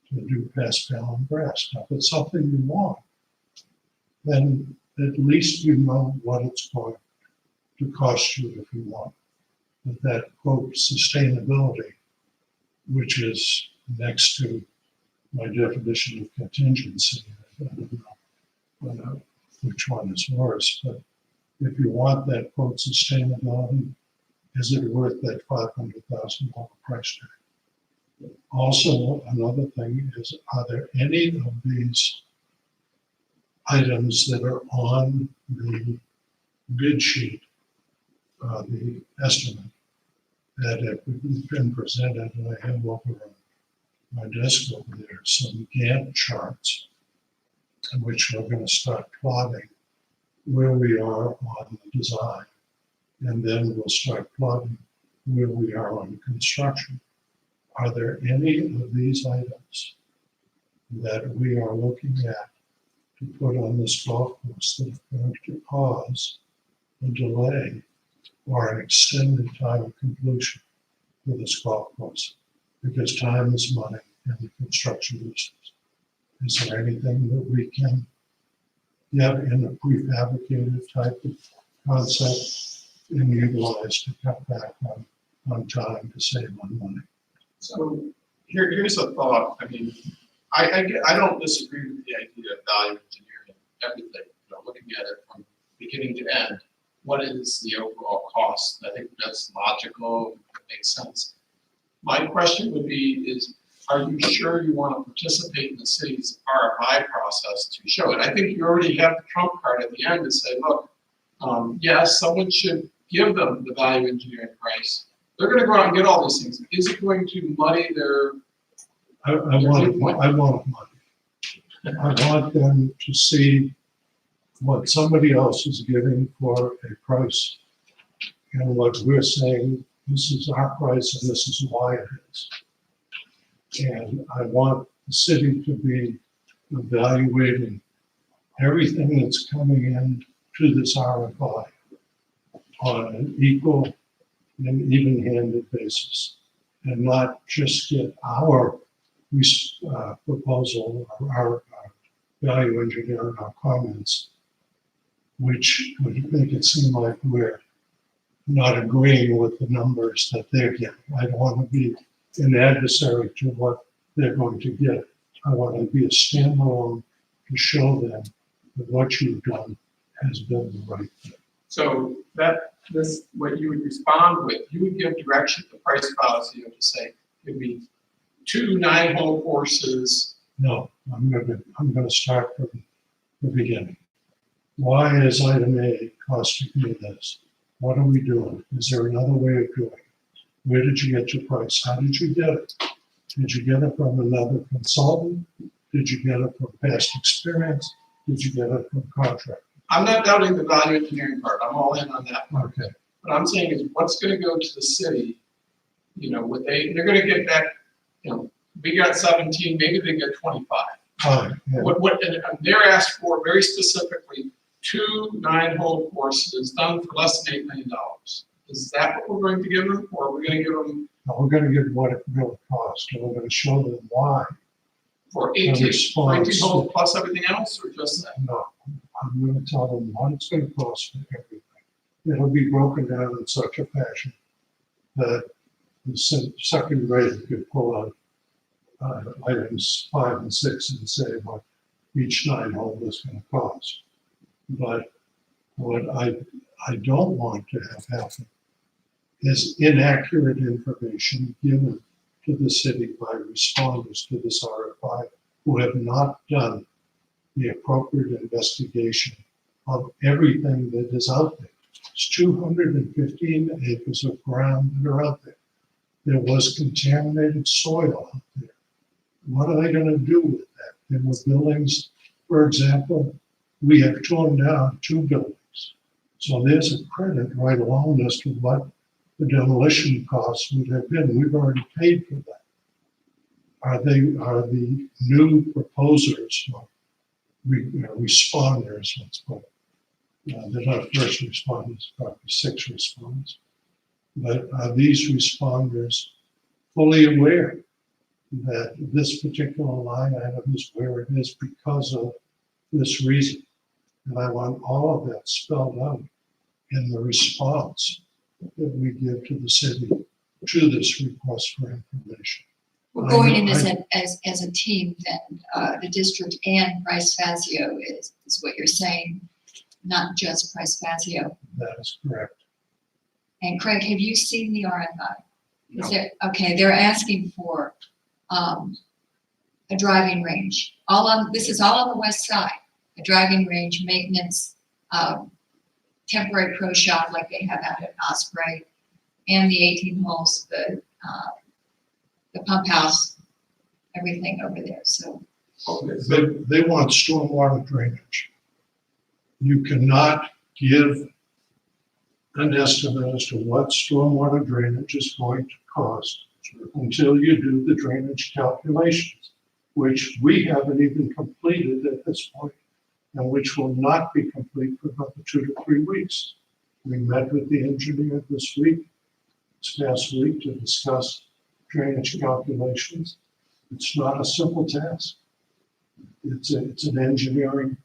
D: to do Paspalum grass. Now, if it's something you want, then at least you know what it's going to cost you if you want. But that quote sustainability, which is next to my definition of contingency, I don't know which one is worse, but if you want that quote sustainability, is it worth that $500,000 price tag? Also, another thing is, are there any of these items that are on the bid sheet, the estimate, that have been presented, and I have over my desk over there some Gantt charts in which we're going to start plotting where we are on the design, and then we'll start plotting where we are on construction. Are there any of these items that we are looking at to put on this golf course that are going to cause a delay or an extended time of completion for this golf course? Because time is money in the construction business. Is there anything that we can get in a prefabricated type of concept and utilize to cut back on time to save on money?
N: So here's a thought. I mean, I don't disagree with the idea of value engineering everything, looking at it from beginning to end. what is the overall cost? I think that's logical, it makes sense. My question would be is, are you sure you want to participate in the city's RFI process to show it? I think you already have the trump card at the end to say, look, yes, someone should give them the value engineering price. They're gonna go out and get all these things. Is it going to muddy their?
D: I want money. I want them to see what somebody else is giving for a price. And what we're saying, this is our price and this is why it is. And I want the city to be evaluating everything that's coming in to this RFI on an equal and even-handed basis, and not just get our proposal, our value engineering, our comments, which would make it seem like we're not agreeing with the numbers that they're getting. I don't want to be an adversary to what they're going to get. I want to be a standalone to show them that what you've done has been the right thing.
N: So what you would respond with, you would give direction to price policy to say, it'd be 2 9-hole courses.
D: No, I'm gonna start from the beginning. Why is item A costing me this? What are we doing? Is there another way of doing it? Where did you get your price? How did you get it? Did you get it from another consultant? Did you get it from past experience? Did you get it from contract?
N: I'm not doubting the value engineering part. I'm all in on that part.
D: Okay.
N: What I'm saying is what's gonna go to the city, they're gonna get back, we got 17, maybe they get 25.
D: Fine, yeah.
N: And they're asked for very specifically 2 9-hole courses done for less than $8 million. Is that what we're going to give them, or are we gonna give them
D: Now, we're gonna give what it really costs, and we're gonna show them why.
N: for
D: The
N: 18
D: response.
N: holes plus everything else, or just that?
D: No, I'm gonna tell them what it's gonna cost for everything. It'll be broken down in such a fashion that the second grader could pull out items 5 and 6 and say what each 9-hole is gonna cost. But what I don't want to have happen is inaccurate information given to the city by responders to this RFI who have not done the appropriate investigation of everything that is out there. It's 215 acres of ground that are out there. There was contaminated soil out there. What are they gonna do with that? There were buildings, for example, we have torn down 2 buildings. So there's a credit right along as to what the demolition costs would have been. We've already paid for that. Are the new proposers, or responders, let's put it. They're not first responders, probably 6 responders. But are these responders fully aware that this particular line item is where it is because of this reason? And I want all of that spelled out in the response that we give to the city to this request for information.
A: We're going in as a team, then, the district and Price Fazio is what you're saying, not just Price Fazio.
D: That is correct.
A: And Craig, have you seen the RFI? Is there, okay, they're asking for, a driving range. This is all on the west side, a driving range, maintenance, temporary pro shop like they have out at Osprey, and the 18 holes, the pump house, everything over there, so.
D: They want stormwater drainage. You cannot give an estimate as to what stormwater drainage is going to cost until you do the drainage calculations, which we haven't even completed at this point, and which will not be complete for another 2 to 3 weeks. We met with the engineer this past week, to discuss drainage calculations. It's not a simple task. It's an engineering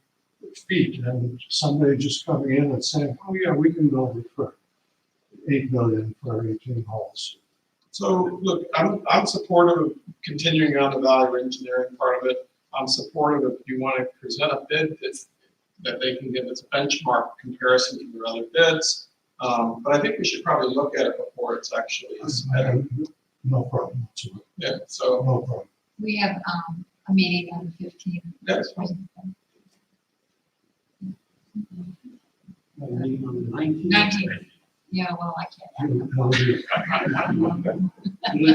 D: feat, and somebody just coming in and saying, oh yeah, we can build it for $8 million for 18 holes.
N: So look, I'm supportive of continuing on the value engineering part of it. I'm supportive if you want to present a bid that's that they can give as a benchmark comparison to their other bids. But I think we should probably look at it before it's actually submitted.
D: No problem whatsoever.
N: Yeah, so,
D: No problem.
A: We have a meeting on the 15th.
N: that's fine.
A: 19th. Yeah, well, I can't.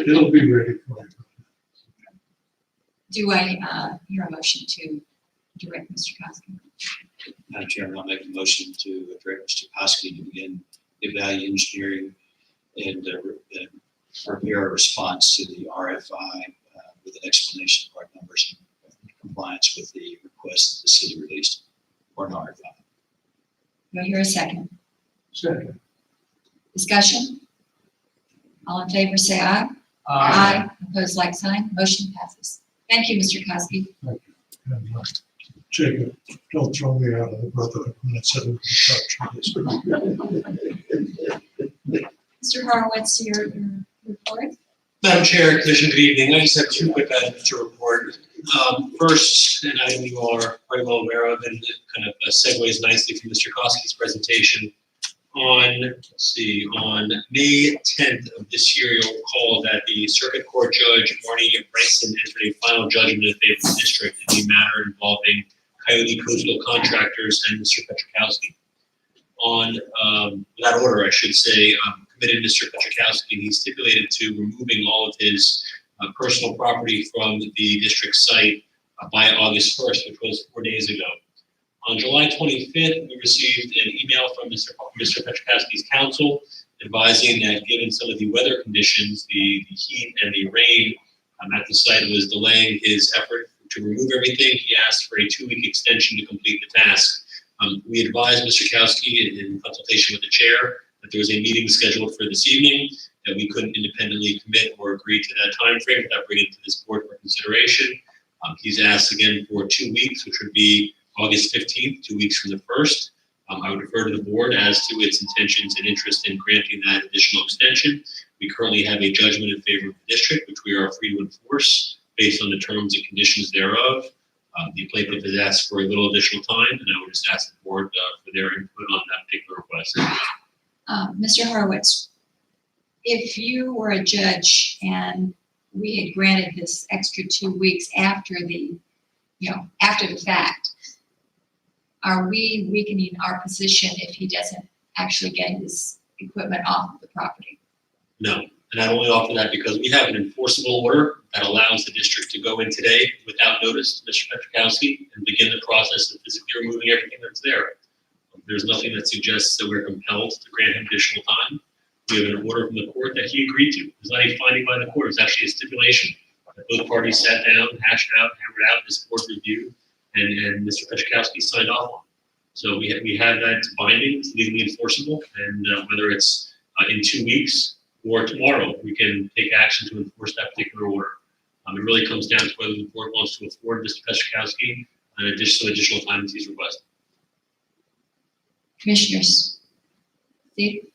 D: It'll be ready for you.
A: Do I hear a motion to direct Mr. Koski?
I: Madam Chairman, I'll make a motion to direct Mr. Koski to begin the value engineering and prepare a response to the RFI with an explanation of our numbers and compliance with the request the city released for an RFI.
A: Do I hear a second?
D: Second.
A: Discussion? All in favor, say aye. Aye. Opposed, like sign. Motion passes. Thank you, Mr. Koski.
D: And, Jacob, don't throw me out of the brotherhood when it's said
A: Mr. Horowitz, your report?
P: Madam Chair, Commission, good evening. I just have two quick items to report. First, an item you all are very well aware of, and it kind of segues nicely from Mr. Koski's presentation. On May 10th of this year, you'll recall that the Circuit Court Judge Marnie Bryson entered a final judgment in favor of the district in the matter involving Coyote Coastal Contractors and Mr. Petrikowski. On that order, I should say, committed Mr. Petrikowski, and he stipulated to removing all of his personal property from the district site by August 1st, which was 4 days ago. On July 25th, we received an email from Mr. Petrikowski's counsel advising that given some of the weather conditions, the heat and the rain at the site was delaying his effort to remove everything. He asked for a 2-week extension to complete the task. We advised Mr. Kowski in consultation with the chair that there was a meeting scheduled for this evening, that we couldn't independently commit or agree to that time frame without bringing it to this board for consideration. He's asked again for 2 weeks, which would be August 15th, 2 weeks from the 1st. I would refer to the board as to its intentions and interest in granting that additional extension. We currently have a judgment in favor of the district, which we are free to enforce based on the terms and conditions thereof. The plaintiff has asked for a little additional time, and I would just ask the board for their input on that particular request.
A: Mr. Horowitz, if you were a judge and we had granted this extra 2 weeks after the fact, are we weakening our position if he doesn't actually get his equipment off of the property?
P: No, and I only offer that because we have an enforceable order that allows the district to go in today without notice to Mr. Petrikowski and begin the process of physically removing everything that's there. There's nothing that suggests that we're compelled to grant him additional time. We have an order from the court that he agreed to. It's not a finding by the court, it's actually a stipulation that both parties sat down, hashed out, hammered out, this board reviewed, and Mr. Petrikowski signed off on. So we have that binding, it's legally enforceable, and whether it's in 2 weeks or tomorrow, we can take action to enforce that particular order. It really comes down to whether the board wants to afford Mr. Petrikowski an additional time as he's requested.
A: Commissioners? Steve?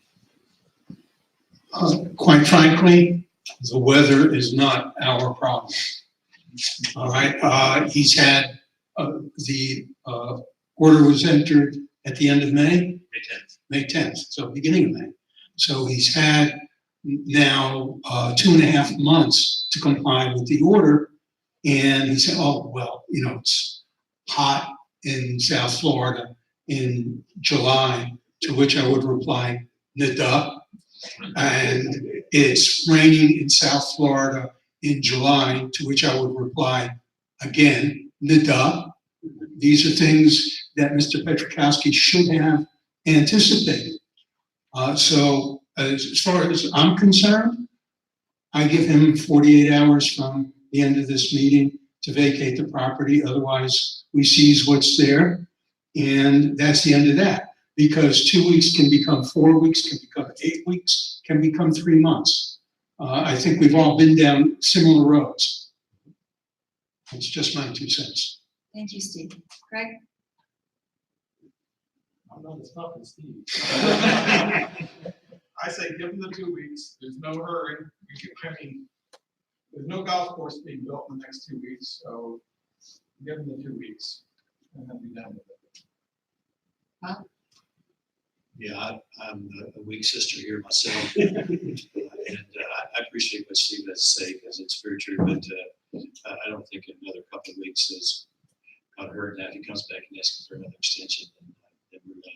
K: Quite frankly, the weather is not our problem. All right, he's had, the order was entered at the end of May? May 10th, so beginning of May. So he's had now 2.5 months to comply with the order. And he said, oh, well, it's hot in South Florida in July, to which I would reply, nada. And it's raining in South Florida in July, to which I would reply, again, nada. These are things that Mr. Petrikowski should have anticipated. So as far as I'm concerned, I give him 48 hours from the end of this meeting to vacate the property. Otherwise, we seize what's there. And that's the end of that. Because 2 weeks can become 4 weeks, can become 8 weeks, can become 3 months. I think we've all been down similar roads. It's just my 2 cents.
A: Thank you, Steve. Craig?
N: I'm not as tough as Steve. I say give them the 2 weeks. There's no hurry. There's no golf course being built in the next 2 weeks, so give them the 2 weeks and then be done with it.
I: Yeah, I'm a weak sister here myself. And I appreciate what Steve has to say because it's very true. But I don't think in another couple of weeks is not hurt. Now, if he comes back and asks for another extension, then we're going to,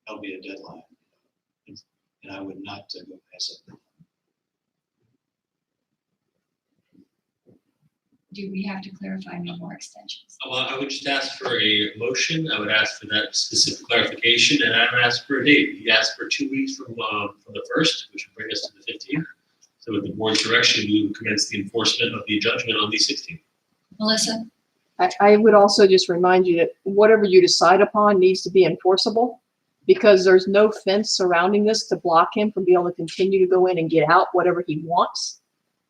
I: that'll be a deadline. And I would not go past that.
A: Do we have to clarify no more extensions?
P: Well, I would just ask for a motion. I would ask for that specific clarification, and I would ask for a date. He asked for 2 weeks from the 1st, which would bring us to the 15th. So with the board's direction, we would commence the enforcement of the judgment on the 16th.
A: Melissa?
Q: I would also just remind you that whatever you decide upon needs to be enforceable, because there's no fence surrounding this to block him from being able to continue to go in and get out whatever he wants.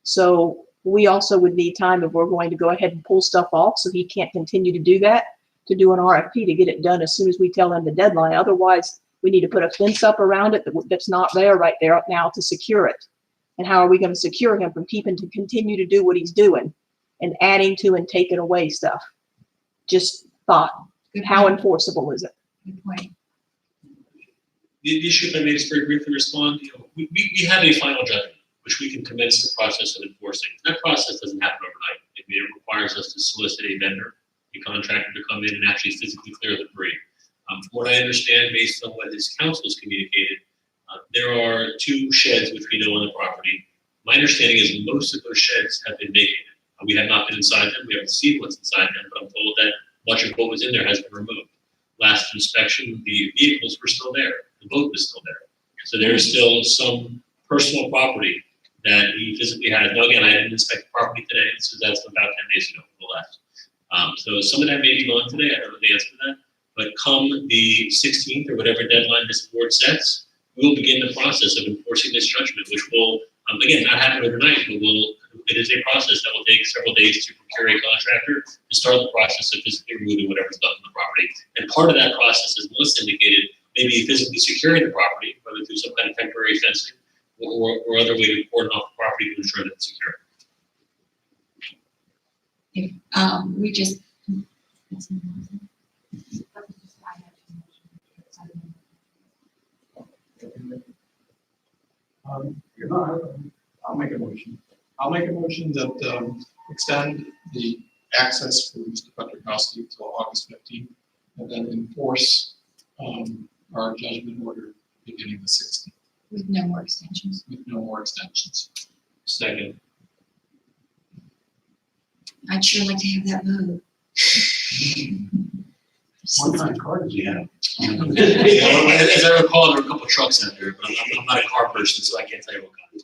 Q: So we also would need time if we're going to go ahead and pull stuff off, so he can't continue to do that, to do an RFP to get it done as soon as we tell him the deadline. Otherwise, we need to put a fence up around it that's not there right there now to secure it. And how are we going to secure him from keeping to continue to do what he's doing and adding to and taking away stuff? Just thought, how enforceable is it?
A: Good point.
P: The issue, if I may just very briefly respond, we have a final judgment, which we can commence the process of enforcing. That process doesn't happen overnight. It requires us to solicit a vendor, a contractor to come in and actually physically clear the debris. From what I understand, based on what his counsel has communicated, there are 2 sheds which we know on the property. My understanding is most of those sheds have been vacated. We have not been inside them. We haven't seen what's inside them, but I'm told that much of what was in there has been removed. Last inspection, the vehicles were still there. The boat was still there. So there is still some personal property that he physically has. Now, again, I didn't inspect the property today, so that's about 10 days ago, the last. So some of that may be gone today. I don't know the answer to that. But come the 16th or whatever deadline this board sets, we'll begin the process of enforcing this judgment, which will, again, not happen overnight, but it is a process that will take several days to procure a contractor to start the process of physically removing whatever's left on the property. And part of that process, as Melissa indicated, may be physically securing the property, whether through some kind of temporary fencing or other way to cordon off the property to ensure that it's secure.
A: We just.
N: I'll make a motion. I'll make a motion that extend the access for Mr. Petrikowski until August 15th, and then enforce our judgment order beginning the 16th.
A: With no more extensions.
N: With no more extensions.
P: Second.
A: I'd sure like to have that vote.
D: What kind of car does he have?
P: As I recall, there were a couple of trucks out there, but I'm not a car person, so I can't tell you what kind.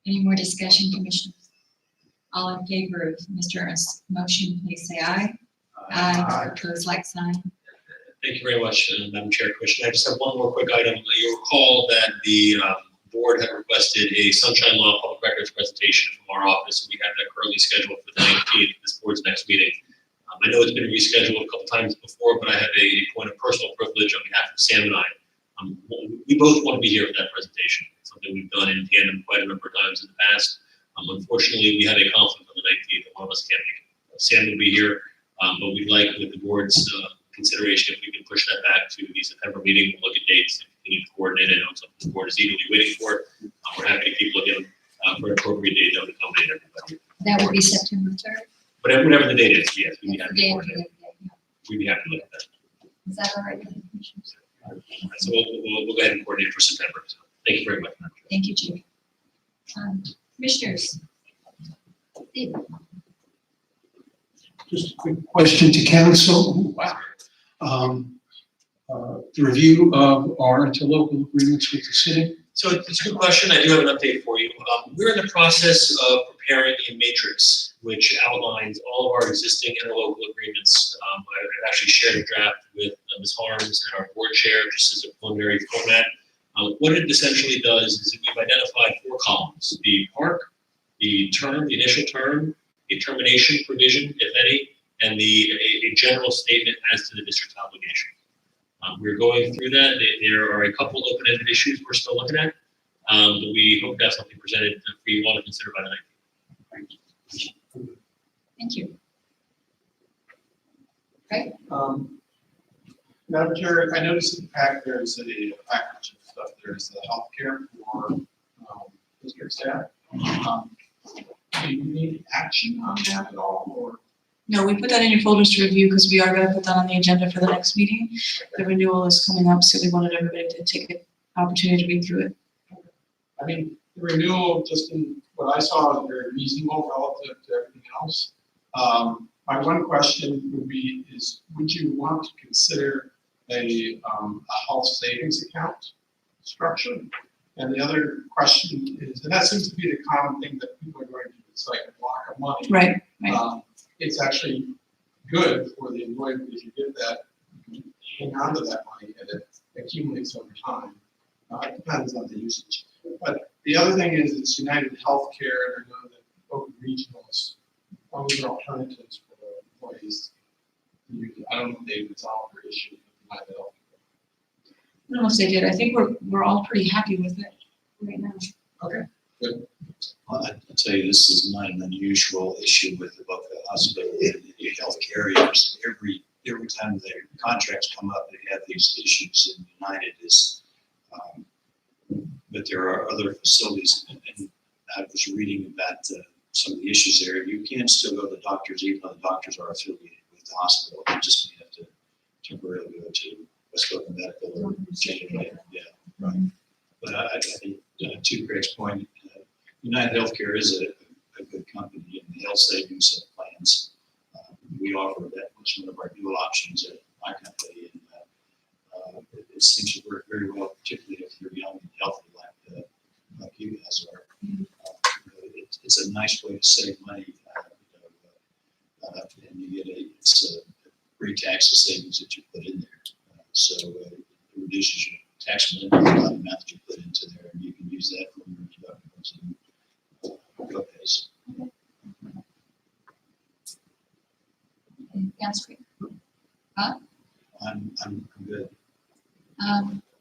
A: Any more discussion, commissioners? All in favor of Mr. Ernst's motion, please say aye. Aye. Opposed, like sign.
P: Thank you very much, Madam Chair, Commissioner. I just have one more quick item. You'll recall that the board had requested a Sunshine Law Public Records presentation from our office, and we have that currently scheduled for the 19th, this board's next meeting. I know it's been rescheduled a couple times before, but I have a point of personal privilege on behalf of Sam and I. We both want to be here for that presentation. It's something we've done in tandem quite a number of times in the past. Unfortunately, we have a conflict on the 19th, and one of us can't make it. Sam will be here, but we'd like, with the board's consideration, if we can push that back to the September meeting, we'll look at dates and continue to coordinate. I know it's something the board is eagerly waiting for. We're happy to keep looking for an appropriate date that would accommodate everybody.
A: That would be September 3rd.
P: Whatever the date is, yes, we'd be happy to
A: Day
P: coordinate. We'd be happy to look at that.
A: Is that all right with the commissioners?
P: So we'll go ahead and coordinate for September. So thank you very much.
A: Thank you, Jimmy. Commissioners. Steve.
K: Just a quick question to council. Wow. The review of our interlocal agreements with the city.
P: So it's a good question. I do have an update for you. We're in the process of preparing a matrix which outlines all of our existing interlocal agreements. I've actually shared a draft with Ms. Harms and our board chair just as a preliminary format. What it essentially does is that we've identified 4 columns: the park, the term, the initial term, a termination provision, if any, and a general statement as to the district's obligation. We're going through that. There are a couple open-ended issues we're still looking at, but we hope to have something presented for you all to consider by the 19th.
A: Thank you. Right?
N: Madam Chair, I noticed in the pack there's a package of stuff. There's the healthcare for district staff. Do you need action on that at all, or?
M: No, we put that in your folders to review because we are gonna put that on the agenda for the next meeting. The renewal is coming up, so we wanted everybody to take an opportunity to read through it.
N: I mean, the renewal, just in what I saw, is very reasonable relative to everything else. My one question would be is, would you want to consider a health savings account structure? And the other question is, and that seems to be the common thing that people are going to do, it's like a block of money.
M: Right, right.
N: It's actually good for the employee because you get that, you can hang on to that money and it accumulates over time. It depends on the usage. But the other thing is it's United Healthcare, and I know that Oakland Regional is always alternatives for employees. I don't know if they resolved their issue with United Healthcare.
M: I don't know if they did. I think we're all pretty happy with it right now.
N: Okay, good.
I: Well, I'll tell you, this is not an unusual issue with the Buckeye Hospital and the health carriers. Every time their contracts come up, they have these issues, and United is, but there are other facilities, and I was reading about some of the issues there. You can still go to the doctors, even though the doctors are affiliated with the hospital. You just may have to temporarily go to West Oakland Medical or January. Yeah, right. But I think, to Greg's point, United Healthcare is a good company in the health savings plans. We offer that as one of our dual options at my company, and it seems to work very well, particularly if you're young and healthy like you guys are. It's a nice way to save money, and you get it's a pre-tax savings that you put in there. So it reduces your taxable income by the amount that you put into there, and you can use that for your deductibles and co-pays.
A: Anything else? Huh?
I: I'm good.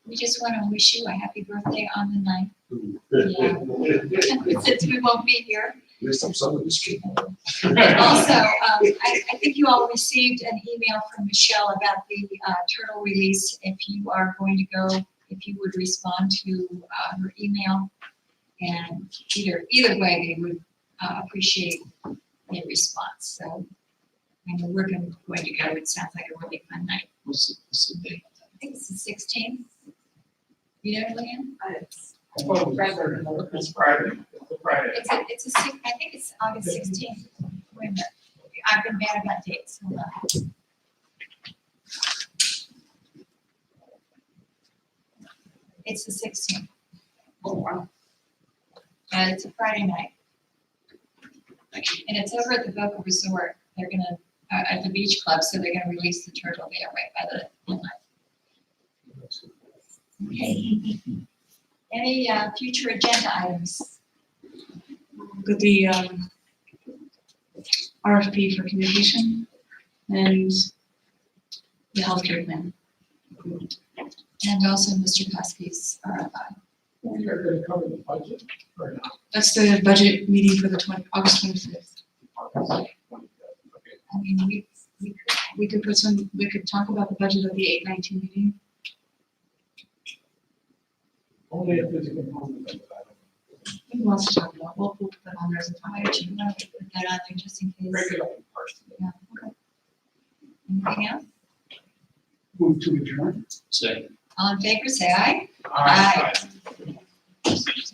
A: We just want to wish you a happy birthday on the 9th. Yeah. Since we won't be here.
O: At least I'm some of this kid.
A: Also, I think you all received an email from Michelle about the turtle release. If you are going to go, if you would respond to her email, and either way, they would appreciate a response. So I know we're going to go. It sounds like a really fun night.
I: What's the date?
A: I think it's the 16th. You know, Leanne?
N: It's Friday.
A: It's I think it's August 16th. Wait a minute. I've been bad about dates. Hold on. It's the 16th.
N: Oh, wow.
A: It's a Friday night.
I: Thank you.
A: And it's over at the Boca Resort. They're gonna, at the beach club, so they're gonna release the turtle there right by the inlet. Okay. Any future agenda items?
M: Got the RFP for communication and the healthcare plan.
A: And also Mr. Koski's RFI.
N: You're going to cover the budget or not?
M: That's the budget meeting for the August 25th.
A: I mean, we could talk about the budget of the 8/19 meeting.
N: Only if there's a component of it.
M: Who wants to talk about? We'll put that on there as a
A: Why
M: topic.
A: don't you want to put that on there just in case?
N: Break it up in parts.
A: Yeah, okay. Anything else?
D: Move to adjourn.
I: Second.
A: All in favor, say aye.
N: Aye.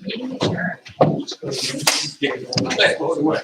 A: Meeting adjourned.
N: Let's go to the next one.